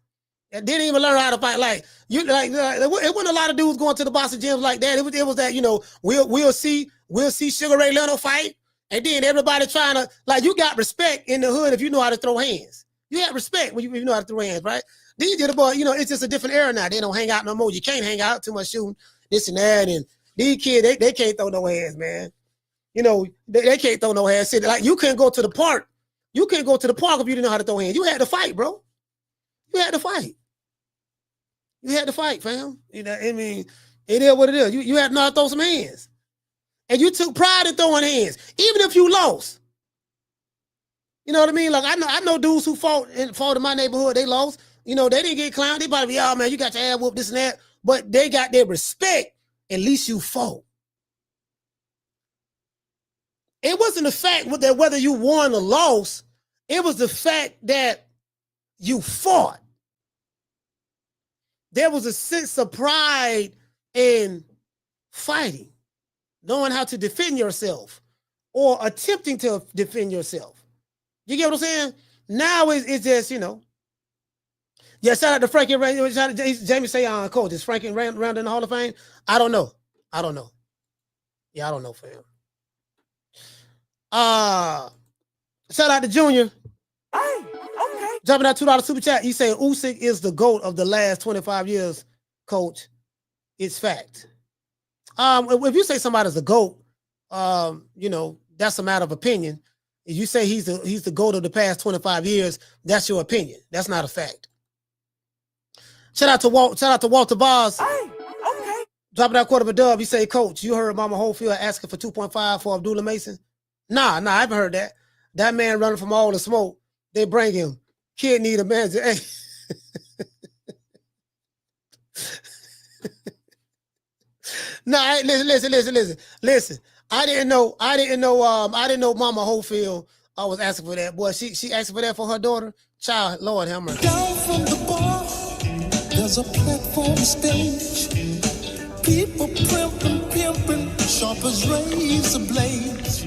Didn't even learn how to fight. It wasn't a lot of dudes going to the boxing gyms like that. It was that, we'll see Sugar Ray Leonard fight, and then everybody trying to, you got respect in the hood if you know how to throw hands. You have respect when you know how to throw hands, right? These are the boys, it's just a different era now. They don't hang out no more. You can't hang out, too much shooting, this and that, and these kids, they can't throw no hands, man. They can't throw no hands. You couldn't go to the park. You couldn't go to the park if you didn't know how to throw hands. You had to fight, bro. You had to fight. You had to fight, fam. It is what it is. You had to know how to throw some hands. And you took pride in throwing hands, even if you lost. You know what I mean? I know dudes who fought in my neighborhood, they lost. They didn't get clowned. They probably be, oh man, you got your ass whooped, this and that. But they got their respect. At least you fought. It wasn't the fact that whether you won or lost. It was the fact that you fought. There was a sense of pride in fighting, knowing how to defend yourself or attempting to defend yourself. You get what I'm saying? Now it's just, Yeah, shout out to Frankie Ray. Shout out to Jamie say, coach, is Frankie round in the Hall of Fame? I don't know. Yeah, I don't know, fam. Shout out to Junior. Hey, okay. Dropping that $2 super chat. He said Usyk is the GOAT of the last 25 years, coach. It's fact. If you say somebody's a GOAT, that's a matter of opinion. If you say he's the GOAT of the past 25 years, that's your opinion. That's not a fact. Shout out to Walter Boss. Hey, okay. Dropping that quarter of a dub. He say, coach, you heard Mama Holyfield asking for 2.5 for Abdullah Mason? Nah, I haven't heard that. That man running from all the smoke. They bring him. Kid need a man. Hey. Listen. I didn't know Mama Holyfield was asking for that. Boy, she asking for that for her daughter. Child, Lord have mercy. Down from the bar, there's a platform stage. People pimping, sharp as razor blades.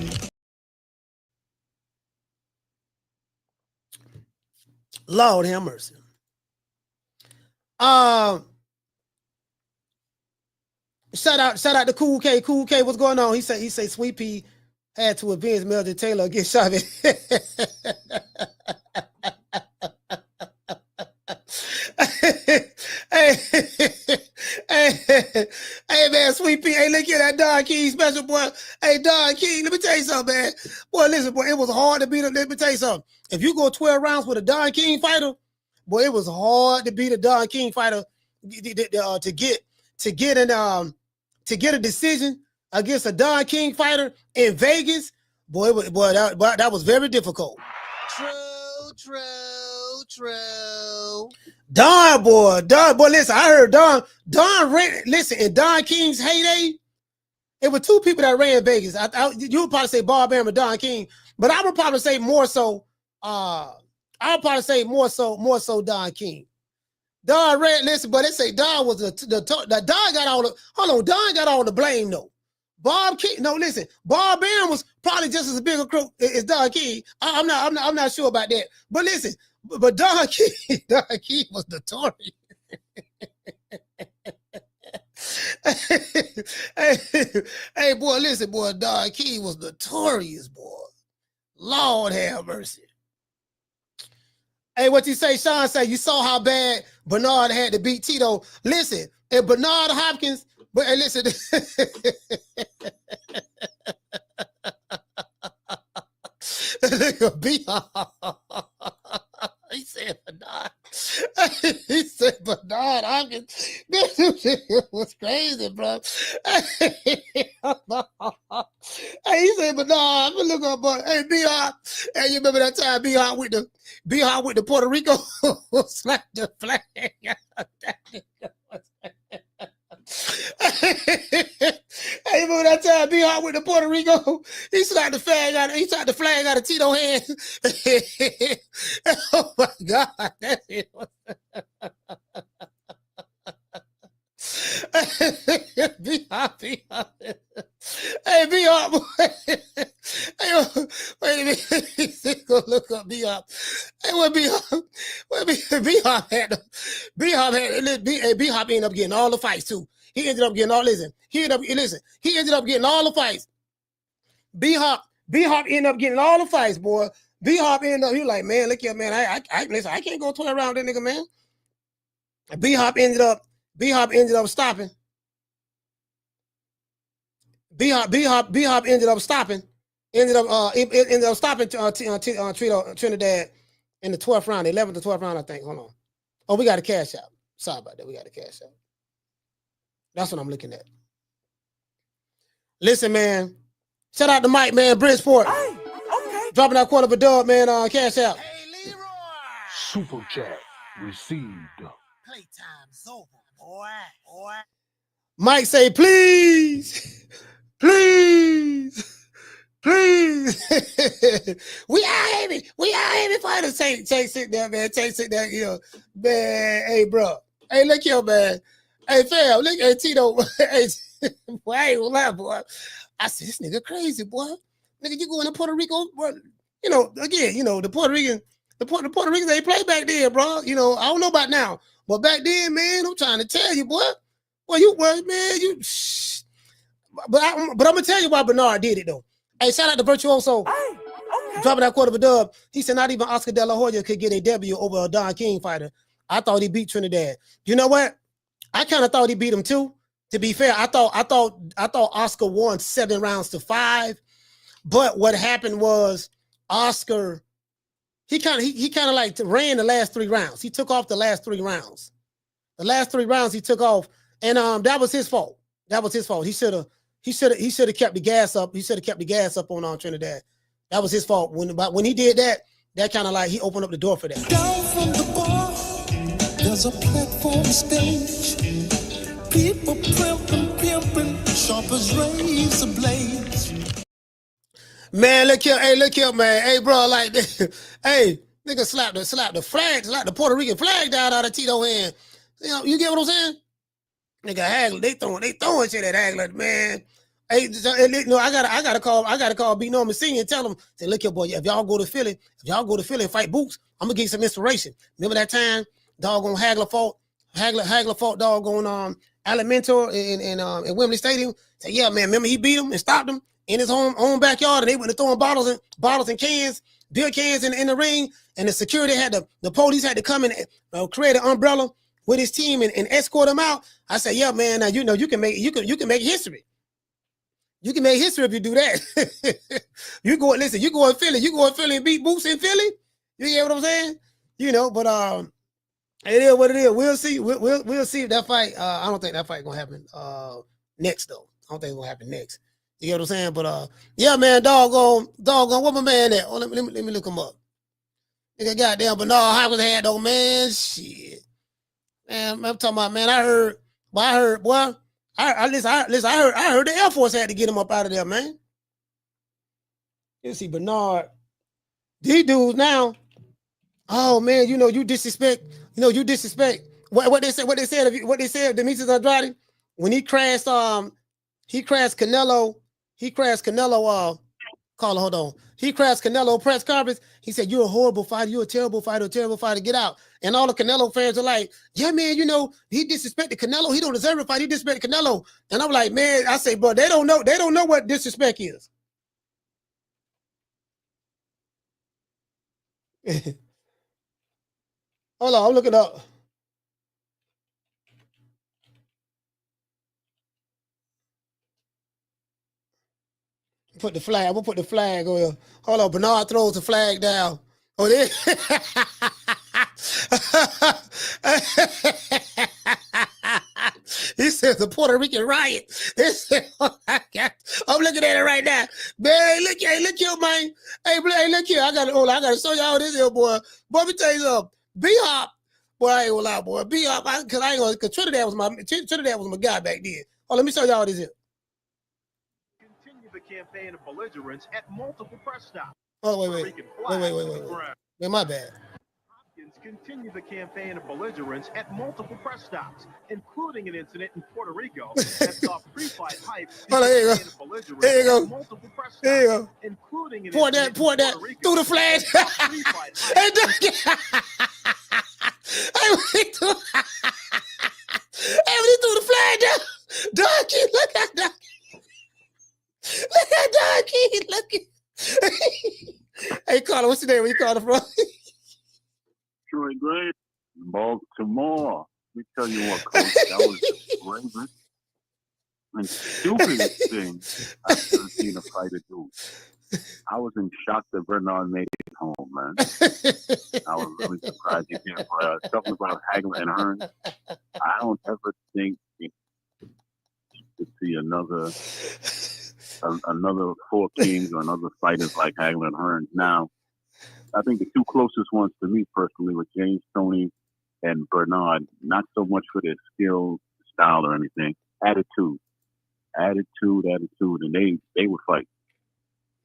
Lord have mercy. Shout out to Cool K. Cool K, what's going on? He say Sweet Pea had to avenge Melvin Taylor against Chavez. Hey, man, Sweet Pea. Hey, look at that Don King special, boy. Hey, Don King, let me tell you something, man. Boy, listen, boy, it was hard to beat him. Let me tell you something. If you go 12 rounds with a Don King fighter, boy, it was hard to beat a Don King fighter to get a decision against a Don King fighter in Vegas Boy, that was very difficult. True. Don, boy, listen, I heard Don ran, listen, in Don King's heyday, it were two people that ran Vegas. You would probably say Bob Arum and Don King, but I would probably say more so, Don King. Don ran, listen, but they say Don was Don got all the blame though. Bob King, no, listen, Bob Arum was probably just as big a crook as Don King. I'm not sure about that. But listen, but Don King was notorious. hey, boy, listen, boy, Don King was notorious, boy. Lord have mercy. Hey, what you say, Sean? Say you saw how bad Bernard had to beat Tito. Listen, and Bernard Hopkins. But hey, listen. He said Bernard. He said Bernard Hopkins. This was crazy, bro. Hey, he said Bernard. I'm gonna look up, but hey, B-Hop. Hey, you remember that time B-Hop with the Puerto Rico slapped the flag? Hey, remember that time B-Hop with the Puerto Rico? He slapped the flag out of Tito's hand. Oh my God. That's it. B-Hop. Hey, B-Hop. Hey, wait a minute. Go look up B-Hop. Hey, what B-Hop? B-Hop had B-Hop ended up getting all the fights too. He ended up getting all, he ended up getting all the fights. B-Hop ended up getting all the fights, boy. B-Hop ended up, he was like, man, look here, man. Listen, I can't go 12 around that nigga, man. B-Hop ended up stopping. B-Hop ended up stopping Trinidad in the 12th round, 11th to 12th round, I think. Hold on. Oh, we got a cash out. Sorry about that. We got a cash out. That's what I'm looking at. Listen, man. Shout out to Mike, man. Bridgeport. Hey, okay. Dropping that quarter of a dub, man. Cash out. Hey, Leroy. Super chat received. Playtime's over, boy. Mike say, please. We are Amy fighters. Chase sit there, man. Chase sit there, man. Hey, bro. Hey, look here, man. Hey, fam, look at Tito. Hey, boy, I ain't gonna lie, boy. I said, this nigga crazy, boy. Nigga, you going to Puerto Rico, bro. The Puerto Ricans ain't play back then, bro. I don't know about now. But back then, man, I'm trying to tell you, boy. Well, But I'm gonna tell you why Bernard did it though. Hey, shout out to Virtuoso. Hey, okay. Dropping that quarter of a dub. He said not even Oscar De La Hoya could get a W over a Don King fighter. I thought he beat Trinidad. You know what? I kind of thought he beat him too. To be fair, I thought Oscar won 7 rounds to 5. But what happened was Oscar, he kind of like ran the last 3 rounds. He took off the last 3 rounds. The last 3 rounds he took off, and that was his fault. He should have kept the gas up. He should have kept the gas up on Trinidad. That was his fault. When he did that kind of like he opened up the door for that. Down from the bar, there's a platform stage. People pimping, sharp as razor blades. Man, look here, man. Hey, bro, like, hey, nigga slap the flag, slap the Puerto Rican flag down out of Tito's hand. You get what I'm saying? Nigga Hagler, they throwing shit at Hagler, man. Hey, I gotta call B Norman Senior and tell him, say, look here, boy, if y'all go to Philly and fight Boots, I'm gonna give you some inspiration. Remember that time, doggone Hagler fought doggone Alimento in Wembley Stadium? Say, yeah, man, remember he beat him and stopped him in his own backyard, and they went to throwing bottles and cans, beer cans in the ring, and the security the police had to come and create an umbrella with his team and escort him out. I said, yeah, man, now you can make history. You can make history if you do that. You go in Philly and beat Boots in Philly. You get what I'm saying? But it is what it is. We'll see. We'll see if that fight. I don't think that fight gonna happen next though. I don't think it's gonna happen next. You get what I'm saying? But yeah, man, doggone, what my man at? Oh, let me look him up. Nigga, goddamn Bernard Hopkins had though, man. Shit, man, I'm talking about, man. I heard, boy. I heard the Air Force had to get him up out of there, man. You see, Bernard, these dudes now. Oh man, you disrespect. What they said. Demetrius Andrade when he crashed Canelo. He crashed Canelo. Hold on. He crashed Canelo press conference. He said, "You're a horrible fighter. You're a terrible fighter. Get out." And all the Canelo fans are like, "Yeah, man. He disrespected Canelo. He don't deserve to fight. He disrespected Canelo." And I'm like, man, I say, bro, they don't know what disrespect is. Hold on, I'm looking up. Put the flag. We'll put the flag on here. Hold on, Bernard throws the flag down. Oh, there. He says the Puerto Rican riot. I'm looking at it right now. Man, look here, man. Hey, look here. I gotta show y'all this here, boy. Boy, let me tell you something. B-Hop. Boy, I ain't gonna lie, boy. B-Hop, because Trinidad was my guy back then. Oh, let me show y'all this here. Continue the campaign of belligerence at multiple press stops. Oh, wait. Wait, my bad. Continue the campaign of belligerence at multiple press stops, including an incident in Puerto Rico that saw pre-fight hype. There you go. Multiple press stops, There you go. including an Pour that through the flag. Hey, we threw the flag down. Donkey, look at that. Look at Donkey. Look at. Hey, Carter, what's your name? Where you calling from? Troy Gray, Baltimore. Let me tell you what, Coach, that was the bravest and stupidest thing I've ever seen a fighter do. I was in shock that Bernard made it home, man. I was really surprised he did. Talking about Hagler and Hearns, I don't ever think to see another 4 kings or another fighters like Hagler and Hearns. Now, I think the 2 closest ones to me personally were James Toney and Bernard, not so much for their skill, style, or anything. Attitude, and they would fight.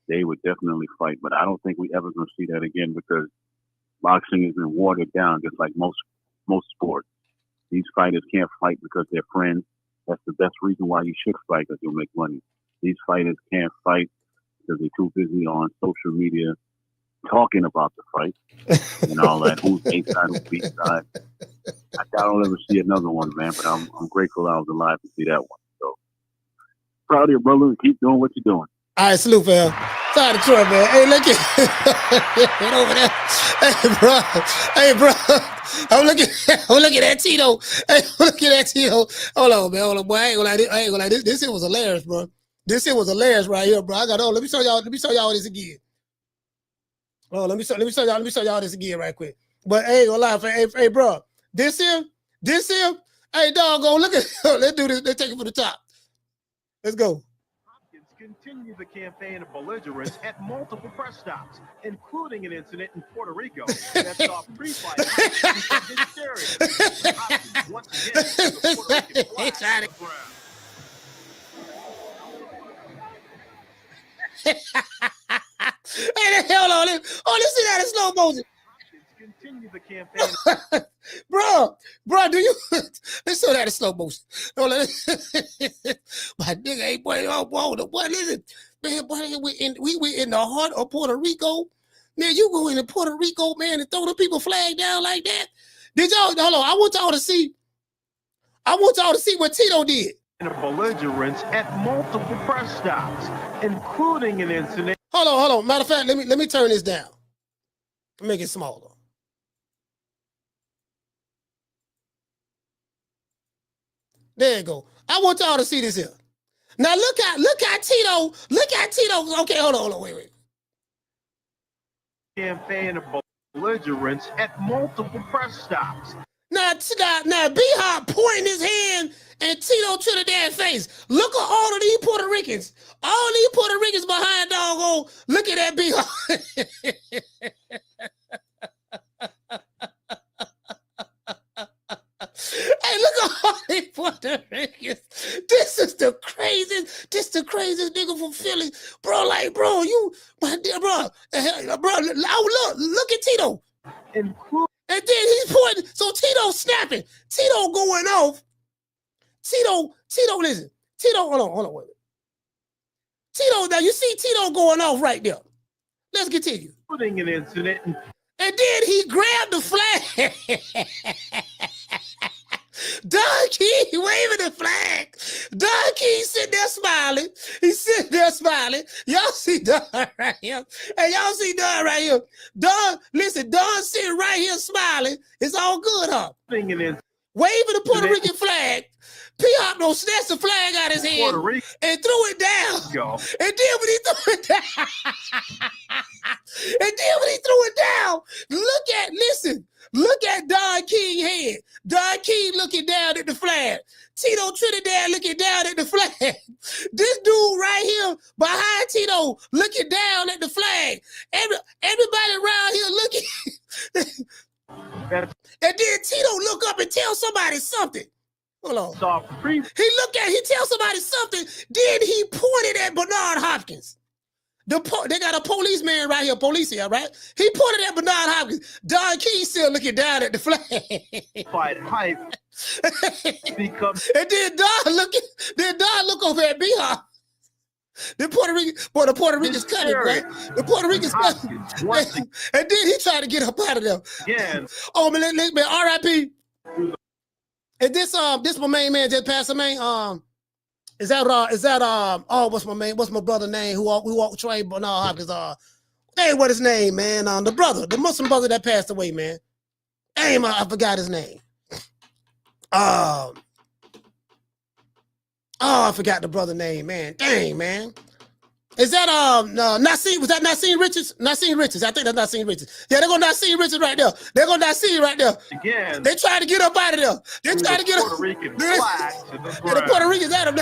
They would definitely fight, but I don't think we ever going to see that again because boxing has been watered down, just like most sports. These fighters can't fight because they're friends. That's the best reason why you should fight, because you'll make money. These fighters can't fight because they're too busy on social media talking about the fight and all that. Who's A side, who's B side. I don't ever see another one, man, but I'm grateful I was alive to see that one. So proud of you, brother, and keep doing what you're doing. All right, salute, fam. Shout out to Troy, man. Hey, look at over there. Hey, bro. I'm looking at Tito. Hey, I'm looking at Tito. Hold on, man. Hold on, boy. I ain't gonna lie. This shit was hilarious, bro. This shit was hilarious right here, bro. Let me show y'all this again. Oh, let me show y'all this again right quick. But hey, gonna lie, hey, bro. This here. Hey, doggone, look at. Let's do this. Let's take it from the top. Let's go. Continue the campaign of belligerence at multiple press stops, including an incident in Puerto Rico that saw pre-fight hype. Once again, the Puerto Rican flag. Hey, hold on. Let's see that in slow motion. Continue the campaign. Bro, do you? Let's show that in slow motion. My nigga, hey, boy, what is it? Man, boy, we in the heart of Puerto Rico. Man, you go into Puerto Rico, man, and throw the people flag down like that. Did y'all? Hold on. I want y'all to see what Tito did. Belligerence at multiple press stops, including an incident. Hold on. Matter of fact, let me turn this down. Make it smaller. There you go. I want y'all to see this here. Now look at Tito. Okay, hold on, wait. Campaign of belligerence at multiple press stops. Now, B-Hop pointing his hand and Tito Trinidad face. Look at all of these Puerto Ricans. All these Puerto Ricans behind doggone looking at B-Hop. Hey, look at all these Puerto Ricans. This is the craziest nigga from Philly. Bro, like, bro, you, my dear bro, look at Tito. And then he's pointing, so Tito's snapping. Tito going off. Tito, listen. Tito, hold on, wait a minute. Tito, now you see Tito going off right there. Let's continue. Putting an incident. And then he grabbed the flag. Don Key waving the flag. Don Key sitting there smiling. He's sitting there smiling. Y'all see Don right here. Hey, y'all see Don right here. Don, listen, Don sitting right here smiling. It's all good, huh? Waving the Puerto Rican flag. P-Hop don't snatch the flag out of his hand and threw it down. And then when he threw it down, look at Don King's head. Don King looking down at the flag. Tito Trinidad looking down at the flag. This dude right here behind Tito looking down at the flag. Everybody around here looking. And then Tito look up and tell somebody something. Hold on. He tells somebody something, then he pointed at Bernard Hopkins. They got a policeman right here, police here, right? He pointed at Bernard Hopkins. Don Key still looking down at the flag. And then Don look over at B-Hop. The Puerto Ricans cut it, right? The Puerto Ricans cut it. And then he tried to get up out of there. Yeah. Oh, man, R.I.P. And this my main man just passed away. What's my brother name? Who walked Trey Bernard Hopkins? What his name, man? The Muslim brother that passed away, man. I forgot his name. I forgot the brother name, man. Dang, man. Is that Nassim? Was that Nassim Richards? Nassim Richards. I think that's Nassim Richards. Yeah, they're gonna Nassim Richards right there. They're gonna Nassim right there. Again. They try to get up out of there. They try to get up. Puerto Rican flag. And the Puerto Ricans at him.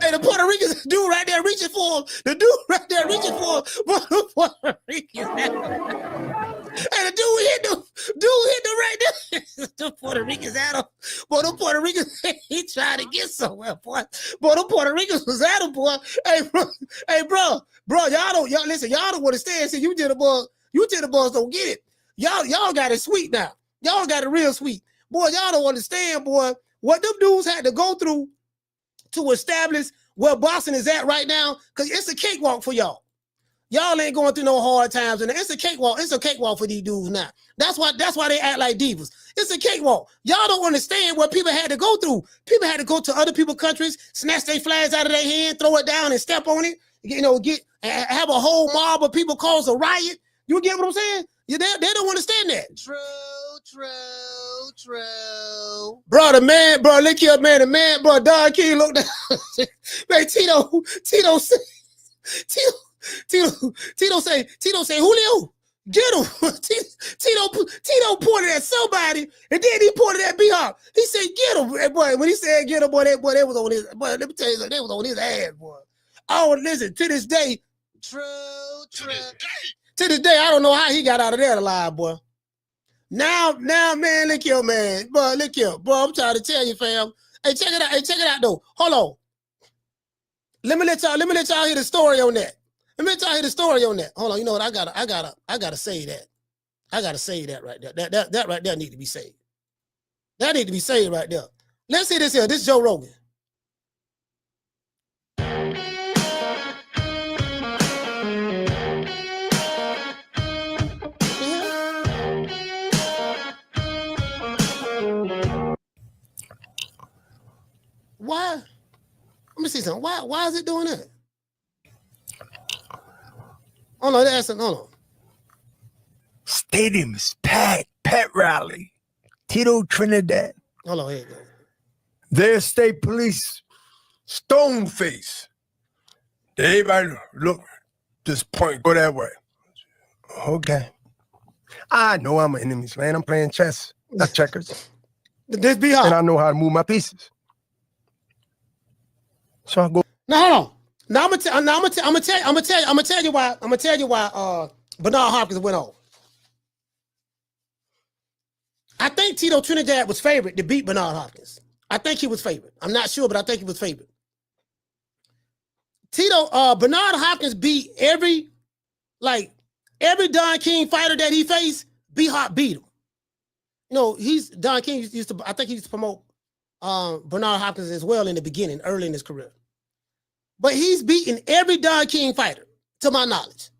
And the Puerto Ricans dude right there reaching for him. The dude right there reaching for him. The Puerto Ricans at him. And the dude hit the right there. The Puerto Ricans at him. Boy, the Puerto Ricans, he tried to get somewhere, boy. Boy, the Puerto Ricans was at him, boy. Hey, bro, y'all listen, y'all don't understand. See, you did the boys don't get it. Y'all got it sweet now. Y'all got it real sweet. Boy, y'all don't understand, boy, what them dudes had to go through to establish where Boston is at right now, because it's a cakewalk for y'all. Y'all ain't going through no hard times, and it's a cakewalk. It's a cakewalk for these dudes now. That's why they act like divas. It's a cakewalk. Y'all don't understand what people had to go through. People had to go to other people's countries, snatch their flags out of their hand, throw it down, and step on it. Have a whole mob of people cause a riot. You get what I'm saying? They don't understand that. True. Bro, the man, Don King looked down. Man, Tito say, Julio, get him. Tito pointed at somebody, and then he pointed at B-Hop. He said, get him. And boy, when he said get him, boy, they was on his, boy, let me tell you something, they was on his ass, boy. Oh, listen, to this day. True. To this day, I don't know how he got out of there alive, boy. Now, man, look here, man. Boy, look here. Boy, I'm trying to tell you, fam. Hey, check it out, though. Hold on. Let me let y'all hear the story on that. Hold on, you know what? I gotta say that. I gotta say that right there. That right there need to be saved. That need to be saved right there. Let's see this here. This is Joe Rogan. Why? Let me see something. Why is it doing that? Hold on. Stadium is packed. Pet rally. Tito Trinidad. Hold on, here you go. There's state police. Stone face. Everybody look, this point, go that way. Okay. I know I'm an enemy's man. I'm playing chess. Not checkers. This B-Hop. And I know how to move my pieces. So I go. Now hold on. Now I'm gonna tell you why Bernard Hopkins went off. I think Tito Trinidad was favored to beat Bernard Hopkins. I think he was favored. I'm not sure, but I think he was favored. Bernard Hopkins beat every Don King fighter that he faced. B-Hop beat him. You know, Don King used to promote Bernard Hopkins as well in the beginning, early in his career. But he's beaten every Don King fighter, to my knowledge.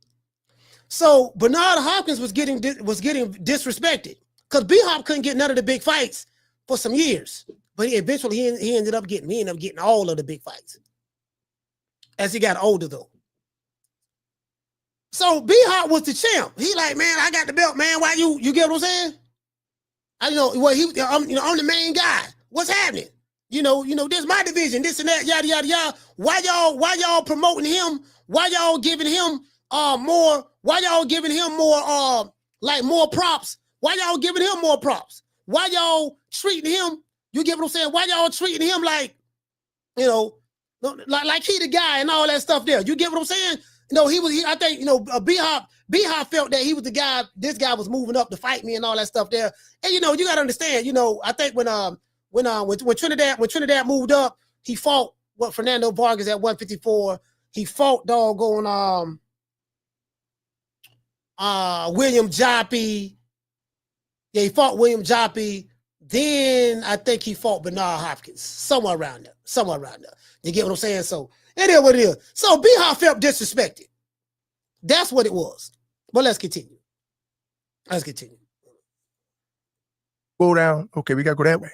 So Bernard Hopkins was getting disrespected because B-Hop couldn't get none of the big fights for some years. But he ended up getting all of the big fights as he got older, though. So B-Hop was the champ. He like, man, I got the belt, man. Why you get what I'm saying? I'm the main guy. What's happening? You know, this is my division, this and that, yada, yada, yada. Why y'all promoting him? Why y'all giving him more props? Why y'all giving him more props? Why y'all treating him, you get what I'm saying? Why y'all treating him like, you know, like he the guy and all that stuff there? You get what I'm saying? You know, I think, you know, B-Hop felt that he was the guy, this guy was moving up to fight me and all that stuff there. And, you know, you got to understand, you know, I think when Trinidad moved up, he fought Fernando Vargas at 154. He fought doggone William Joppy. Yeah, he fought William Joppy. Then I think he fought Bernard Hopkins. Somewhere around there. You get what I'm saying? So it is what it is. So B-Hop felt disrespected. That's what it was. But let's continue. Go down. Okay, we got to go that way.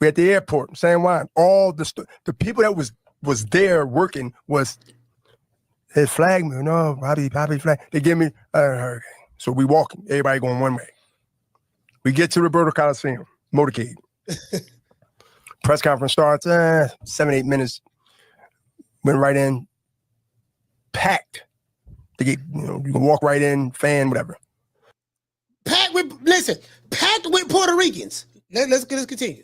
We're at the airport, San Juan. All the people that was there working was, they flagged me. No, Bobby flag. They give me a hurricane. So we walking. Everybody going one way. We get to Roberto Coliseum, motorcade. Press conference starts, 7-8 minutes. Went right in, packed. They get, you know, you can walk right in, fan, whatever. Packed with Puerto Ricans. Let's continue.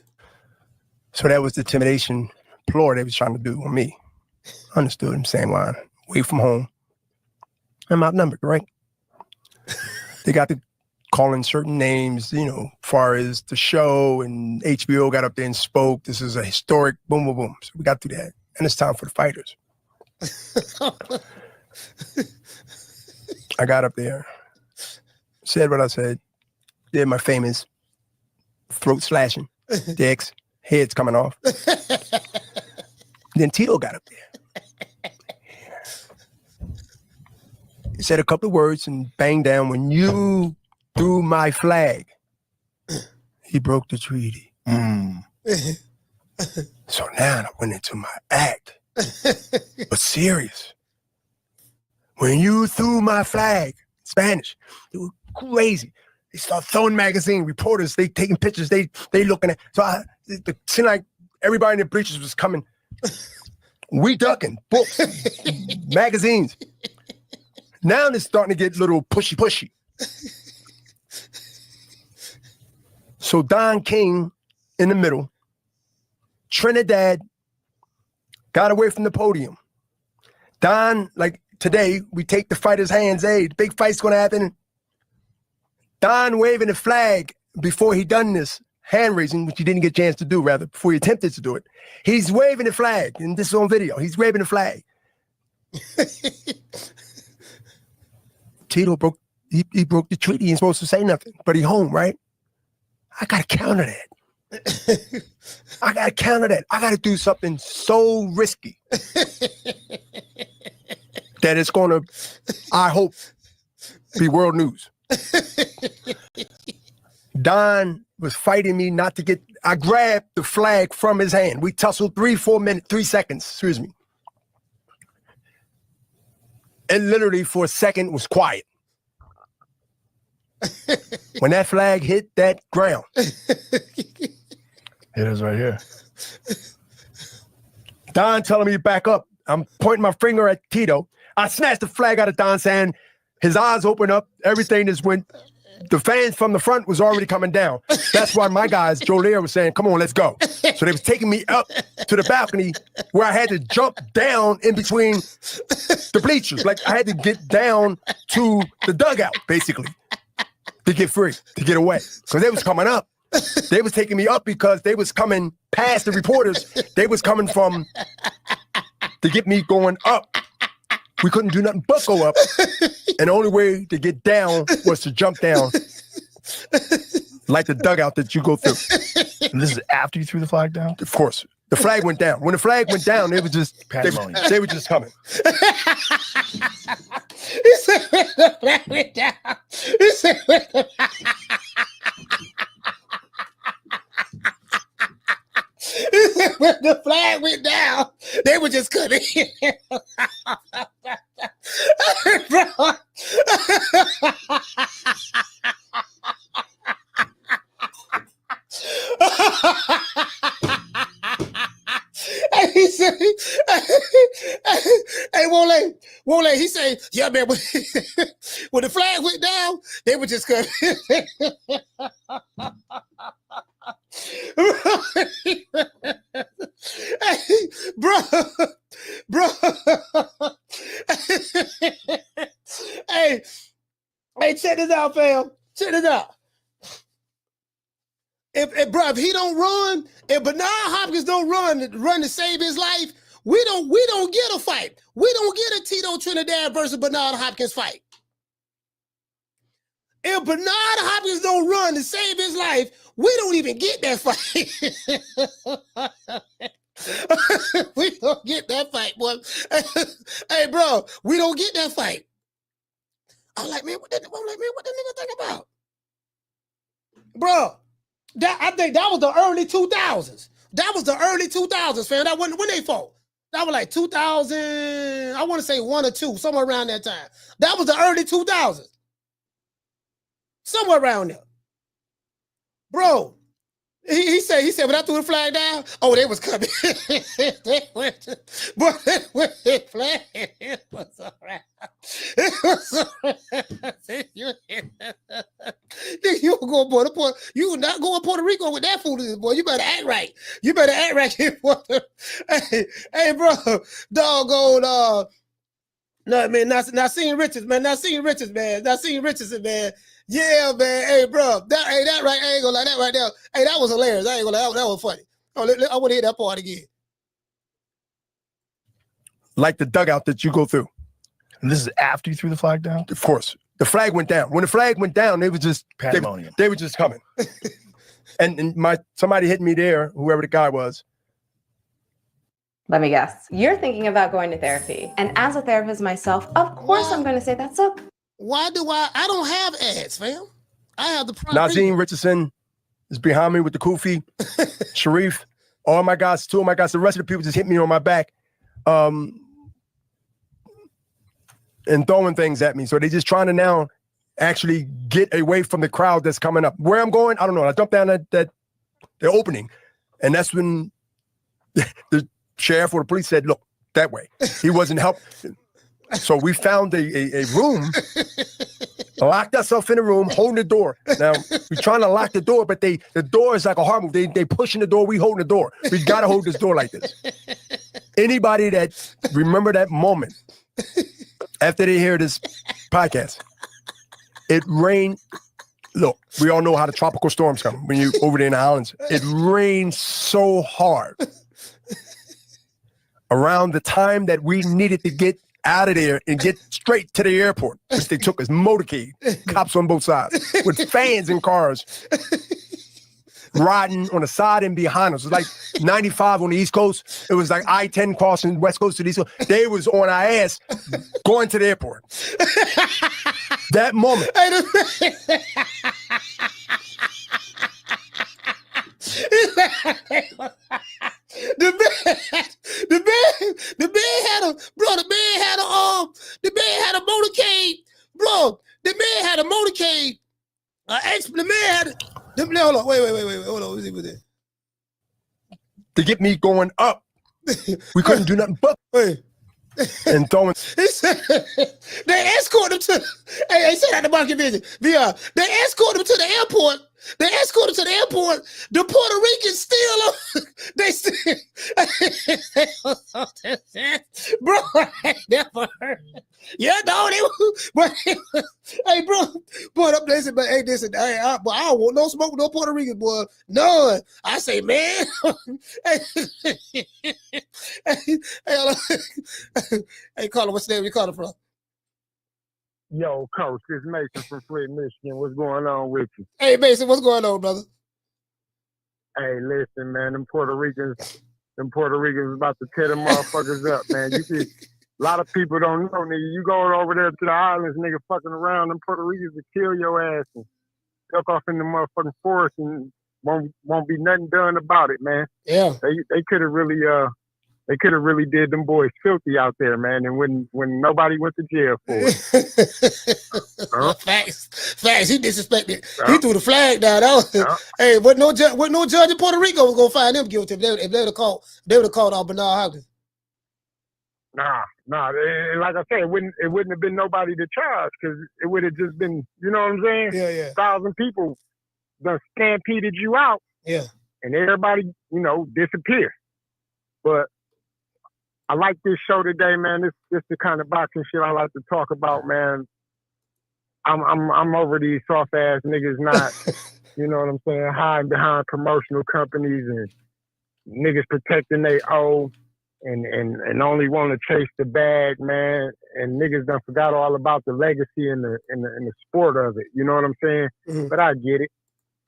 So that was the intimidation ploy they was trying to do on me. Understood. I'm San Juan, away from home. I'm outnumbered, right? They got to calling certain names, you know, far as the show, and HBO got up there and spoke. This is a historic boom, boom, boom. So we got through that. And it's time for the fighters. I got up there, said what I said, did my famous throat slashing, dicks, heads coming off. Then Tito got up there. He said a couple of words and banged down, when you threw my flag, he broke the treaty. So now I went into my act, but serious. When you threw my flag, Spanish, it was crazy. They start throwing magazine reporters. They taking pictures. They looking at. So it seemed like everybody in the bleachers was coming. We ducking books, magazines. Now it's starting to get a little pushy. So Don King in the middle. Trinidad got away from the podium. Don, like today, we take the fighter's hands. Hey, the big fight's going to happen. Don waving the flag before he done this, hand raising, which he didn't get a chance to do, rather, before he attempted to do it. He's waving the flag, and this is on video. He's waving the flag. Tito broke the treaty. He ain't supposed to say nothing, but he home, right? I got to counter that. I got to do something so risky that it's going to, I hope, be world news. Don was fighting me not to get, I grabbed the flag from his hand. We tussled 3 seconds, excuse me. And literally for a second was quiet. When that flag hit that ground. It is right here. Don telling me to back up. I'm pointing my finger at Tito. I snatched the flag out of Don's hand. His eyes open up. Everything just went the fans from the front was already coming down. That's why my guys, Joe Lair, was saying, come on, let's go. So they was taking me up to the balcony where I had to jump down in between the bleachers. Like I had to get down to the dugout, basically, to get free, to get away. Because they was coming up. They was taking me up because they was coming past the reporters. They was coming from to get me going up. We couldn't do nothing but go up. And the only way to get down was to jump down like the dugout that you go through. And this is after you threw the flag down? Of course. The flag went down. When the flag went down, they were just they were just coming. He said when the flag went down. He said when the when the flag went down, they were just cutting. Bro. And he said, hey, Wole, he said, yeah, man, when the flag went down, they were just cutting. Bro. Hey, check this out, fam. Check this out. If he don't run, if Bernard Hopkins don't run to save his life, we don't get a fight. We don't get a Tito Trinidad versus Bernard Hopkins fight. If Bernard Hopkins don't run to save his life, we don't even get that fight. We don't get that fight, boy. Hey, bro, we don't get that fight. I'm like, man, what that nigga think about? Bro, I think that was the early 2000s. That was the early 2000s, fam. That wasn't when they fought. That was like 2000, I want to say 1 or 2, somewhere around that time. That was the early 2000s. Somewhere around there. Bro, he said when I threw the flag down, oh, they was coming. They went, but the flag, it was all right. It was all right. You go Puerto, you not going to Puerto Rico with that foolishness, boy. You better act right. You better act right here. Hey, bro, doggone, no, man, Nassim Richards, man. Yeah, man. Hey, bro. That right. I ain't gonna lie. That right there. Hey, that was hilarious. I ain't gonna lie. That was funny. Oh, I want to hear that part again. Like the dugout that you go through. And this is after you threw the flag down? Of course. The flag went down. When the flag went down, they were just pandemonium. They were just coming. and somebody hit me there, whoever the guy was. Let me guess. You're thinking about going to therapy. And as a therapist myself, of course I'm going to say that's up. Why do I don't have ads, fam. I have the Nazim Richardson is behind me with the kufi. Sharif, all my guys, 2 of my guys, the rest of the people just hit me on my back and throwing things at me. So they're just trying to now actually get away from the crowd that's coming up. Where I'm going, I don't know. I jumped down the opening, and that's when the sheriff or the police said, look, that way. He wasn't helping. So we found a room, locked ourselves in a room, holding the door. Now, we're trying to lock the door, but the door is like a hard move. They pushing the door, we holding the door. We got to hold this door like this. Anybody that remember that moment after they hear this podcast, it rained. Look, we all know how the tropical storms come when you're over there in the islands. It rained so hard. Around the time that we needed to get out of there and get straight to the airport, which they took as motorcade, cops on both sides, with fans in cars, riding on the side and behind us. It was like 95 on the East Coast. It was like I-10 crossing West Coast to the East Coast. They was on our ass going to the airport. That moment. The man had a motorcade, bro. The man had a motorcade. The man had hold on, wait, hold on. What's there? To get me going up. We couldn't do nothing but. Hey. and throwing. He said they escort him to. Hey, say that to Market Vision. VR. They escort him to the airport. They escort him to the airport. The Puerto Ricans still. They still. Bro, I never heard. Yeah, no, they. But hey, bro, boy, up there, but hey, listen, hey, I don't want no smoke with no Puerto Ricans, boy. None. I say, man. Hey, Carla, what's the name you calling from? Yo, Coach, this Mason from Flint, Michigan. What's going on with you? Hey, Mason, what's going on, brother? Hey, listen, man, them Puerto Ricans about to tear them motherfuckers up, man. You see, a lot of people don't know, nigga. You going over there to the islands, nigga, fucking around, them Puerto Ricans will kill your ass and duck off in the motherfucking forest and won't be nothing done about it, man. Yeah. They could have really did them boys filthy out there, man, and when nobody went to jail for it. Facts. He disrespected. He threw the flag down. Hey, what no judge in Puerto Rico was gonna find them guilty if they would have called Bernard Hagler. Nah. Like I said, it wouldn't have been nobody to charge because it would have just been, you know what I'm saying? Yeah. 1,000 people done stampeded you out. Yeah. And everybody, disappeared. But I like this show today, man. This the kind of boxing shit I like to talk about, man. I'm over these soft ass niggas not, you know what I'm saying, hiding behind promotional companies and niggas protecting they owe and only want to chase the bag, man. And niggas done forgot all about the legacy and the sport of it. You know what I'm saying? Mm-hmm. But I get it.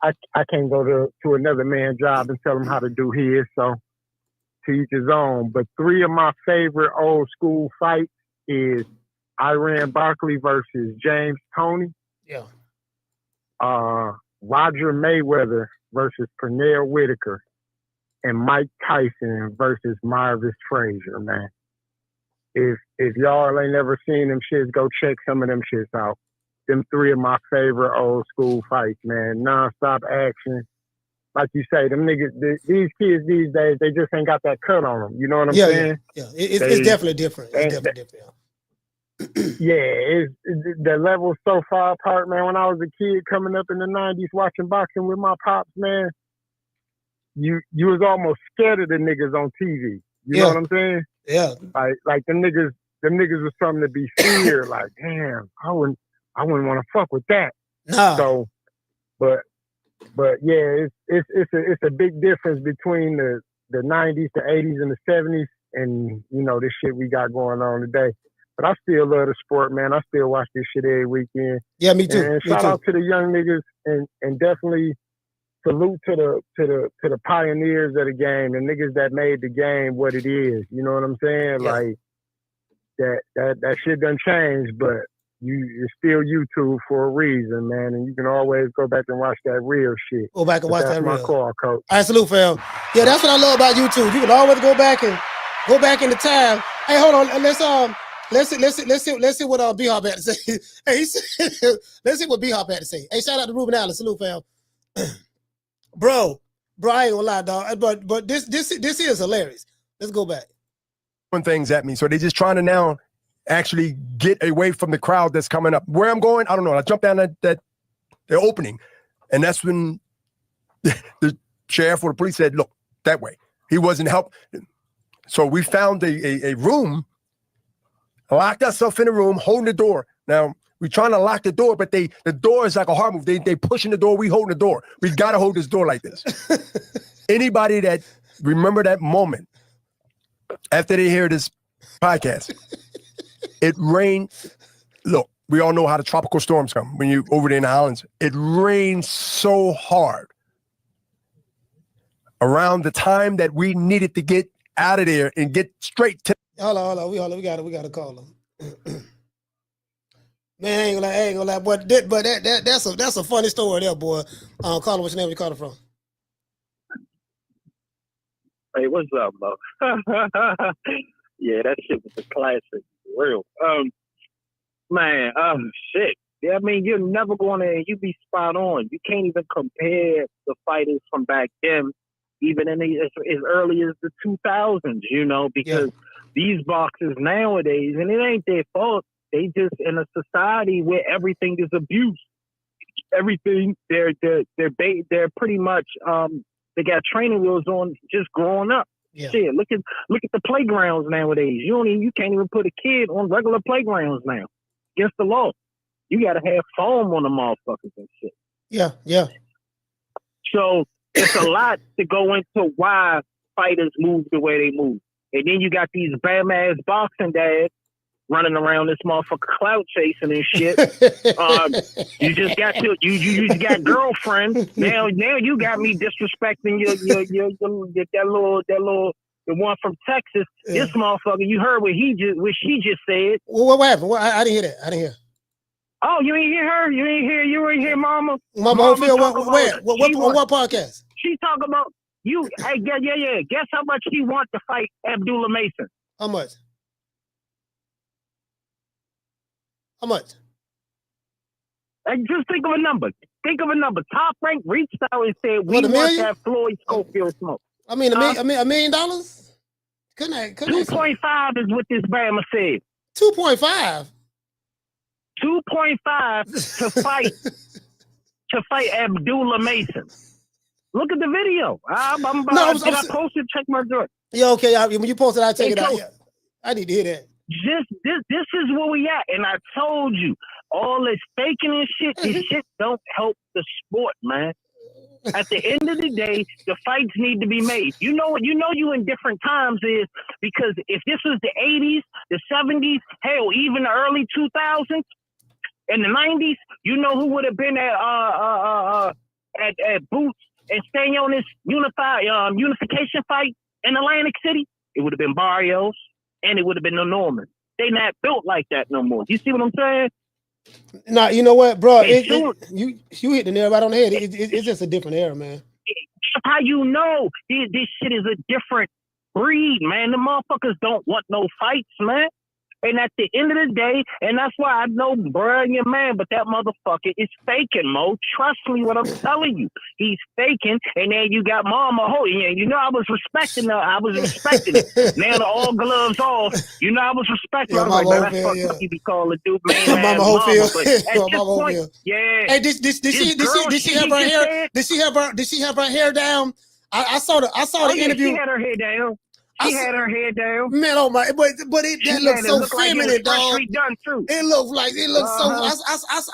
I can't go to another man's job and tell him how to do his, so to each his own. But 3 of my favorite old school fights is Iran Barkley versus James Toney. Yeah. Roger Mayweather versus Pernell Whitaker, and Mike Tyson versus Marvis Frazier, man. If y'all ain't never seen them shits, go check some of them shits out. Them 3 of my favorite old school fights, man. Non-stop action. Like you say, them niggas, these kids these days, they just ain't got that cut on them. You know what I'm saying? Yeah. It's definitely different. It's definitely different. Yeah, the level's so far apart, man. When I was a kid coming up in the 90s watching boxing with my pops, man, you was almost scared of the niggas on TV. You know what I'm saying? Yeah. Like them niggas was something to be feared. Like, damn, I wouldn't want to fuck with that. No. So, but yeah, it's a big difference between the 90s, the 80s, and the 70s, and this shit we got going on today. But I still love the sport, man. I still watch this shit every weekend. Yeah, me too. And shout out to the young niggas, and definitely salute to the pioneers of the game, the niggas that made the game what it is. You know what I'm saying? Yeah. Like that shit done changed, but you're still YouTube for a reason, man. And you can always go back and watch that real shit. Go back and watch that real. That's my call, Coach. All right, salute, fam. Yeah, that's what I love about YouTube. You can always go back in the time. Hey, hold on. Let's see what B-Hop had to say. Hey, let's see what B-Hop had to say. Hey, shout out to Ruben Allen. Salute, fam. Bro, I ain't gonna lie, dog. But this is hilarious. Let's go back. Throwing things at me, so they're just trying to now actually get away from the crowd that's coming up. Where I'm going, I don't know. I jumped down that opening, and that's when the sheriff or the police said, "Look, that way." He wasn't helping. So we found a room, locked ourselves in a room, holding the door. Now we're trying to lock the door, but the door is like a hard move. They pushing the door, we holding the door. We gotta hold this door like this. Anybody that remember that moment after they hear this podcast, it rained. Look, we all know how the tropical storms come when you over there in the islands. It rained so hard around the time that we needed to get out of there and get straight to. Hold on. We got to call him. Man, I ain't gonna lie, but that's a funny story there, boy. Call him. What's your name? Where you calling from? Hey, what's up, bro? Yeah, that shit was a classic, real. Man, shit. Yeah, I mean, you're never gonna. You be spot on. You can't even compare the fighters from back then, even in as early as the 2000s. Because these boxers nowadays, and it ain't their fault. They just in a society where everything is abuse. Everything they're pretty much they got training wheels on just growing up. Yeah. Shit, look at the playgrounds nowadays. You can't even put a kid on regular playgrounds now. Against the law. You gotta have foam on the motherfuckers and shit. Yeah. So it's a lot to go into why fighters move the way they move. And then you got these bam ass boxing dads running around this motherfucker clout chasing and shit. You just got girlfriend. Now you got me disrespecting your that little the one from Texas. Yeah. This motherfucker, you heard what she just said. What happened? I didn't hear that. I didn't hear. Oh, you ain't hear her? You ain't hear Mama? Mama Hofield, where? On what podcast? She talk about you. Hey, yeah. Guess how much she want to fight Abdullah Mason? How much? How much? Just think of a number. Top Rank reached out and said, we want that Floyd Schofield smoke. I mean, $1 million? Couldn't I? 2.5 is what this Bama said. 2.5? 2.5 to fight Abdullah Mason. Look at the video. I post it? Check my door. Yeah, okay. When you post it, I'll check it out. Yeah. I need to hear that. This is where we at, and I told you all this faking and shit. This shit don't help the sport, man. At the end of the day, the fights need to be made. You know you in different times is because if this was the 80s, the 70s, hell, even the early 2000s and the 90s, you know who would have been at Boots and staying on this unification fight in Atlantic City? It would have been Barrios. And it would have been no Norman. They not built like that no more. You see what I'm saying? Nah, you know what, bro? You hit the nail right on the head. It's just a different era, man. How you know this shit is a different breed, man? The motherfuckers don't want no fights, man. And at the end of the day, and that's why I know, bro, your man, but that motherfucker is faking, Mo. Trust me what I'm telling you. He's faking, and then you got Mama Ho. You know I was respecting her. I was respecting it. Now the all gloves off. You know I was respecting her. I was like, man, that's fuck you be calling dude, man. Mama Hofield. But at this point, yeah. Hey, did she have her hair? Did she have her hair down? I saw the interview. She had her hair down. She had her hair down. Man, oh my! But that looks so feminine, dog. It looks so.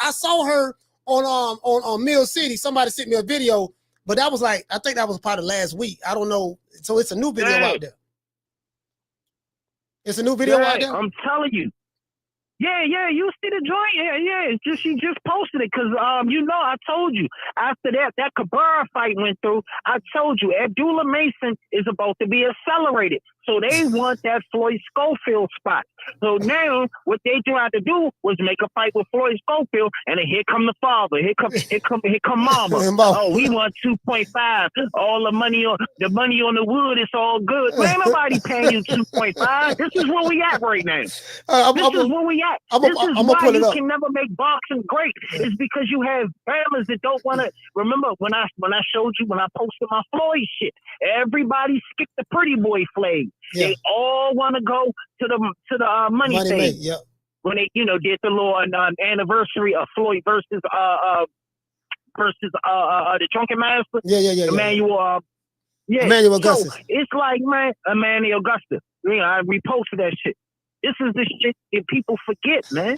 I saw her on Mill City. Somebody sent me a video, but that was I think that was probably last week. I don't know. So it's a new video out there. It's a new video out there. I'm telling you. Yeah, you see the joint? Yeah. She just posted it because, I told you after that Cabrera fight went through, I told you Abdullah Mason is about to be accelerated. So they want that Floyd Schofield spot. So now what they tried to do was make a fight with Floyd Schofield, and then here come the father. Here come Mama. Oh, we want 2.5. All the money on the wood is all good. Man, nobody paying you 2.5. This is where we at right now. This is where we at. This is why you can never make boxing great. It's because you have families that don't want to. Remember when I showed you when I posted my Floyd shit, everybody skipped the pretty boy flag. Yeah. They all want to go to the money thing. Yeah. When they did the little anniversary of Floyd versus the Drunken Master. Yeah. Emmanuel Augustus. So it's like, man, Emmanuel Augustus. I reposted that shit. This is the shit that people forget, man.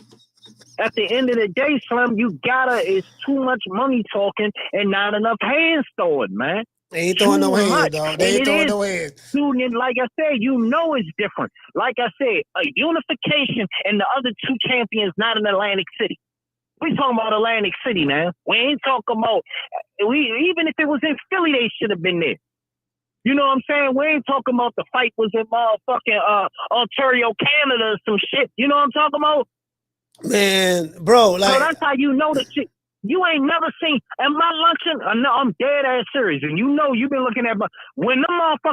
At the end of the day, Slim, it's too much money talking and not enough hands throwing, man. They ain't throwing no hands, dog. They ain't throwing no hands. Like I said, it's different. Like I said, a unification and the other two champions not in Atlantic City. We talking about Atlantic City, man. We ain't talking about even if it was in Philly, they should have been there. You know what I'm saying? We ain't talking about the fight was in motherfucking Ontario, Canada, or some shit. You know what I'm talking about? Man, bro, so that's how you know the shit. You ain't never seen at my luncheon. No, I'm dead ass serious, and you know you've been looking at when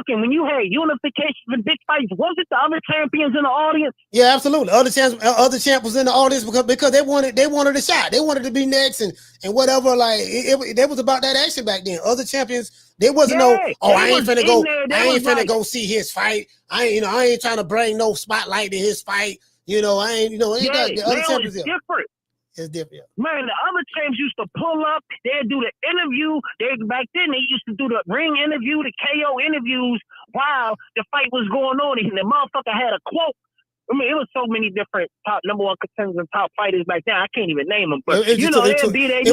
when you had unification for big fights. Was it the other champions in the audience? Yeah, absolutely. Other champ was in the audience because they wanted a shot. They wanted to be next and whatever. Like it was about that action back then. Other champions, there wasn't I ain't finna go. I ain't finna go see his fight. I ain't trying to bring no spotlight to his fight. The other champions different. It's different. Man, the other champs used to pull up. They'd do the interview. Back then, they used to do the ring interview, the KO interviews while the fight was going on. And the motherfucker had a quote. I mean, it was so many different top number one contenders and top fighters back then. I can't even name them. But, they'd be there.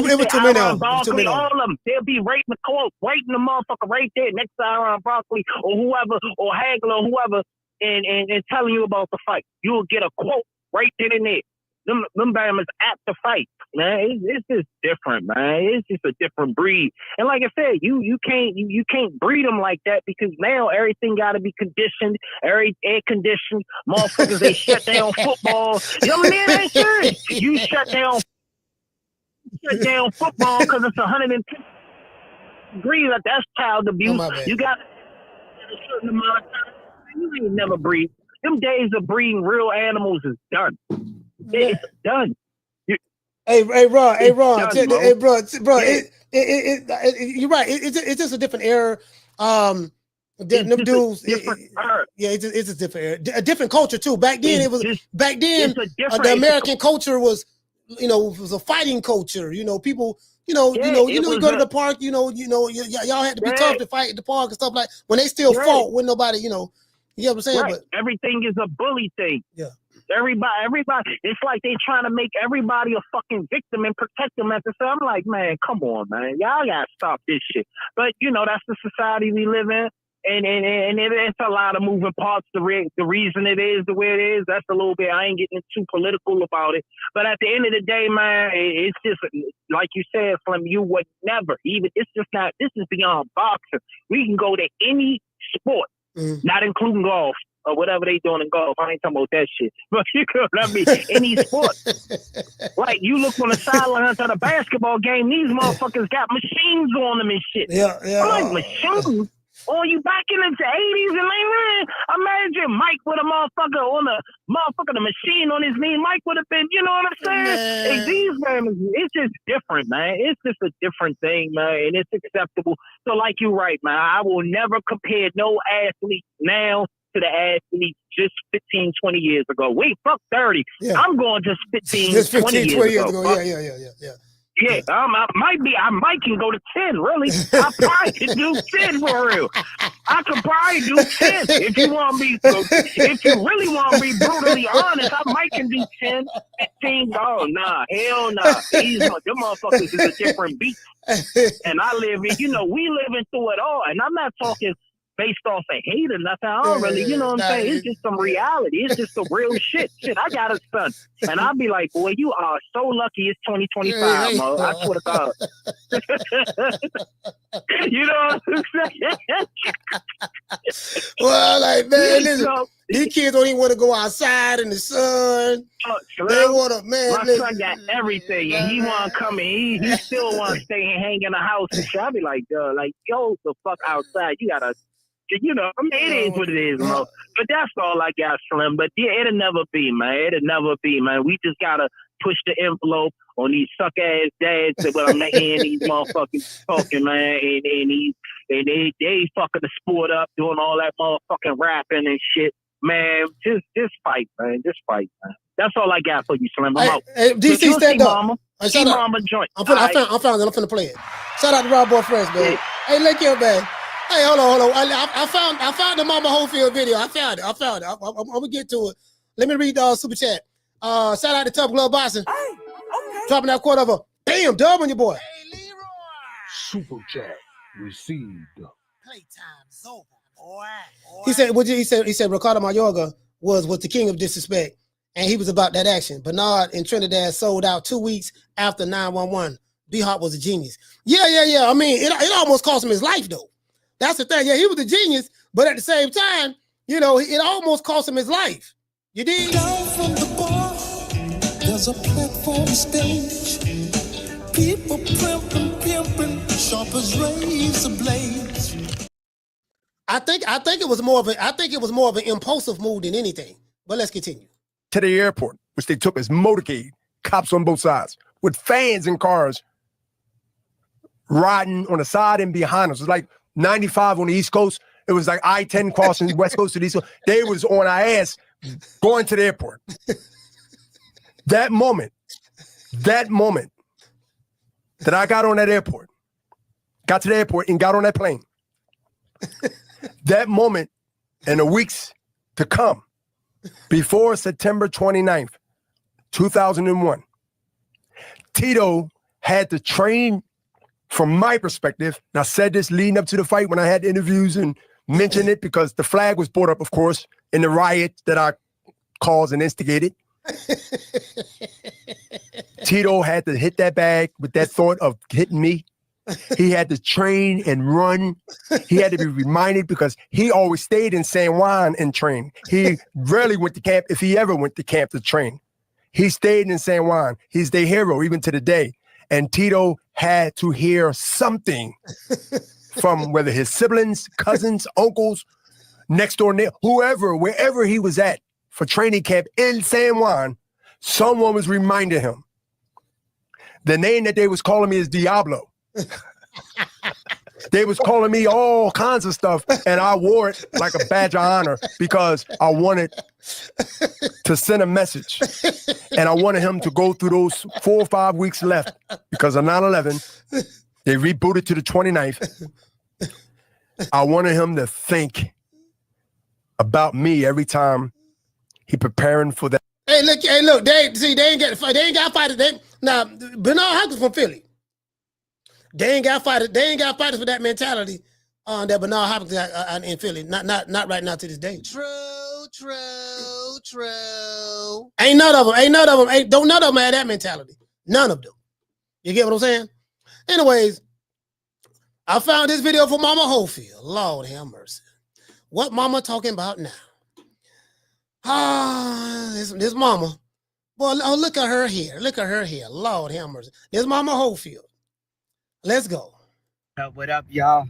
Barclays, all of them. They'll be writing the quote, writing the motherfucker right there next to Arnold Barboza or whoever, or Hagler or whoever, and telling you about the fight. You'll get a quote right then and there. Them Bama's at the fight, man. It's just different, man. It's just a different breed. And like I said, you can't breed them like that because now everything got to be conditioned, air conditioned. Motherfuckers, they shut down football. You know what I mean? Serious. You shut down football because it's 110 degrees. That's child abuse. You got a certain amount of time. You ain't never breed. Them days of breeding real animals is done. It's done. Hey, Ron. Hey, bro. Yeah. You're right. It's just a different era. Them dudes. It's a different era. A different culture too. Back then, the American culture was, was a fighting culture. People. You go to the park. Y'all had to be tough to fight at the park and stuff like. When they still fought, when nobody. You know what I'm saying? Right. But everything is a bully thing. Yeah. Everybody, it's like they trying to make everybody a fucking victim and protect them at the same. I'm like, man, come on, man. Y'all gotta stop this shit. But, that's the society we live in. And it's a lot of moving parts. The reason it is the way it is, that's a little bit, I ain't getting too political about it. But at the end of the day, man, it's just, like you said, Slim, you would never, it's just not, this is beyond boxing. We can go to any sport, not including golf. Or whatever they doing in golf. I ain't talking about that shit. But any sport. Like, you look on the sidelines of the basketball game, these motherfuckers got machines on them and shit. Yeah. I'm like, machines? Or you back in the 80s and imagine Mike with a motherfucker on the machine on his knee. Mike would have been, you know what I'm saying? Hey, these man, it's just different, man. It's just a different thing, man, and it's acceptable. So like you're right, man, I will never compare no athlete now to the athletes just 15, 20 years ago. Wait, fuck 30. Yeah. I'm going just 15, 20 years ago. Yeah, I might can go to 10, really. I probably can do 10 for real. I could probably do 10 if you really want to be brutally honest. I might can do 10, 15. Oh, nah, hell nah. Them motherfuckers is a different beast. And I live in, we living through it all. And I'm not talking based off of hate or nothing. I don't really, you know what I'm saying? It's just some reality. It's just the real shit. I got a son. And I'll be like, boy, you are so lucky it's 2025, Mo. I swear to God. You know what I'm saying? Well, like, man, listen, these kids don't even want to go outside in the sun. They want to, man. My son got everything, and he want to come in. He still want to stay and hang in the house and shit. I'll be like, go the fuck outside. You got to. It is what it is, Mo. But that's all I got, Slim. But yeah, it'll never be, man. It'll never be, man. We just gotta push the envelope on these suck-ass dads that I'm not hearing these motherfuckers talking, man. And they fucking the sport up, doing all that motherfucking rapping and shit. Man, just fight, man. Just fight, man. That's all I got for you, Slim. I'm out. Hey, DC, stand up. Mama. See Mama joint. I found it. I'm finna play it. Shout out to Rob Boy Fresh, man. Yeah. Hey, look here, man. Hey, hold on. I found the Mama Holyfield video. I found it. I'm gonna get to it. Let me read the super chat. Shout out to Tough Glove Boxing. Hey, okay. Dropping that quarter of a bam dub on your boy. Hey, Leroy. Super chat received. Playtime's over, boy. He said Ricardo Mayorga was the king of disrespect, and he was about that action. Bernard in Trinidad sold out 2 weeks after 911. B-Hop was a genius. Yeah. I mean, it almost cost him his life, though. That's the thing. Yeah, he was a genius, but at the same time, it almost cost him his life. You dig? Down from the bar, there's a platform stage. People pimping, sharp as razor blades. I think it was more of an impulsive move than anything. But let's continue. To the airport, which they took as motorcade, cops on both sides, with fans in cars riding on the side and behind us. It was like 95 on the East Coast. It was like I-10 crossing West Coast to the East Coast. They was on our ass going to the airport. That moment that I got on that airport, got to the airport and got on that plane, that moment in the weeks to come, before September 29th, 2001, Tito had to train, from my perspective, and I said this leading up to the fight when I had interviews and mentioned it because the flag was brought up, of course, in the riot that I caused and instigated. Tito had to hit that bag with that thought of hitting me. He had to train and run. He had to be reminded because he always stayed in San Juan and trained. He rarely went to camp, if he ever went to camp to train. He stayed in San Juan. He's their hero even to the day. And Tito had to hear something from whether his siblings, cousins, uncles, next door, whoever, wherever he was at for training camp in San Juan, someone was reminding him. The name that they was calling me is Diablo. They was calling me all kinds of stuff, and I wore it like a badge of honor because I wanted to send a message. And I wanted him to go through those 4 or 5 weeks left because of 9/11. They rebooted to the 29th. I wanted him to think about me every time he preparing for that. Hey, look, they ain't got fighters. Now, Bernard Hagler from Philly. They ain't got fighters for that mentality that Bernard Hopkins got in Philly. Not right now to this day. True. Ain't none of them have that mentality. None of them. You get what I'm saying? Anyways, I found this video for Mama Holyfield. Lord have mercy. What Mama talking about now? This Mama. Boy, look at her here. Look at her here. Lord have mercy. This Mama Holyfield. Let's go. What up, y'all?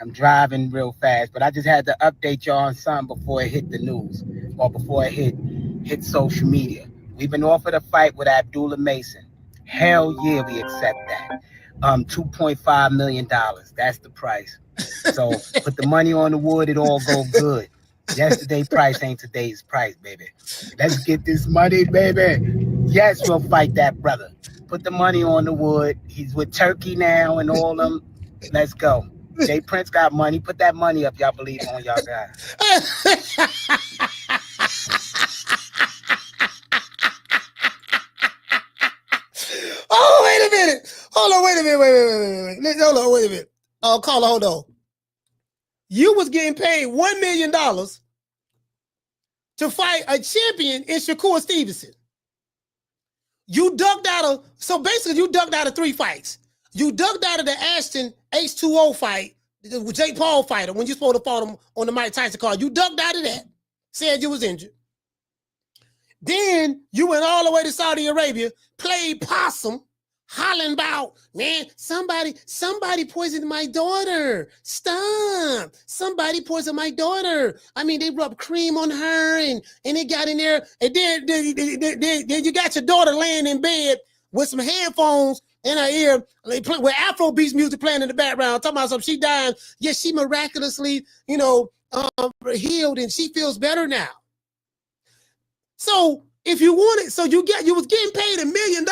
I'm driving real fast, but I just had to update y'all on something before it hit the news or before it hit social media. We've been offered a fight with Abdullah Mason. Hell yeah, we accept that. $2.5 million. That's the price. So put the money on the wood, it all go good. Yesterday's price ain't today's price, baby. Let's get this money, baby. Yes, we'll fight that brother. Put the money on the wood. He's with Turkey now and all them. Let's go. Jay Prince got money. Put that money up. Y'all believe on y'all guys. Oh, wait a minute. Hold on, wait a minute. Hold on, wait a minute. Caller, hold on. You was getting paid $1 million to fight a champion in Shakur Stevenson. You ducked out of, so basically you ducked out of 3 fights. You ducked out of the Ashton H2O fight, the Jake Paul fighter, when you supposed to fought him on the Mike Tyson card. You ducked out of that, said you was injured. Then you went all the way to Saudi Arabia, played possum, hollering about, man, somebody poisoned my daughter. Stop. Somebody poisoned my daughter. I mean, they rubbed cream on her and it got in there. And then you got your daughter laying in bed with some headphones in her ear with Afrobeats music playing in the background, talking about something. She dying. Yes, she miraculously, healed and she feels better now. So if you wanted, you was getting paid $1 million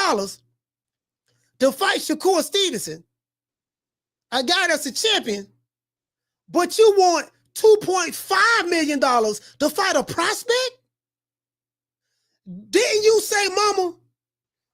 to fight Shakur Stevenson, a guy that's a champion, but you want $2.5 million to fight a prospect? Didn't you say,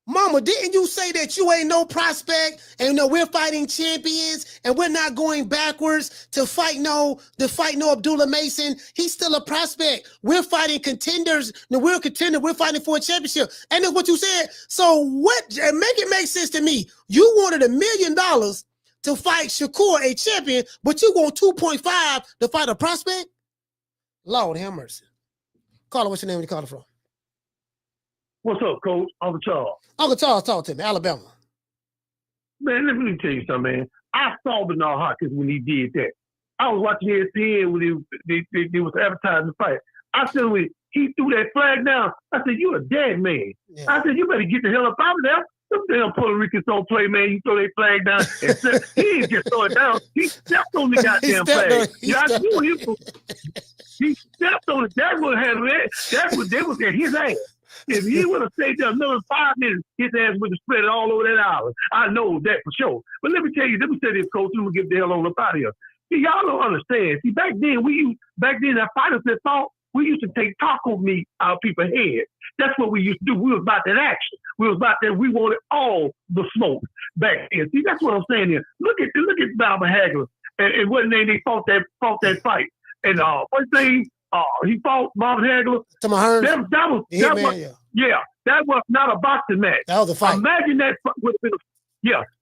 Mama, didn't you say that you ain't no prospect and we're fighting champions and we're not going backwards to fight no Abdullah Mason? He's still a prospect. We're fighting contenders. No, we're a contender. We're fighting for a championship. And that's what you said. So make it make sense to me. You wanted $1 million to fight Shakur, a champion, but you want 2.5 to fight a prospect? Lord have mercy. Caller, what's your name? Where you calling from? What's up, Coach? Uncle Charles. Uncle Charles, talk to me. Alabama. Man, let me tell you something, man. I saw Bernard Hopkins when he did that. I was watching ESPN when they was advertising the fight. I said, when he threw that flag down, I said, you a dead man. Yeah. I said, you better get the hell up out of there. Them damn Puerto Ricans don't play, man. You throw that flag down. And he didn't just throw it down. He stepped on the goddamn flag. He stepped on it. That's what happened. That was at his ass. If he would have stayed there another 5 minutes, his ass would have spread it all over that island. I know that for sure. But let me say this, coach, we will get the hell on up out of here. See, y'all don't understand. See, back then, that fighters that fought, we used to take taco meat out of people's heads. That's what we used to do. We was about that action. We was about that. We wanted all the smoke back then. See, that's what I'm saying here. Look at Marvin Hagler and what name they fought that fight. And what's his name? He fought Marvin Hagler. Hitman Hearns. That was not a boxing match. That was a fight. Imagine that would have been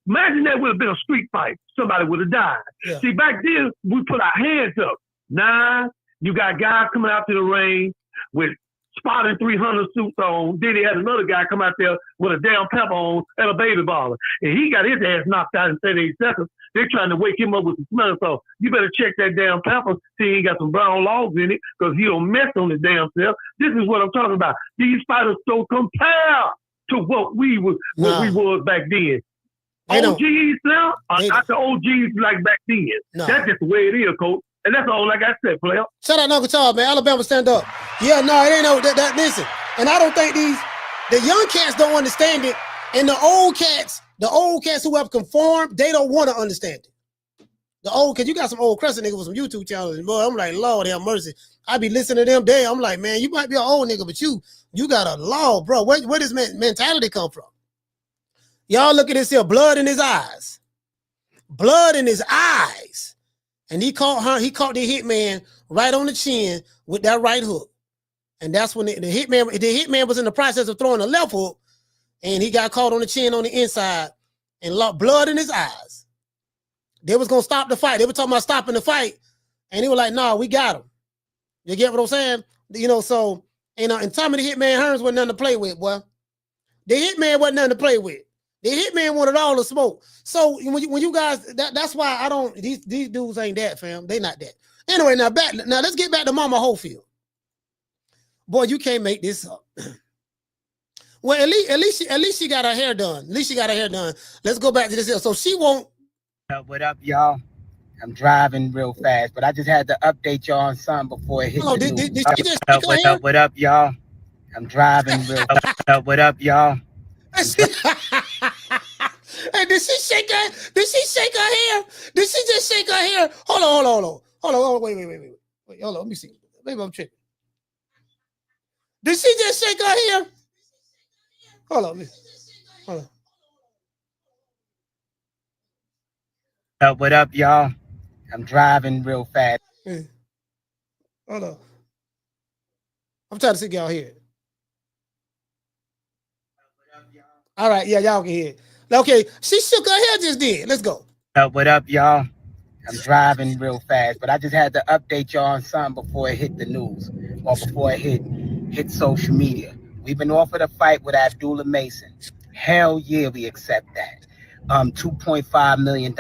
imagine that would have been a street fight. Somebody would have died. Yeah. See, back then we put our hands up. Nah, you got guys coming out to the ring with spotting 300 suits on. Then they had another guy come out there with a damn pepper on and a baby baller. And he got his ass knocked out in 38 seconds. They're trying to wake him up with some smell. So you better check that damn pepper, see he ain't got some brown logs in it, because he don't mess on his damn self. This is what I'm talking about. These fighters don't compare to what we was back then. OGs now are not the OGs like back then. No. That's just the way it is, coach. And that's all like I said, player. Shout out to Uncle Charles, man. Alabama, stand up. Yeah, no, it ain't no that. Listen, and I don't think the young cats don't understand it, and the old cats who have conformed, they don't want to understand it. The old, cause you got some old crescent niggas with some YouTube channels, and boy, I'm like, Lord have mercy. I be listening to them day. I'm like, man, you might be an old nigga, but you got a law, bro. Where does mentality come from? Y'all look at this here, blood in his eyes. Blood in his eyes. And he caught the hitman right on the chin with that right hook. And that's when the hitman was in the process of throwing a left hook, and he got caught on the chin on the inside and lost blood in his eyes. They was gonna stop the fight. They were talking about stopping the fight, and he was like, "No, we got him." You get what I'm saying? You know, so and Tommy the Hitman Hearns wasn't nothing to play with, boy. The hitman wasn't nothing to play with. The hitman wanted all the smoke. So when you guys, that's why I don't. These dudes ain't that, fam. They not that. Anyway, now let's get back to Mama Holyfield. Boy, you can't make this up. Well, at least she got her hair done. At least she got her hair done. Let's go back to this here. So she won't. What up, y'all? I'm driving real fast, but I just had to update y'all on something before it hit the news. Did she just shake her hair? What up, y'all? I'm driving real fast. What up, y'all? Hey, did she shake her hair? Did she just shake her hair? Hold on. Wait. Hold on. Let me see. Maybe I'm tripping. Did she just shake her hair? Hold on. What up, y'all? I'm driving real fast. Hey. Hold on. I'm trying to see y'all here. All right, yeah, y'all can hear it. Okay, she shook her hair just then. Let's go. What up, y'all? I'm driving real fast, but I just had to update y'all on something before it hit the news or before it hit social media. We've been offered a fight with Abdullah Mason. Hell yeah, we accept that. $2.5 million.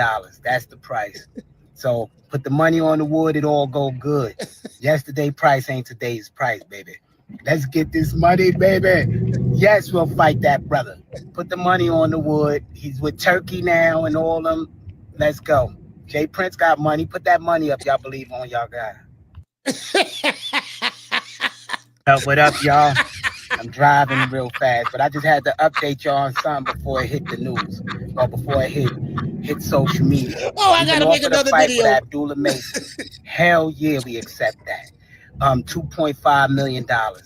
That's the price. So put the money on the wood, it all go good. Yesterday price ain't today's price, baby. Let's get this money, baby. Yes, we'll fight that brother. Put the money on the wood. He's with Turkey now and all them. Let's go. Jay Prince got money. Put that money up. Y'all believe on y'all guy. What up, y'all? I'm driving real fast, but I just had to update y'all on something before it hit the news or before it hit social media. Oh, I gotta make another video. With Abdullah Mason. Hell yeah, we accept that. $2.5 million.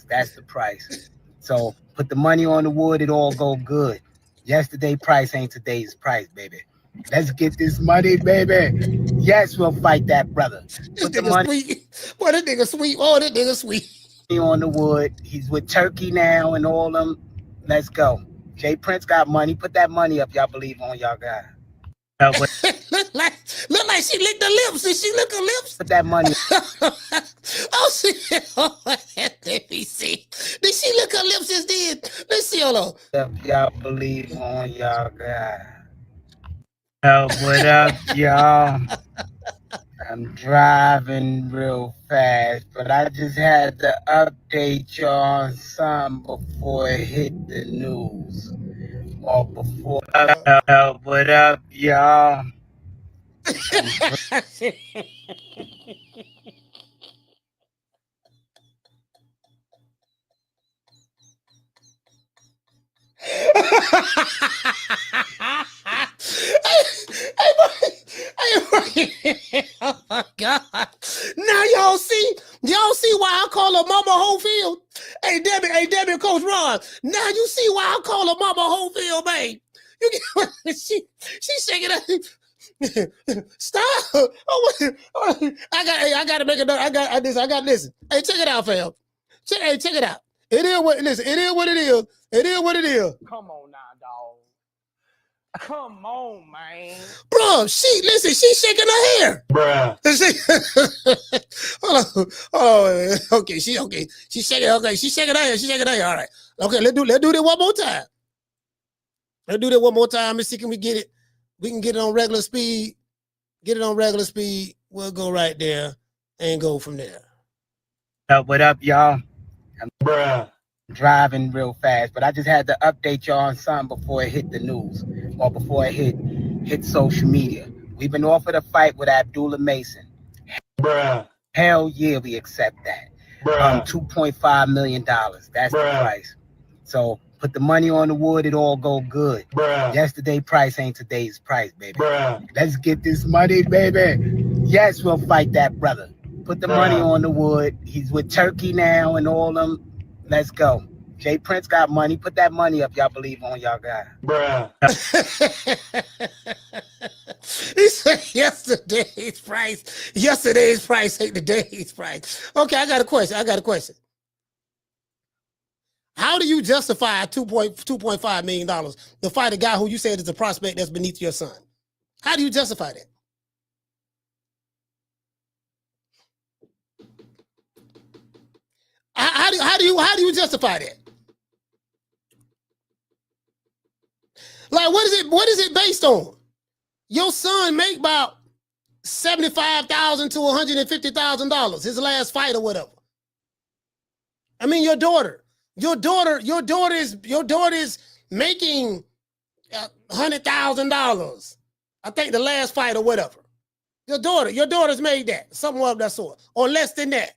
That's the price. So put the money on the wood, it all go good. Yesterday price ain't today's price, baby. Let's get this money, baby. Yes, we'll fight that brother. Put the money. Sweet. Boy, that nigga sweet. Oh, that nigga sweet. On the wood. He's with Turkey now and all them. Let's go. Jay Prince got money. Put that money up. Y'all believe on y'all guy. Look like she licked her lips. Did she lick her lips? Put that money. Let me see. Did she lick her lips just then? Let's see. Hold on. Y'all believe on y'all guy. What up, y'all? I'm driving real fast, but I just had to update y'all on something before it hit the news. Or before. What up, y'all? Oh my God. Now y'all see why I call her Mama Holyfield? Hey Debbie, Coach Ron. Now you see why I call her Mama Holyfield, man. You get she shaking her. Stop. I gotta make another. I got listen. Hey, check it out, fam. Check it out. It is what it is. It is what it is. It is what it is. Come on now, dog. Come on, man. Bro, she's shaking her hair. Bruh. Hold on. Okay, she's shaking. Okay, she's shaking her hair. She's shaking her hair. All right. Okay, let's do this one more time. Let's do that one more time. Let's see, can we get it? We can get it on regular speed. Get it on regular speed. We'll go right there and go from there. What up, y'all? I'm driving real fast, but I just had to update y'all on something before it hit the news or before it hit social media. We've been offered a fight with Abdullah Mason. Hell yeah, we accept that. $2.5 million. That's the price. So put the money on the wood, it all go good. Yesterday's price ain't today's price, baby. Let's get this money, baby. Yes, we'll fight that brother. Put the money on the wood. He's with Turkey now and all them. Let's go. Jay Prince got money. Put that money up. Y'all believe on y'all guy. He said yesterday's price. Yesterday's price ain't today's price. Okay, I got a question. How do you justify $2.5 million to fight a guy who you said is a prospect that's beneath your son? How do you justify that? How do you justify that? Like, what is it based on? Your son make about $75,000 to $150,000 his last fight or whatever. I mean, your daughter is making $100,000. I think the last fight or whatever. Your daughter's made that, something of that sort, or less than that.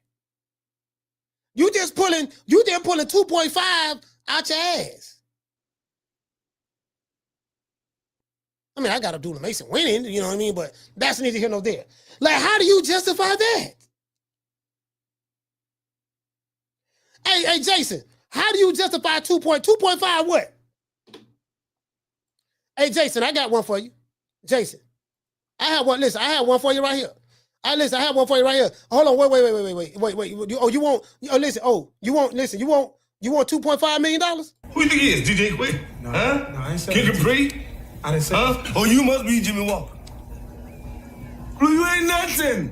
You just pulling 2.5 out your ass. I mean, I got Abdullah Mason winning, you know what I mean? But that's neither here nor there. Like, how do you justify that? Hey, Jason, how do you justify 2.5 what? Hey, Jason, I got one for you. Jason, I have one. Listen, I have one for you right here. I have one for you right here. Hold on, wait. You want $2.5 million? Who you think he is, DJ Quick? No, I ain't saying. Kid Capri? I didn't say. Oh, you must be Jimmy Walker. Blue, you ain't nothing.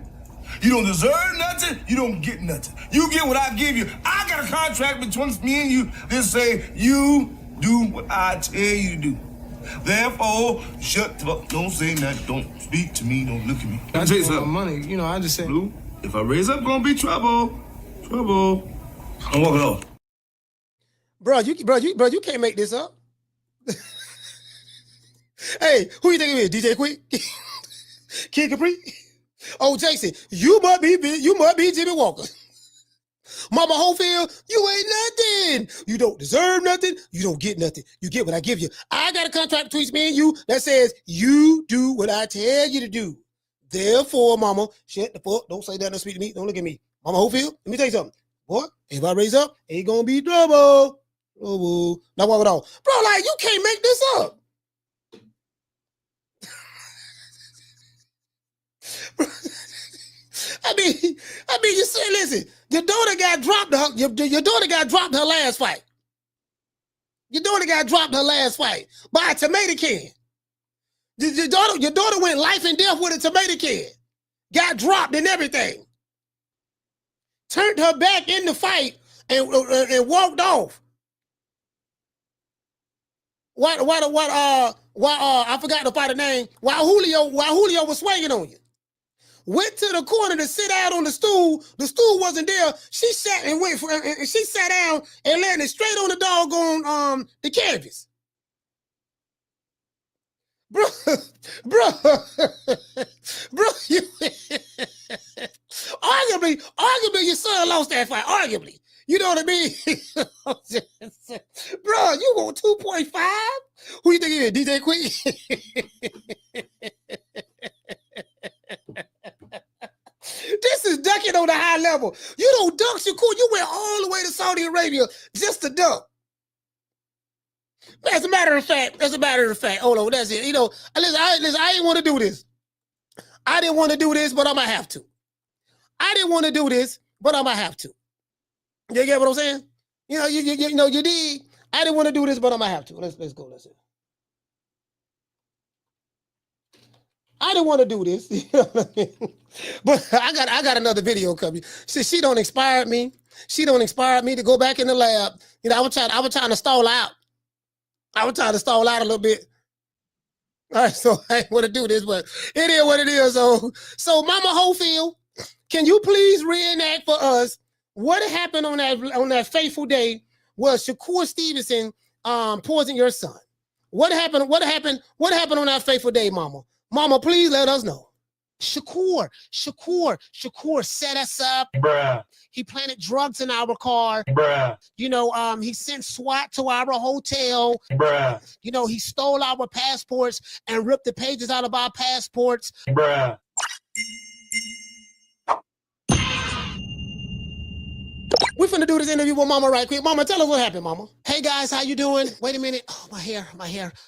You don't deserve nothing. You don't get nothing. You get what I give you. I got a contract between me and you that say you do what I tell you to do. Therefore, shut the fuck. Don't say nothing. Don't speak to me. Don't look at me. I tell you something. Money, I just said. Blue, if I raise up, gonna be trouble. Trouble. I'm walking off. Bro, you can't make this up. Hey, who you think it is? DJ Quick? Kid Capri? Oh, Jason, you must be Jimmy Walker. Mama Holyfield, you ain't nothing. You don't deserve nothing. You don't get nothing. You get what I give you. I got a contract between me and you that says you do what I tell you to do. Therefore, Mama, shut the fuck. Don't say that. Don't speak to me. Don't look at me. Mama Holyfield, let me tell you something. Boy, if I raise up, ain't gonna be trouble. Trouble. Now walk it on. Bro, like, you can't make this up. I mean, you say, listen, your daughter got dropped her last fight. Your daughter got dropped her last fight by a tomato can. Your daughter went life and death with a tomato can. Got dropped and everything. Turned her back in the fight and walked off. What while I forgot the fighter name, while Julio was swinging on you. Went to the corner to sit down on the stool. The stool wasn't there. She sat and she sat down and landed straight on the doggone the canvas. Bro, you arguably your son lost that fight. Arguably. You know what I mean? Bro, you want 2.5? Who you think it is? DJ Quick? This is ducking on the high level. You don't dunk Shakur. You went all the way to Saudi Arabia just to dunk. As a matter of fact, hold on, that's it. You know, listen, I didn't want to do this. I didn't want to do this, but I might have to. I didn't want to do this, but I might have to. You get what I'm saying? You know, you know, you did. I didn't want to do this, but I might have to. Let's go. Let's see. I didn't want to do this, you know what I mean? But I got another video coming. She don't inspire me. She don't inspire me to go back in the lab. You know, I was trying to stall out. I was trying to stall out a little bit. All right, so I ain't want to do this, but it is what it is. So Mama Hofield, can you please reenact for us what happened on that fateful day where Shakur Stevenson poisoned your son? What happened on that fateful day, Mama? Mama, please let us know. Shakur set us up. Bruh. He planted drugs in our car. Bruh. You know, he sent SWAT to our hotel. Bruh. You know, he stole our passports and ripped the pages out of our passports. Bruh. We're finna do this interview with Mama right quick. Mama, tell us what happened, Mama. Hey guys, how you doing? Wait a minute. Oh, my hair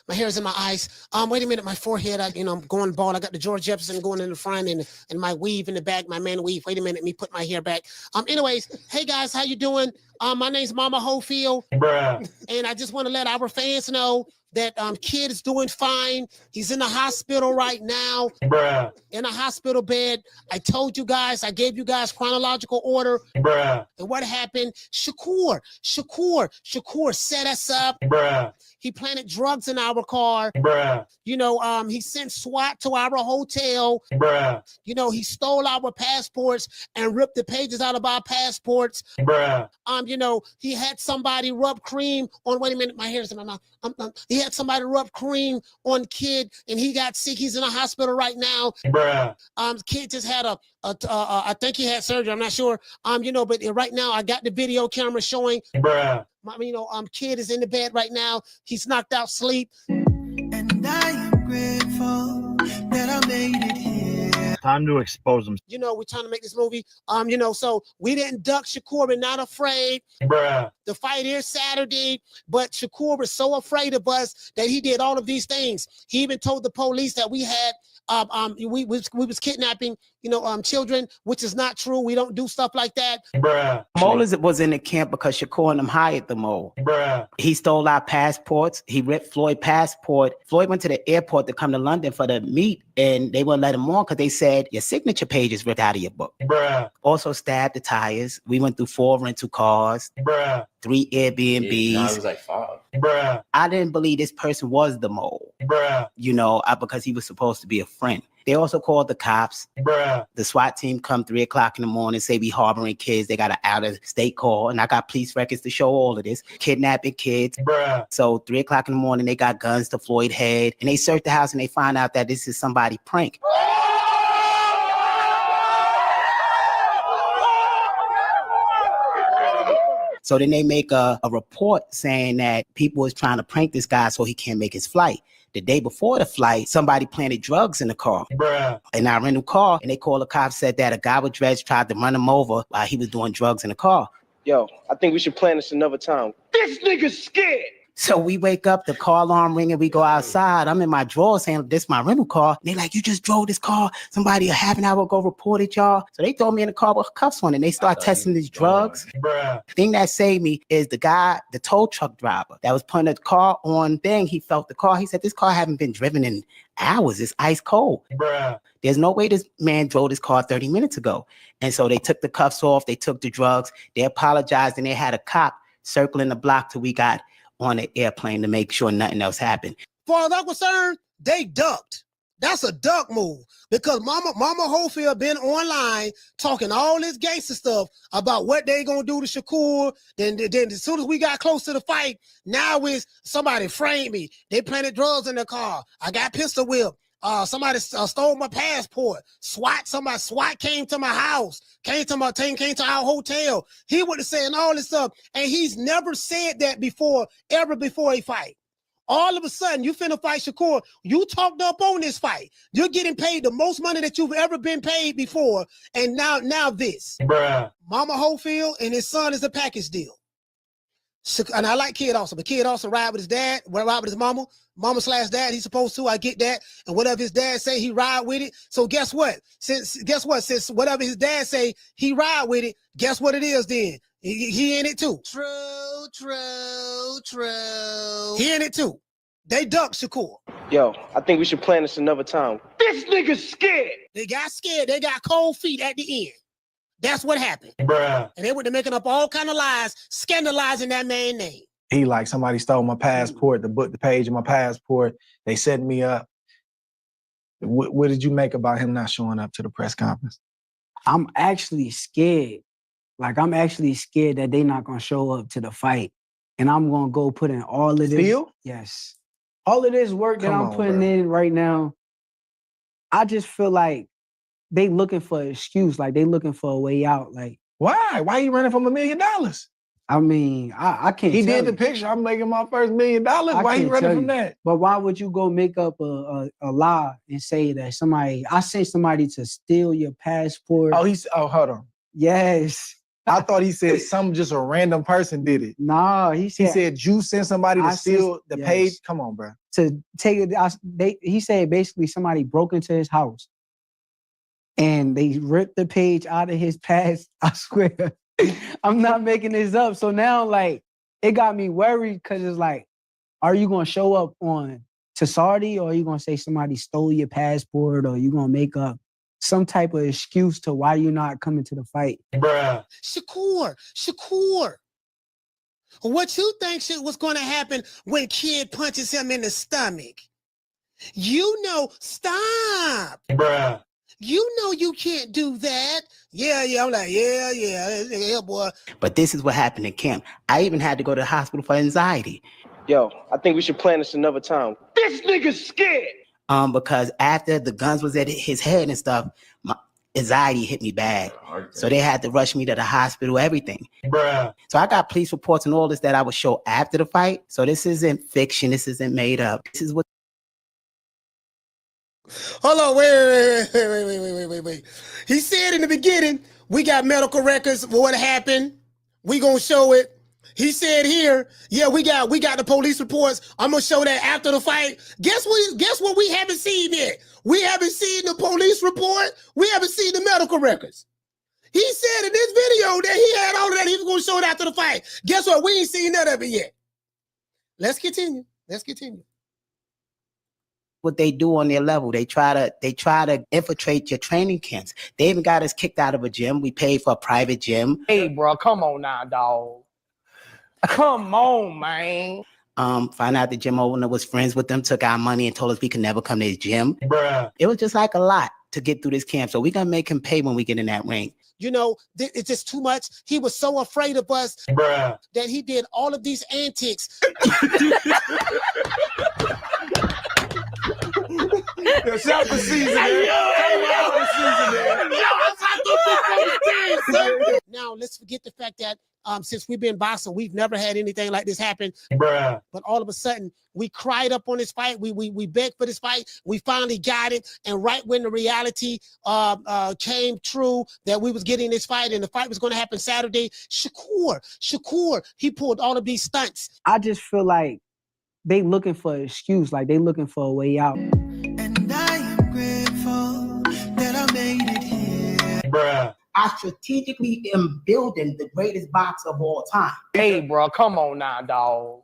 is in my eyes. Wait a minute, my forehead. I'm going bald. I got the George Jefferson going in the front and my weave in the back, my man weave. Wait a minute, me put my hair back. Anyways, hey guys, how you doing? My name's Mama Hofield. Bruh. And I just want to let our fans know that kid is doing fine. He's in the hospital right now. Bruh. In a hospital bed. I told you guys, I gave you guys chronological order. Bruh. And what happened? Shakur set us up. Bruh. He planted drugs in our car. Bruh. You know, he sent SWAT to our hotel. Bruh. You know, he stole our passports and ripped the pages out of our passports. Bruh. You know, he had somebody rub cream on, wait a minute, my hair's in my mouth. He had somebody rub cream on kid and he got sick. He's in a hospital right now. Bruh. Kid just had I think he had surgery. I'm not sure. You know, but right now I got the video camera showing. Bruh. You know, kid is in the bed right now. He's knocked out sleep. And I am grateful that I made it here. Time to expose them. You know, we're trying to make this movie. You know, so we didn't duck Shakur. We're not afraid. Bruh. The fight is Saturday, but Shakur was so afraid of us that he did all of these things. He even told the police that we had we was kidnapping, you know, children, which is not true. We don't do stuff like that. Bruh. Mole was in the camp because Shakur and them hired the Mole. Bruh. He stole our passports. He ripped Floyd's passport. Floyd went to the airport to come to London for the meet, and they wouldn't let him on because they said your signature page is ripped out of your book. Bruh. Also stabbed the tires. We went through 4 rental cars. Bruh. 3 Airbnbs. Yeah, no, it was like 5. Bruh. I didn't believe this person was the Mole. Bruh. You know, because he was supposed to be a friend. They also called the cops. Bruh. The SWAT team come 3 o'clock in the morning, say we harboring kids. They got an out-of-state call, and I got police records to show all of this. Kidnapping kids. Bruh. So 3 o'clock in the morning, they got guns to Floyd's head, and they search the house, and they find out that this is somebody prank. So then they make a report saying that people is trying to prank this guy so he can't make his flight. The day before the flight, somebody planted drugs in the car. Bruh. In our rental car, and they called the cops, said that a guy with dreads tried to run him over while he was doing drugs in the car. Yo, I think we should plan this another time. This nigga's scared. So we wake up, the car alarm ringing, we go outside. I'm in my drawers saying, this is my rental car. And they like, you just drove this car. Somebody a half an hour ago reported y'all. So they throw me in the car with cuffs on, and they start testing these drugs. Bruh. The thing that saved me is the guy, the tow truck driver that was putting the car on thing. He felt the car. He said, this car haven't been driven in hours. It's ice cold. Bruh. There's no way this man drove this car 30 minutes ago. And so they took the cuffs off. They took the drugs. They apologized, and they had a cop circling the block till we got on the airplane to make sure nothing else happened. far as I'm concerned, they ducked. That's a duck move because Mama Holyfield been online talking all this gangster stuff about what they gonna do to Shakur. Then as soon as we got close to the fight, now is somebody framed me. They planted drugs in the car. I got pistol whipped. Somebody stole my passport. SWAT came to my house, came to our hotel. He would have saying all this stuff, and he's never said that before, ever before a fight. All of a sudden, you finna fight Shakur. You talked up on this fight. You're getting paid the most money that you've ever been paid before, and now this. Bruh. Mama Holyfield and his son is a package deal. And I like Kid also, but Kid also ride with his dad, ride with his mama / dad. He's supposed to. I get that. And whatever his dad say, he ride with it. So guess what? Since whatever his dad say, he ride with it. Guess what it is then? He in it too. True. He in it too. They ducked Shakur. Yo, I think we should plan this another time. This nigga's scared. They got scared. They got cold feet at the end. That's what happened. Bruh. And they were making up all kind of lies, scandalizing that man's name. He like, somebody stole my passport, the page of my passport. They set me up. What did you make about him not showing up to the press conference? I'm actually scared. Like, I'm actually scared that they're not going to show up to the fight. And I'm going to go put in all of this. Still? Yes. All of this work that I'm putting in right now, I just feel like they looking for an excuse. Like, they looking for a way out. Like, why? Why are you running from $1 million? I mean, I can't He tell did the picture. I'm making my first $1 million. Why you running from that? But why would you go make up a lie and say that I sent somebody to steal your passport? Oh, hold on. Yes. I thought he said just a random person did it. Nah, he said you sent somebody to steal the page. Come on, bro. To take it, he said basically somebody broke into his house and they ripped the page out of his past. I swear, I'm not making this up. So now, like, it got me worried because it's like, are you gonna show up to Saudi, or are you gonna say somebody stole your passport, or are you gonna make up some type of excuse to why you're not coming to the fight? Bruh. Shakur. What you think was going to happen when Kid punches him in the stomach? Stop. Bruh. You know you can't do that. Yeah. I'm like, yeah, boy. But this is what happened in camp. I even had to go to the hospital for anxiety. Yo, I think we should plan this another time. This nigga's scared. Because after the guns was at his head and stuff, my anxiety hit me bad. Okay. So they had to rush me to the hospital, everything. Bruh. So I got police reports and all this that I would show after the fight. So this isn't fiction. This isn't made up. This is what. Hold on, wait. He said in the beginning, we got medical records of what happened. We gonna show it. He said here, yeah, we got the police reports. I'm gonna show that after the fight. Guess what we haven't seen yet? We haven't seen the police report. We haven't seen the medical records. He said in this video that he had all of that. He was gonna show it after the fight. Guess what? We ain't seen none of it yet. Let's continue. What they do on their level, they try to infiltrate your training camps. They even got us kicked out of a gym. We paid for a private gym. Hey, bro, come on now, dog. Come on, man. Find out the gym owner was friends with them, took our money and told us we could never come to his gym. Bruh. It was just like a lot to get through this camp. So we're going to make him pay when we get in that ring. It's just too much. He was so afraid of us Bruh. that he did all of these antics. Shout for season, Now, let's forget the fact that since we've been boxing, we've never had anything like this happen. Bruh. But all of a sudden, we cried up on this fight. We begged for this fight. We finally got it. And right when the reality came true that we was getting this fight and the fight was going to happen Saturday, Shakur, he pulled all of these stunts. I just feel like they looking for an excuse. Like, they looking for a way out. And I am grateful that I made it here. Bruh. I strategically am building the greatest boxer of all time. Hey, bro, come on now, dog.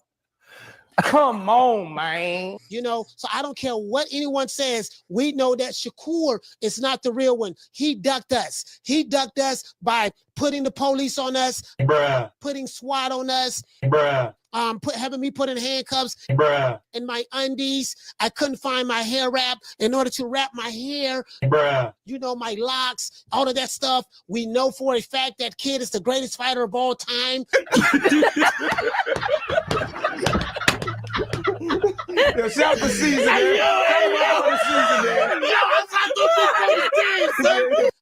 Come on, man. You know, so I don't care what anyone says. We know that Shakur is not the real one. He ducked us. He ducked us by putting the police on us, Bruh. putting SWAT on us, Bruh. Having me put in handcuffs, Bruh. in my undies. I couldn't find my hair wrap in order to wrap my hair. Bruh. You know, my locks, all of that stuff. We know for a fact that kid is the greatest fighter of all time. Yo, shout the season, man.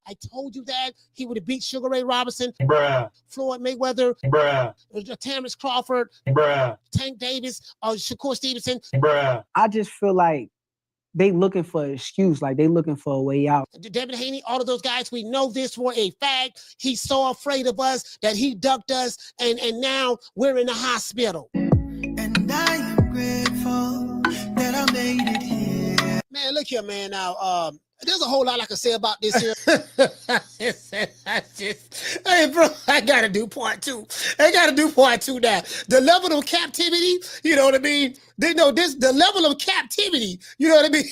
I told you that he would have beat Sugar Ray Robinson, Bruh. Floyd Mayweather, Bruh. Terrence Crawford, Bruh. Tank Davis, Shakur Stevenson. Bruh. I just feel like they looking for an excuse, like they looking for a way out. Devin Haney, all of those guys, we know this for a fact. He's so afraid of us that he ducked us, and now we're in the hospital. And I am grateful that I made it here. Man, look here, man. Now, there's a whole lot I can say about this here. Hey, bro, I gotta do part two. I gotta do part two now. The level of captivity, you know what I mean? They know this, the level of captivity, you know what I mean?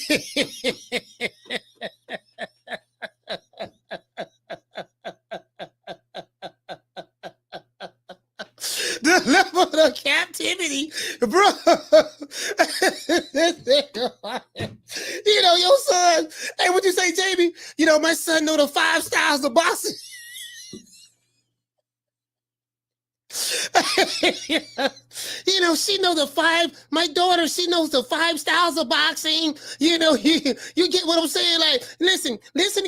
The level of captivity, bro. You know, your son, hey, what you say, Jamie? You know, my son know the 5 styles of boxing. You know, she knows the 5. My daughter, she knows the 5 styles of boxing. You know, you get what I'm saying? Like, listen,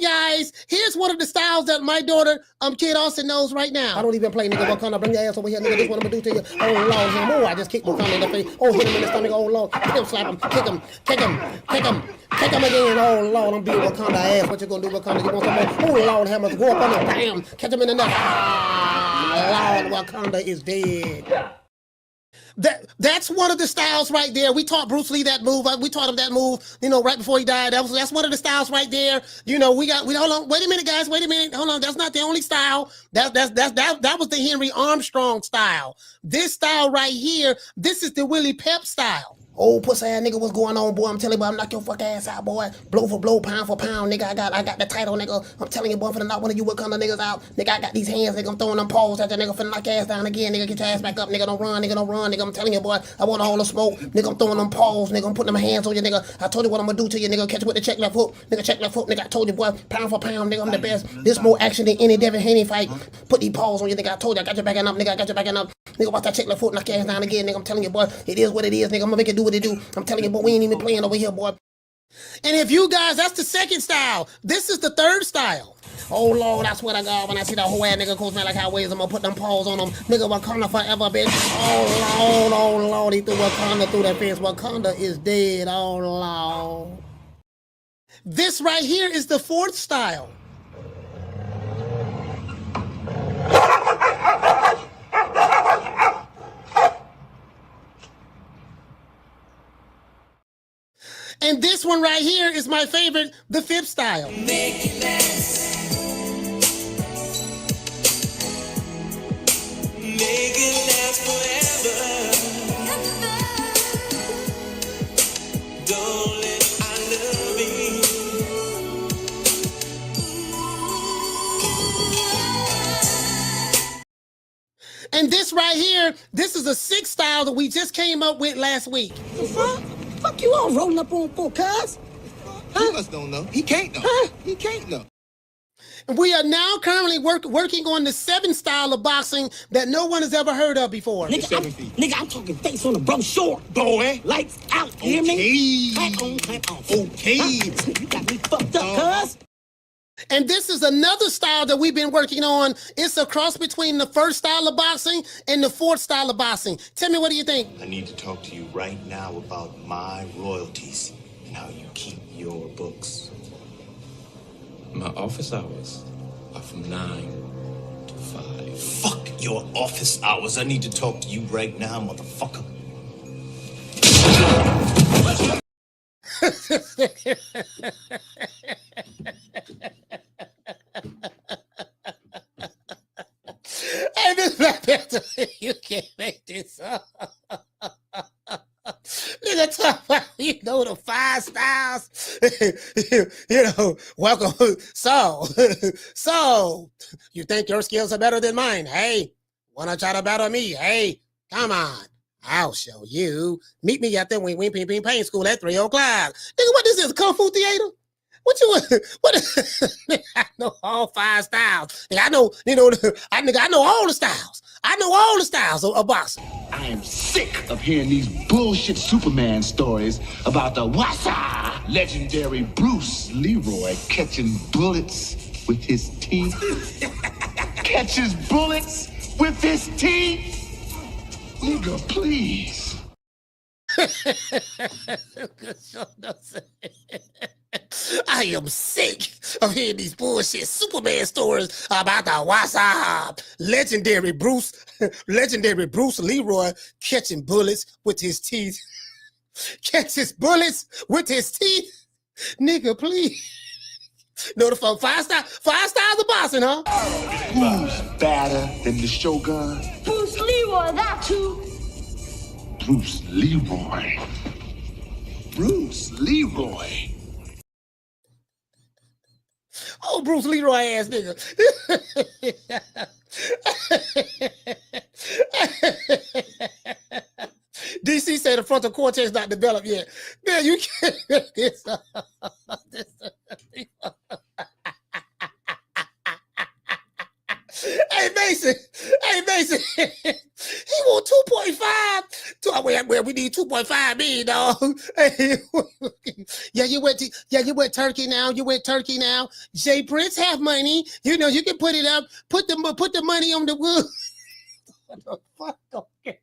guys. Here's one of the styles that my daughter, Kid Austin, knows right now. I don't even play, nigga. Wakanda, bring your ass over here, nigga. This is what I'm gonna do to you. Oh Lord, oh, I just kicked Wakanda in the face. Oh, hit him in the stomach. Oh Lord, kick him, slap him, kick him again. Oh Lord, I'm being Wakanda ass. What you gonna do, Wakanda? You want some more? Oh Lord, hammers, go up on him, bam, catch him in the neck. Lord, Wakanda is dead. That's one of the styles right there. We taught Bruce Lee that move. We taught him that move, you know, right before he died. That's one of the styles right there. You know, we hold on. Wait a minute, guys. Wait a minute. Hold on. That's not the only style. That was the Henry Armstrong style. This style right here, this is the Willie Pep style. Oh, pussy ass nigga, what's going on, boy? I'm telling you, boy, I'm knock your fuck ass out, boy. Blow for blow, pound for pound, nigga. I got the title, nigga. I'm telling you, boy, finna knock one of you Wakanda niggas out. Nigga, I got these hands, nigga. I'm throwing them paws at that nigga, finna knock your ass down again, nigga. Get your ass back up, nigga. Don't run, nigga. I'm telling you, boy, I want all the smoke. Nigga, I'm throwing them paws, nigga. I'm putting them hands on you, nigga. I told you what I'm gonna do to you, nigga. Catch you with the check left hook. Nigga, check left hook, nigga. I told you, boy, pound for pound, nigga. I'm the best. This more action than any Devin Haney fight. Put these paws on you, nigga. I told you, I got you backing up, nigga. I got you backing up. Nigga, watch that check left hook, knock your ass down again, nigga. I'm telling you, boy, it is what it is, nigga. I'm gonna make it do what it do. I'm telling you, boy, we ain't even playing over here, boy. And if you guys, that's the second style. This is the third style. Oh Lord, I swear to God, when I see that whole ass nigga goes man like highways, I'm gonna put them paws on him. Nigga, Wakanda forever, bitch. Oh Lord, he threw Wakanda through that fence. Wakanda is dead. Oh Lord. This right here is the fourth style. And this one right here is my favorite, the fifth style. Make it last. Make it last forever. Don't let I love you. And this right here, this is a sixth style that we just came up with last week. Fuck you all rolling up on for, cuz? He must don't know. He can't know. Huh? He can't know. We are now currently working on the seventh style of boxing that no one has ever heard of before. Nigga, I'm talking face on the brochure. Boy. Lights out, you hear me? Clap on, clap off. Okay. Huh? You got me fucked up, cuz. And this is another style that we've been working on. It's a cross between the first style of boxing and the fourth style of boxing. Tell me, what do you think? I need to talk to you right now about my royalties and how you keep your books. My office hours are from 9 to 5. Fuck your office hours. I need to talk to you right now, motherfucker. And this you can't make this up. you know, the 5 styles. You know, welcome. So, you think your skills are better than mine? Hey, wanna try to battle me? Hey, come on. I'll show you. Meet me at the Wing Wing Ping Ping Pain School at 3 o'clock. Nigga, what this is, Kung Fu Theater? I know all 5 styles. Nigga, I know, you know, I know all the styles. I know all the styles of boxing. I am sick of hearing these bullshit Superman stories about the Wassa legendary Bruce Leroy catching bullets with his teeth. Catches bullets with his teeth? Nigga, please. I am sick of hearing these bullshit Superman stories about the Wassa legendary Bruce Leroy catching bullets with his teeth. Catches bullets with his teeth? Nigga, please. No, the 5 styles of boxing, huh? Who's badder than the Shogun? Bruce Leroy, that too. Bruce Leroy. Bruce Leroy. Oh, Bruce Leroy ass nigga. DC said the frontal cortex not developed yet. Man, you can't. Hey Mason, he want 2.5. Well, we need 2.5 million, dog. Hey, you went Turkey now. You went Turkey now. Jay Prince have money. You know, you can put it up. Put the money on the wood. What the fuck? Okay.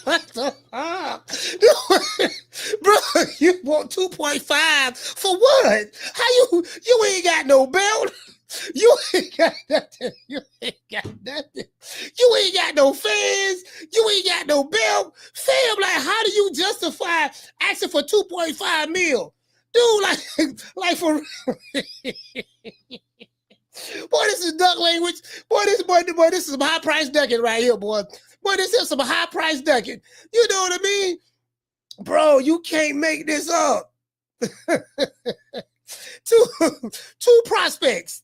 What the fuck? Bro, you want 2.5 for what? How you ain't got no belt? You ain't got nothing. You ain't got nothing. You ain't got no fans. You ain't got no belt. Fam, like, how do you justify asking for 2.5 mil? Dude, like for boy, this is duck language. Boy, this is some high price ducking right here, boy. Boy, this is some high price ducking. You know what I mean? Bro, you can't make this up. Two prospects.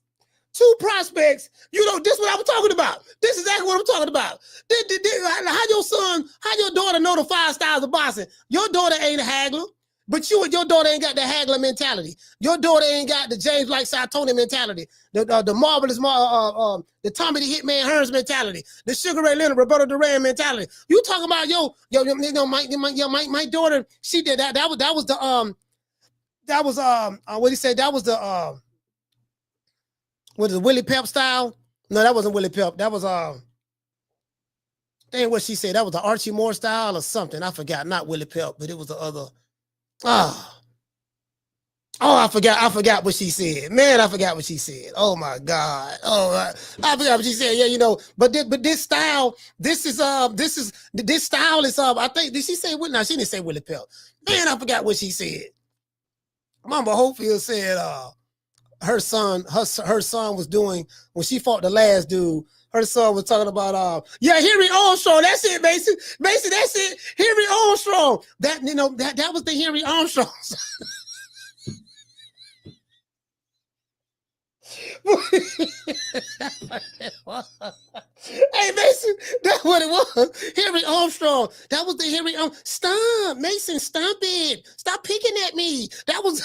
You know, this is what I was talking about. This is exactly what I'm talking about. How your daughter know the 5 styles of boxing? Your daughter ain't a Hagler, but your daughter ain't got the Hagler mentality. Your daughter ain't got the James like Sartoni mentality. The marvelous, the Tommy the Hitman Hearns mentality. The Sugar Ray Leonard, Roberto Duran mentality. You talking about my daughter? She did that. That was what he said. That was the what is it, Willie Pep style? No, that wasn't Willie Pep. That was dang, what she said. That was the Archie Moore style or something. I forgot. Not Willie Pep, but it was the other. I forgot what she said. Man, I forgot what she said. Oh my God. I forgot what she said. Yeah, you know, but this style, this style is I think, did she say what? No, she didn't say Willie Pep. Man, I forgot what she said. Mama Hopefield said her son was doing when she fought the last dude. Her son was talking about Henry Armstrong. That's it, Mason. Mason, that's it. Henry Armstrong. That, you know, that was the Henry Armstrong. Hey Mason, that's what it was. Henry Armstrong. That was the Henry Armstrong. Stop, Mason, stop it. Stop picking at me. That was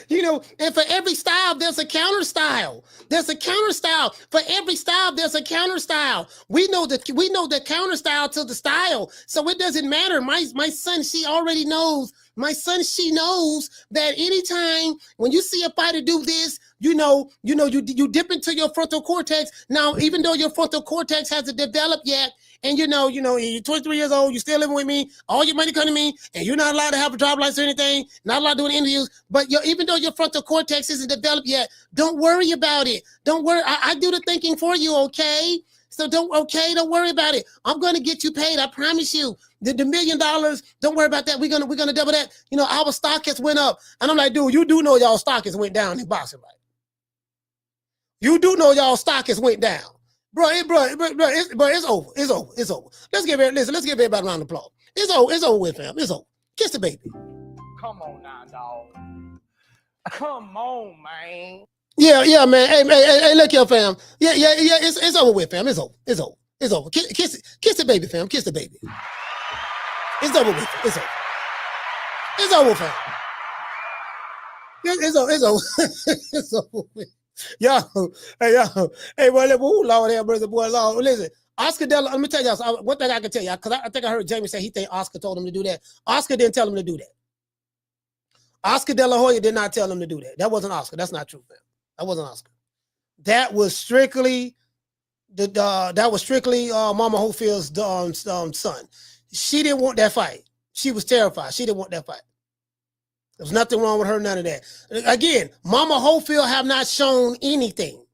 you know, and for every style, there's a counter style. There's a counter style. For every style, there's a counter style. We know the counter style to the style. So it doesn't matter. My son, she already knows. My son, she knows that anytime when you see a fighter do this, you dip into your frontal cortex. Now, even though your frontal cortex hasn't developed yet, and you're 23 years old, you're still living with me, all your money come to me, and you're not allowed to have a driver's license or anything, not allowed to do interviews, but even though your frontal cortex isn't developed yet, don't worry about it. Don't worry. I do the thinking for you, okay? So don't worry about it. I'm going to get you paid. I promise you. The $1 million, don't worry about that. We're gonna double that. You know, our stock has went up. And I'm like, dude, you do know y'all stock has went down in boxing, right? You do know y'all stock has went down. Bro, it's over. It's over. It's over. Let's give everybody a round of applause. It's over with, fam. It's over. Kiss the baby. Come on now, dog. Come on, man. Yeah, man. Hey, look here, fam. Yeah. It's over with, fam. It's over. Kiss the baby, fam. Kiss the baby. It's over with. It's over. It's over, fam. It's over. It's over with. Yo, hey, boy, Lord have mercy, boy, Lord. Listen, Oscar De La, let me tell y'all one thing I can tell y'all, because I think I heard Jamie say he think Oscar told him to do that. Oscar didn't tell him to do that. Oscar De La Hoya did not tell him to do that. That wasn't Oscar. That's not true, fam. That wasn't Oscar. That was strictly Mama Hofield's son. She didn't want that fight. She was terrified. She didn't want that fight. There's nothing wrong with her, none of that. Again, Mama Hofield have not shown anything.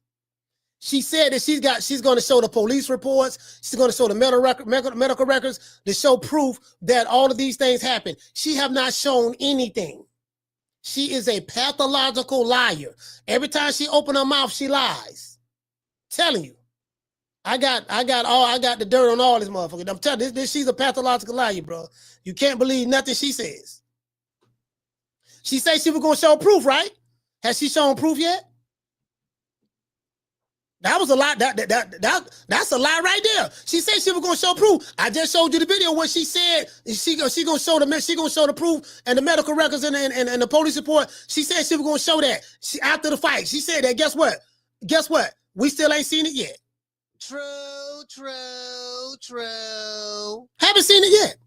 She said that she's going to show the police reports. She's going to show the medical records to show proof that all of these things happened. She have not shown anything. She is a pathological liar. Every time she open her mouth, she lies. Telling you. I got the dirt on all this motherfucker. I'm telling you, she's a pathological liar, bro. You can't believe nothing she says. She said she was going to show proof, right? Has she shown proof yet? That was a lie. That's a lie right there. She said she was going to show proof. I just showed you the video where she said she going to show the proof and the medical records and the police report. She said she was going to show that after the fight. She said that. Guess what? We still ain't seen it yet. True. Haven't seen it yet.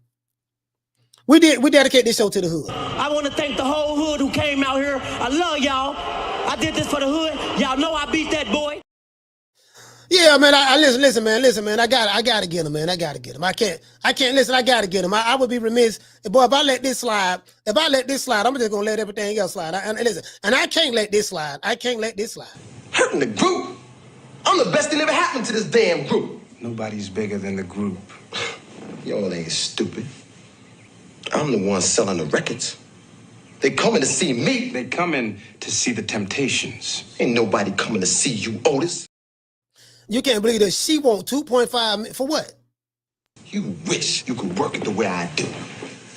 We dedicate this show to the hood. I want to thank the whole hood who came out here. I love y'all. I did this for the hood. Y'all know I beat that boy. Yeah, man. I listen, man. I gotta get him, man. I gotta get him. I can't listen. I gotta get him. I would be remiss, boy, if I let this slide. I'm just gonna let everything else slide. And I can't let this slide. Hurting the group. I'm the best thing ever happened to this damn group. Nobody's bigger than the group. Y'all ain't stupid. I'm the one selling the records. They coming to see me. They coming to see the Temptations. Ain't nobody coming to see you, Otis. You can't believe that she want 2.5 for what? You wish you could work it the way I do,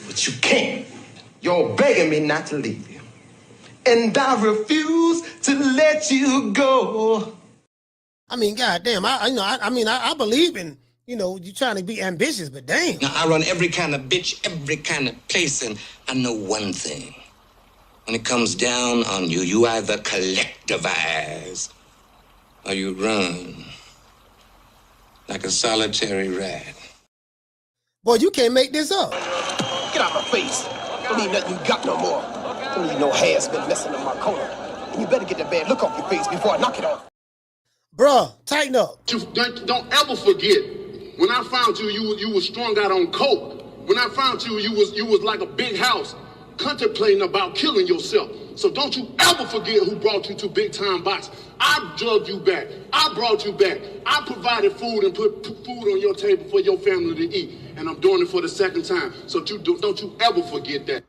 but you can't. You're begging me not to leave you, and I refuse to let you go. I mean, goddamn, I believe in, you trying to be ambitious, but damn. Now, I run every kind of bitch, every kind of place, and I know one thing. When it comes down on you, you either collectivize or you run like a solitary rat. Boy, you can't make this up. Get out my face. Don't need nothing you got no more. Don't need no hair's been messing up my corner. And you better get that bad look off your face before I knock it off. Bruh, tighten up. Don't ever forget, when I found you, you was strung out on coke. When I found you, you was like a big house, contemplating about killing yourself. So don't you ever forget who brought you to Big Time Box. I drugged you back. I brought you back. I provided food and put food on your table for your family to eat. And I'm doing it for the second time. So don't you ever forget that.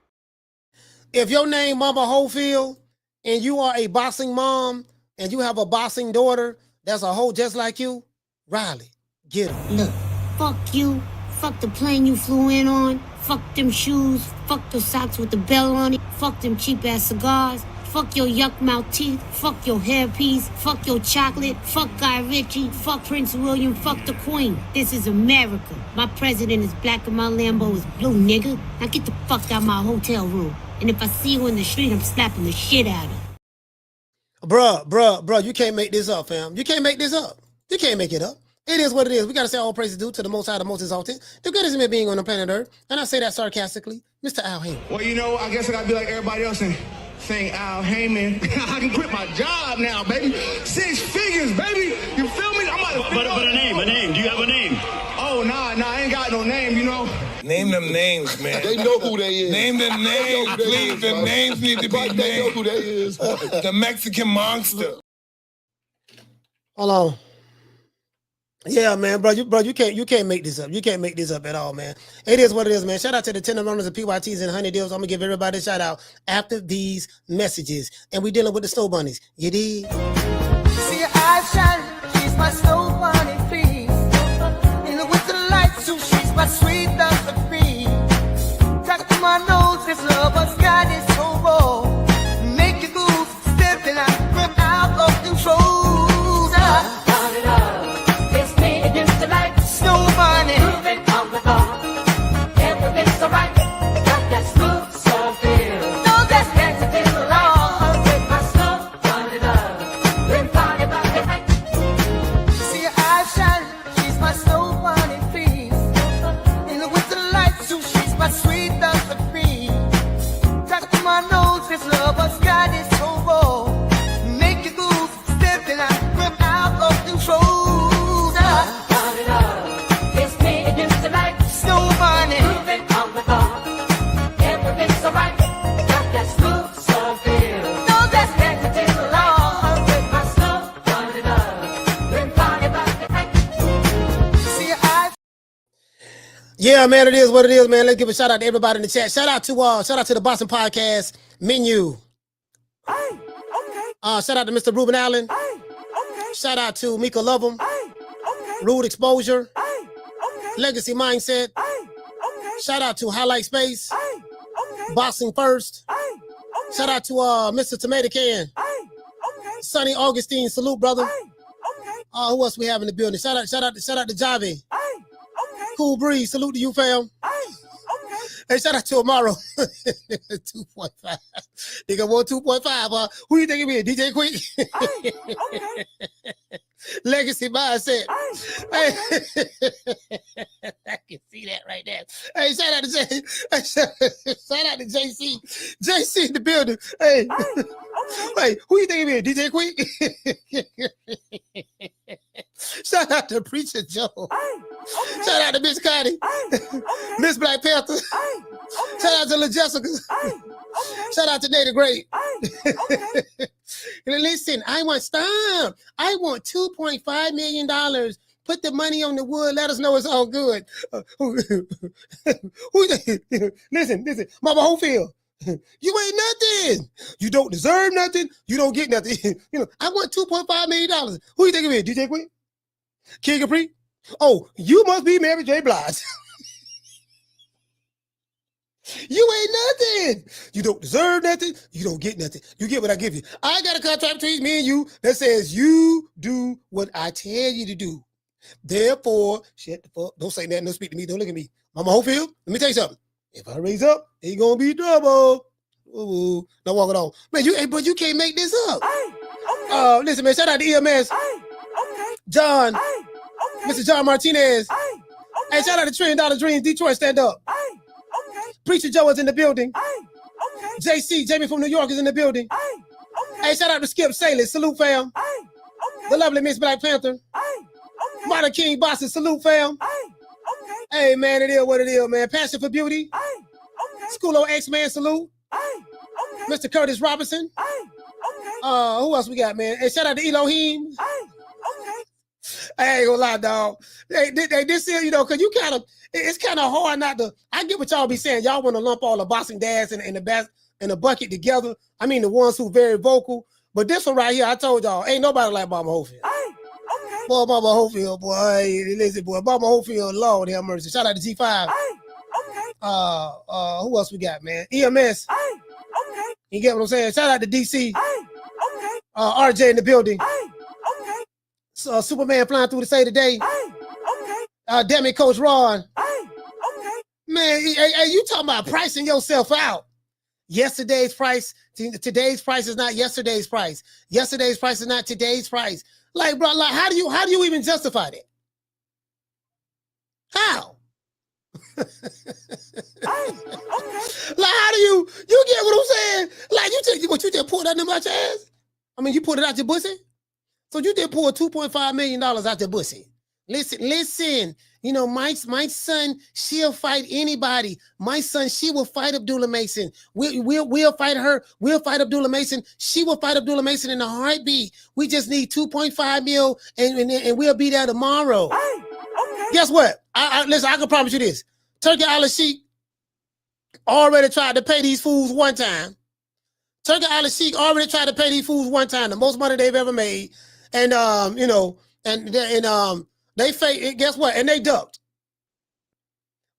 If your name Mama Hofield and you are a boxing mom and you have a boxing daughter that's a hoe just like you, Riley, get him. Look, fuck you. Fuck the plane you flew in on. Fuck them shoes. Fuck the socks with the bell on it. Fuck them cheap ass cigars. Fuck your yuck mouth teeth. Fuck your hairpiece. Fuck your chocolate. Fuck Guy Ritchie. Fuck Prince William. Fuck the Queen. This is America. My president is black and my Lambo is blue, nigga. Now get the fuck out of my hotel room. And if I see you in the street, I'm slapping the shit out of you. Bruh, you can't make this up, fam. You can't make this up. You can't make it up. It is what it is. We got to say all praises due to the Most High, the Most Exalted, the greatest human being on the planet Earth. And I say that sarcastically, Mr. Al Heyman. Well, I guess I got to be like everybody else and sing Al Heyman. I can quit my job now, baby. 6 figures, baby. You feel me? I'm about to But a name. Do you have a name? Oh, nah, I ain't got no name, Name them names, man. They know who they is. Name them names, please. The names need to be named. They know who they is. The Mexican monster. Hold on. Yeah, man, bro, you can't make this up. You can't make this up at all, man. It is what it is, man. Shout out to the tender runners of PYTs and Honey Deals. I'm gonna give everybody a shout out after these messages, and we dealing with the snow bunnies. You dig? See your eyes shine, she's my snow bunny, please. In the winter light, too, she's my sweet dust of free. Talk to my nose, this love has got it so raw. Make you move, stepping out of control. Yeah, man, it is what it is, man. Let's give a shout out to everybody in the chat. Shout out to the Boston Podcast menu. Shout out to Mr. Ruben Allen. Shout out to Mika Lovem. Rude Exposure. Legacy Mindset. Shout out to Highlight Space. Boxing First. Shout out to Mr. Tomato Can. Sonny Augustine, salute, brother. Who else we have in the building? Shout out to Javi. Cool Breeze, salute to you, fam. Hey, shout out to Amaro. 2.5. Nigga, 2.5. Who you think it is? DJ Quick? Legacy Mindset. Hey. I can see that right there. Hey, shout out to JC. JC in the building. Hey. Hey, who you think it is? DJ Quick? Shout out to Preacher Joe. Shout out to Miss Connie. Miss Black Panther. Shout out to La Jessica. Shout out to Nate the Great. Listen, I want $2.5 million. Put the money on the wood. Let us know it's all good. Listen, Mama Hofield. You ain't nothing. You don't deserve nothing. You don't get nothing. I want $2.5 million. Who you think it is? DJ Queen? King Capri? Oh, you must be Mary J. Blige. You ain't nothing. You don't deserve nothing. You don't get nothing. You get what I give you. I got a contract between me and you that says you do what I tell you to do. Therefore, shut the fuck. Don't say nothing. Don't speak to me. Don't look at me. Mama Hofield, let me tell you something. If I raise up, ain't gonna be trouble. Ooh, now walk it on. Man, but you can't make this up. Listen, man, shout out to EMS. John. Mr. John Martinez. Hey, shout out to $1 Trillion Dreams. Detroit, stand up. Preacher Joe is in the building. JC, Jamie from New York is in the building. Hey, shout out to Skip Salis. Salute, fam. The lovely Miss Black Panther. Martin King Boston. Salute, fam. Hey, man, it is what it is, man. Passion for Beauty. School of X-Man, salute. Mr. Curtis Robinson. Who else we got, man? Hey, shout out to Elohim. I ain't gonna lie, dog. This is, because you kind of, it's kind of hard not to. I get what y'all be saying. Y'all want to lump all the boxing dads in the bucket together. I mean, the ones who very vocal. But this one right here, I told y'all, ain't nobody like Mama Hofield. Boy, Mama Hofield, boy. Listen, boy. Mama Hofield, Lord have mercy. Shout out to G5. Who else we got, man? EMS. You get what I'm saying? Shout out to DC. RJ in the building. Superman flying through the say today. Damn it, Coach Ron. Man, hey, you talking about pricing yourself out. Yesterday's price, today's price is not yesterday's price. Yesterday's price is not today's price. Like, bro, like, how do you even justify that? How? Like, how do you get what I'm saying? Like, you just pulled that number out your ass? I mean, you pulled it out your pussy? So you did pull $2.5 million out your pussy. Listen. You know, my son, she'll fight anybody. My son, she will fight Abdullah Mason. We'll fight her. We'll fight Abdullah Mason. She will fight Abdullah Mason in a heartbeat. We just need 2.5 mil, and we'll be there tomorrow. Hey, okay. Guess what? Listen, I can promise you this. Turkey Al-Sheikh already tried to pay these fools one time. Turkey Al-Sheikh already tried to pay these fools one time, the most money they've ever made. And you know, they fake. Guess what? And they ducked.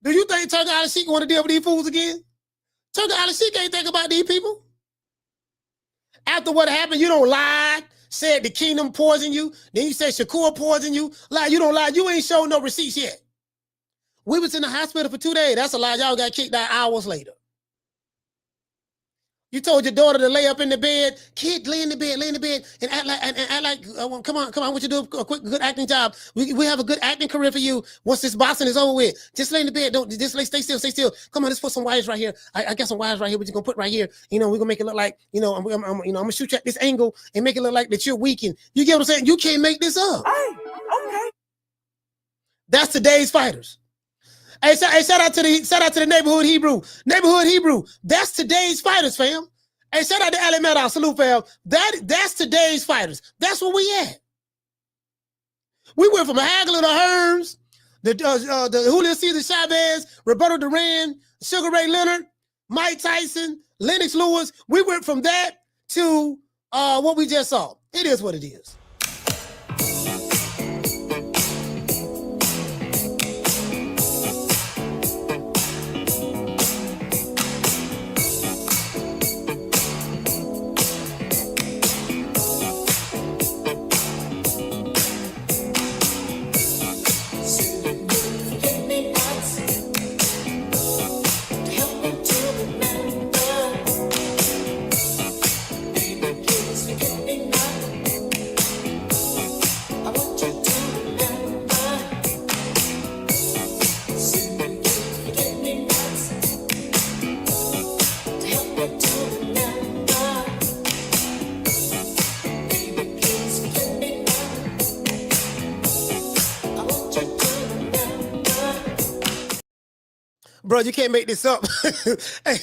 Do you think Turkey Al-Sheikh want to deal with these fools again? Turkey Al-Sheikh ain't think about these people. After what happened, you don't lie. Said the kingdom poisoned you. Then you said Shakur poisoned you. Lie, you don't lie. You ain't showed no receipts yet. We was in the hospital for 2 days. That's a lie. Y'all got kicked out hours later. You told your daughter to lay up in the bed. Kid, lay in the bed, and act like, come on, I want you to do a quick, good acting job. We have a good acting career for you once this boxing is over with. Just lay in the bed. Don't just stay still. Come on, let's put some wires right here. I got some wires right here. We're just gonna put right here. You know, we're gonna make it look like, you know, I'm gonna shoot you at this angle and make it look like that you're weakened. You get what I'm saying? You can't make this up. Hey, okay. That's today's fighters. Hey, shout out to the neighborhood Hebrew. Neighborhood Hebrew. That's today's fighters, fam. Hey, shout out to Ali Meadow. Salute, fam. That's today's fighters. That's where we at. We went from Hagler to Hearns, the Julio Cesar Chavez, Roberto Duran, Sugar Ray Leonard, Mike Tyson, Lennox Lewis. We went from that to what we just saw. It is what it is. Bro, you can't make this up. Hey,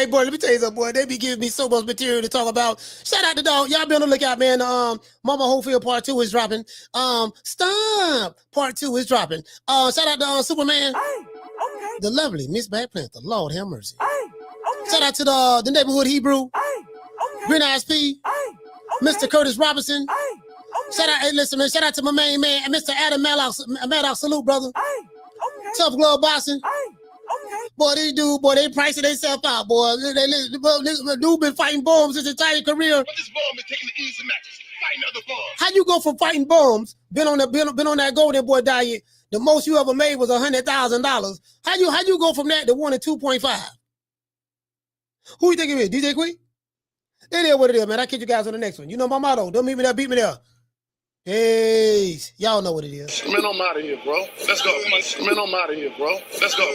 boy, let me tell you something, boy. They be giving me so much material to talk about. Shout out to dog. Y'all be on the lookout, man. Mama Holyfield Part 2 is dropping. Stomp Part 2 is dropping. Shout out to Superman. Hey, okay. The lovely Miss Black Panther. Lord have mercy. Hey, okay. Shout out to the neighborhood Hebrew. Hey, okay. Green Eyes P. Hey, okay. Mr. Curtis Robinson. Hey, okay. Shout out, hey, listen, man. Shout out to my main man, Mr. Adam Maddox. Salute, brother. Hey. Okay. Tough glove boxing. Hey, okay. Boy, they pricing themselves out, boy. Dude been fighting bombs his entire career. But this bomb is taking the easy matches, fighting other bombs. How you go from fighting bombs, been on that Golden Boy diet, the most you ever made was $100,000. How you go from that to 1 and 2.5? Who you think it is? DJ Queen? It is what it is, man. I'll catch you guys on the next one. You know my motto. Don't meet me there, beat me there. Hey, y'all know what it is. Man, I'm out of here, bro. Let's go. Man, I'm out of here, bro. Let's go.